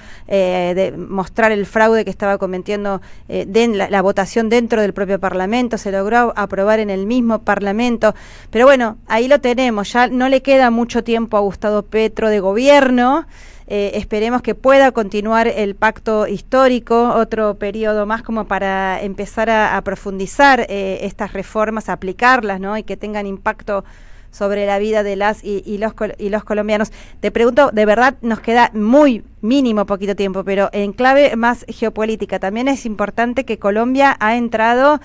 C: mostrar el fraude que estaba cometiendo la votación dentro del propio Parlamento, se logró aprobar en el mismo Parlamento, pero bueno, ahí lo tenemos, ya no le queda mucho tiempo a Gustavo Petro de gobierno. Esperemos que pueda continuar el pacto histórico, otro periodo más como para empezar a profundizar estas reformas, a aplicarlas, ¿no? Y que tengan impacto sobre la vida de las y los colombianos. Te pregunto, de verdad nos queda muy mínimo poquito tiempo, pero en clave más geopolítica, también es importante que Colombia ha entrado,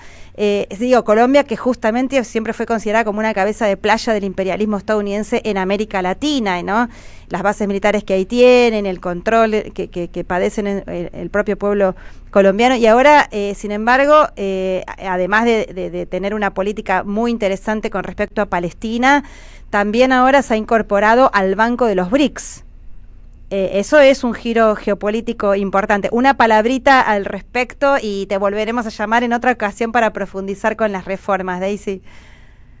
C: Colombia que justamente siempre fue considerada como una cabeza de playa del imperialismo estadounidense en América Latina, ¿no? Las bases militares que ahí tienen, el control que padecen el propio pueblo colombiano, y ahora, sin embargo, además de tener una política muy interesante con respecto a Palestina, también ahora se ha incorporado al Banco de los BRICS. Eso es un giro geopolítico importante. Una palabrita al respecto y te volveremos a llamar en otra ocasión para profundizar con las reformas, Daisy.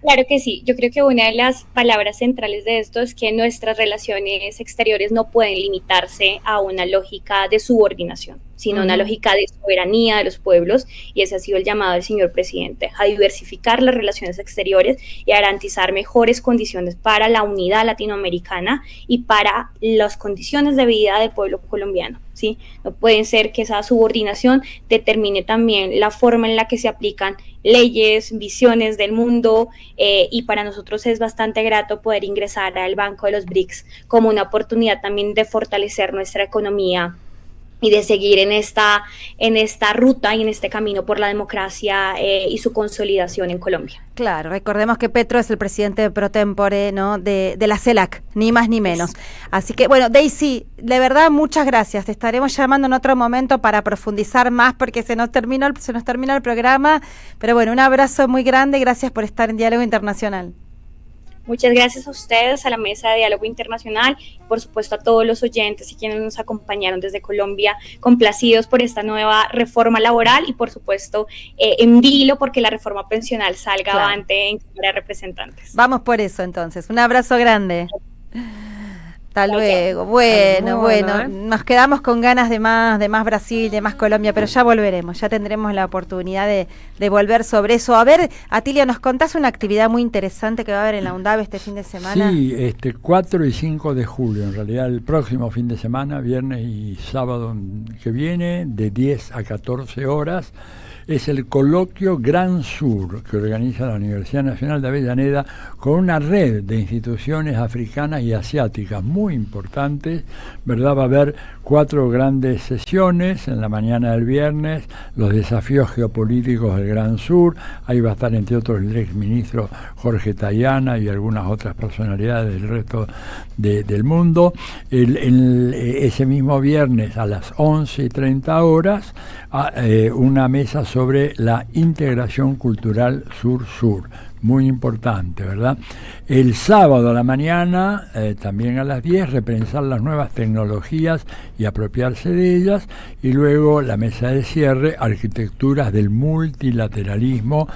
W: Claro que sí, yo creo que una de las palabras centrales de esto es que nuestras relaciones exteriores no pueden limitarse a una lógica de subordinación, sino una lógica de soberanía de los pueblos, y ese ha sido el llamado del señor presidente, a diversificar las relaciones exteriores y a garantizar mejores condiciones para la unidad latinoamericana y para las condiciones de vida del pueblo colombiano, ¿sí? No puede ser que esa subordinación determine también la forma en la que se aplican leyes, visiones del mundo, y para nosotros es bastante grato poder ingresar al Banco de los BRICS como una oportunidad también de fortalecer nuestra economía y de seguir en esta ruta y en este camino por la democracia y su consolidación en Colombia.
C: Claro, recordemos que Petro es el presidente pro tempore, ¿no? de la CELAC, ni más ni menos. Así que, bueno, Daisy, de verdad, muchas gracias. Te estaremos llamando en otro momento para profundizar más porque se nos terminó el programa. Pero bueno, un abrazo muy grande y gracias por estar en Diálogo Internacional.
W: Muchas gracias a ustedes, a la Mesa de Diálogo Internacional, y por supuesto a todos los oyentes y quienes nos acompañaron desde Colombia, complacidos por esta nueva reforma laboral y por supuesto en vilo porque la reforma pensional salga avante en Cámara de Representantes.
C: Vamos por eso entonces, un abrazo grande. Hasta luego. Bueno, nos quedamos con ganas de más Brasil, de más Colombia, pero ya volveremos, ya tendremos la oportunidad de volver sobre eso. A ver, Atilio, nos contás una actividad muy interesante que va a haber en la UNDAB este fin de semana.
D: Sí, 4 y 5 de julio, en realidad el próximo fin de semana, viernes y sábado que viene, de 10 a 14 horas, es el coloquio Gran Sur que organiza la Universidad Nacional de Avellaneda con una red de instituciones africanas y asiáticas muy importantes, ¿verdad? Va a haber 4 grandes sesiones en la mañana del viernes, los desafíos geopolíticos del Gran Sur, ahí va a estar entre otros el exministro Jorge Tayana y algunas otras personalidades del resto del mundo. Ese mismo viernes a las 11:30 horas, una mesa sobre la integración cultural sur-sur, muy importante, ¿verdad? El sábado a la mañana, también a las 10, repensar las nuevas tecnologías y apropiarse de ellas, y luego la mesa de cierre, arquitecturas del multilateralismo,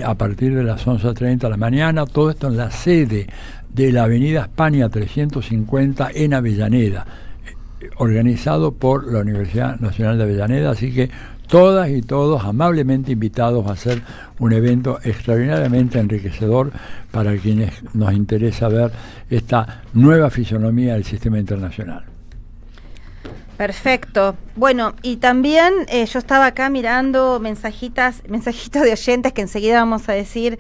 D: a partir de las 11:30 de la mañana, todo esto en la sede de la Avenida España 350 en Avellaneda, organizado por la Universidad Nacional de Avellaneda, así que todas y todos amablemente invitados a ser un evento extraordinariamente enriquecedor para quienes nos interesa ver esta nueva fisonomía del sistema internacional.
C: Perfecto. Bueno, y también yo estaba acá mirando mensajitos de oyentes que enseguida vamos a decir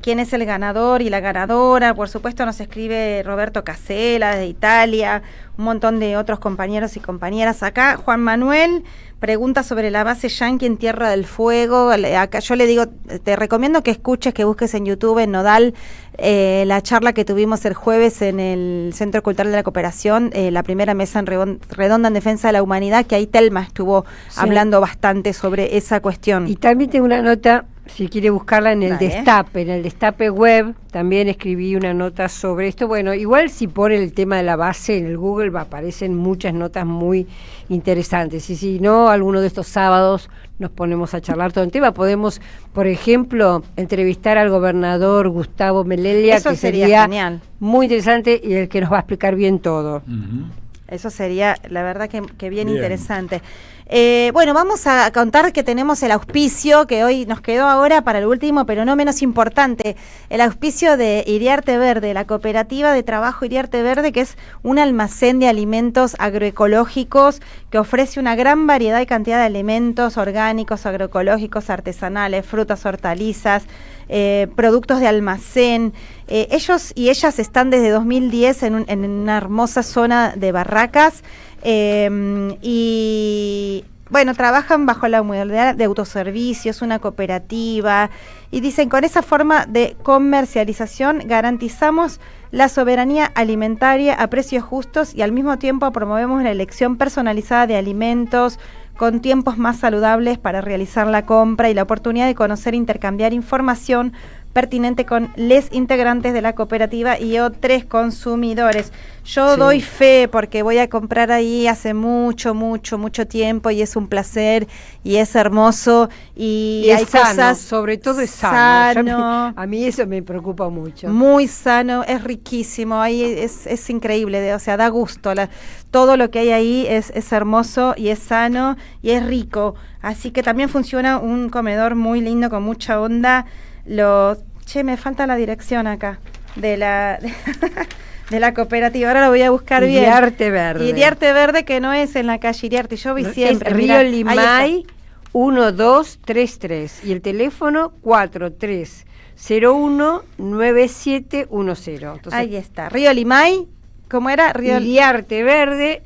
C: quién es el ganador y la ganadora. Por supuesto nos escribe Roberto Casella desde Italia, un montón de otros compañeros y compañeras. Acá Juan Manuel pregunta sobre la base yanqui en Tierra del Fuego. Acá yo le digo, te recomiendo que escuches, que busques en YouTube, en Nodal, la charla que tuvimos el jueves en el Centro Cultural de la Cooperación, la primera mesa redonda en defensa de la humanidad, que ahí Telma estuvo hablando bastante sobre esa cuestión.
E: Y también tengo una nota, si quiere buscarla en el Destape, en el Destape web, también escribí una nota sobre esto. Bueno, igual si pone el tema de la base en el Google, aparecen muchas notas muy interesantes. Y si no, alguno de estos sábados nos ponemos a charlar todo el tema. Podemos, por ejemplo, entrevistar al gobernador Gustavo Melella,
C: eso
E: que
C: sería genial,
E: muy interesante y el que nos va a explicar bien todo.
C: Eso sería, la verdad, que bien interesante. Bueno, vamos a contar que tenemos el auspicio, que hoy nos quedó ahora para el último, pero no menos importante, el auspicio de Iriarte Verde, la cooperativa de trabajo Iriarte Verde, que es un almacén de alimentos agroecológicos que ofrece una gran variedad y cantidad de alimentos orgánicos, agroecológicos, artesanales, frutas, hortalizas, productos de almacén. Ellos y ellas están desde 2010 en una hermosa zona de Barracas, y bueno, trabajan bajo la modalidad de autoservicios, una cooperativa, y dicen, con esa forma de comercialización garantizamos la soberanía alimentaria a precios justos y al mismo tiempo promovemos la elección personalizada de alimentos con tiempos más saludables para realizar la compra y la oportunidad de conocer e intercambiar información pertinente con les integrantes de la cooperativa y otros consumidores. Yo doy fe porque voy a comprar ahí hace mucho tiempo y es un placer y es hermoso y hay
E: sano,
C: cosas,
E: sobre todo es sano. A mí eso me preocupa mucho.
C: Muy sano, es riquísimo, ahí es increíble, o sea, da gusto. Todo lo que hay ahí es hermoso y es sano y es rico. Así que también funciona un comedor muy lindo con mucha onda. Me falta la dirección acá de la cooperativa. Ahora lo voy a buscar bien.
E: Iriarte Verde.
C: Iriarte Verde, que no es en la calle Iriarte. Yo vi siempre.
E: Es Río Limay 1233 y el teléfono 4301-9710. Entonces,
C: ahí está. Río Limay. ¿Cómo era?
E: Iriarte Verde,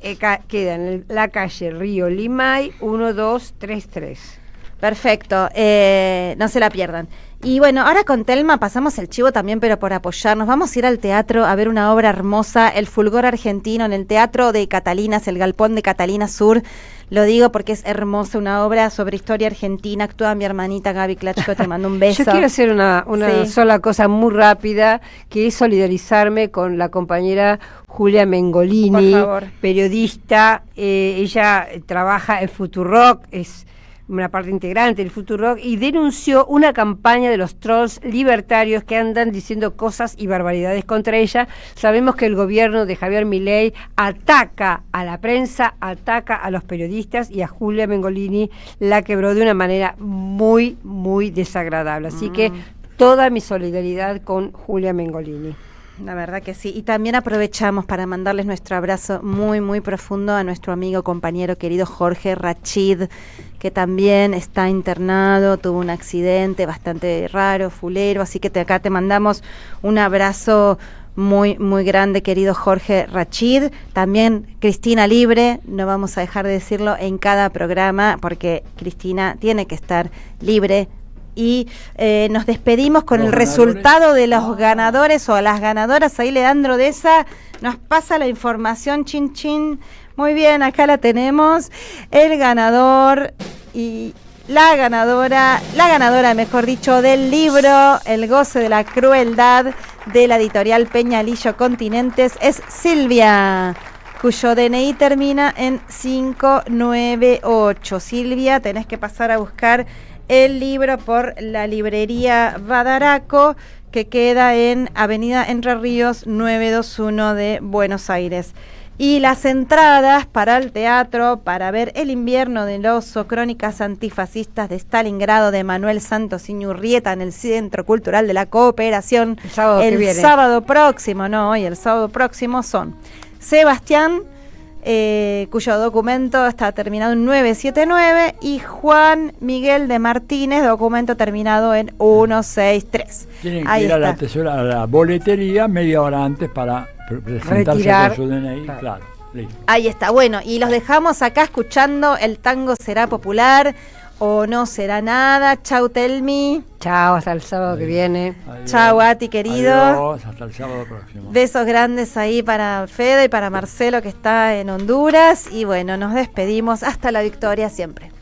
E: queda en la calle Río Limay 1233.
C: Perfecto, no se la pierdan. Y bueno, ahora con Telma pasamos el chivo también, pero por apoyarnos. Vamos a ir al teatro a ver una obra hermosa, El Fulgor Argentino, en el Teatro de Catalinas, el Galpón de Catalina Sur. Lo digo porque es hermosa, una obra sobre historia argentina. Actúa mi hermanita Gaby Klachko, te mando un beso.
E: Yo quiero hacer una sola cosa muy rápida, que es solidarizarme con la compañera Julia Mengolini,
C: por favor,
E: periodista. Ella trabaja en Futurock, es una parte integrante del Futurock, y denunció una campaña de los trolls libertarios que andan diciendo cosas y barbaridades contra ella. Sabemos que el gobierno de Javier Milei ataca a la prensa, ataca a los periodistas, y a Julia Mengolini la quebró de una manera muy desagradable. Así que toda mi solidaridad con Julia Mengolini.
C: La verdad que sí. Y también aprovechamos para mandarles nuestro abrazo muy profundo a nuestro amigo, compañero querido Jorge Rachid, que también está internado, tuvo un accidente bastante raro, fulero, así que acá te mandamos un abrazo muy grande, querido Jorge Rachid. También Cristina Libre, no vamos a dejar de decirlo en cada programa, porque Cristina tiene que estar libre. Y nos despedimos con el resultado de los ganadores o las ganadoras. Ahí Leandro Deza nos pasa la información, chin. Muy bien, acá la tenemos. El ganador y la ganadora, mejor dicho, del libro El goce de la crueldad, de la editorial Peñalillo Continentes, es Silvia, cuyo DNI termina en 598. Silvia, tenés que pasar a buscar el libro por la librería Badaraco, que queda en Avenida Entre Ríos 921 de Buenos Aires. Y las entradas para el teatro, para ver El invierno del oso, crónicas antifascistas de Stalingrado, de Manuel Santos Iñurrieta, en el Centro Cultural de la Cooperación, el sábado próximo, son Sebastián cuyo documento está terminado en 979, y Juan Miguel de Martínez, documento terminado en 163.
D: Tienen que
C: Ahí
D: ir a
C: está.
D: la boletería media hora antes para presentarse
C: Retirar.
D: con su DNI. Claro, listo.
C: Ahí está, bueno, y los dejamos acá escuchando El tango será popular o no será nada. Chau, Telmi.
E: Chao, hasta el sábado que viene.
C: Chau, Ati, querido.
D: Adiós, hasta el sábado próximo.
C: Besos grandes ahí para Fede y para Marcelo, que está en Honduras. Y bueno, nos despedimos. Hasta la victoria siempre.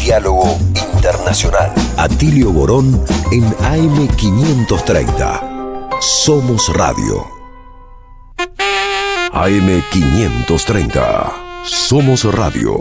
V: Diálogo Internacional. Atilio Borón en AM530. Somos Radio. AM530. Somos Radio.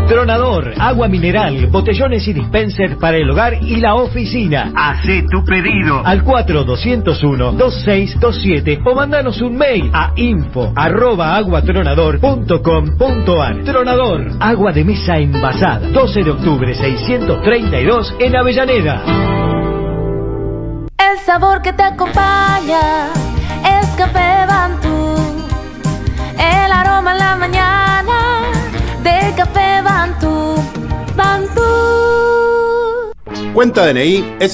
Q: Tronador, agua mineral, botellones y dispensers para el hogar y la oficina.
I: Hacé tu pedido
Q: Al 4201-2627 o mandanos un mail a info@aguatronador.com.ar. Tronador, agua de mesa envasada. 12 de octubre 632 en Avellaneda.
P: El sabor que te acompaña es Café Bantú. El aroma en la mañana de Café Bantú. Bantú.
H: Cuenta DNI es el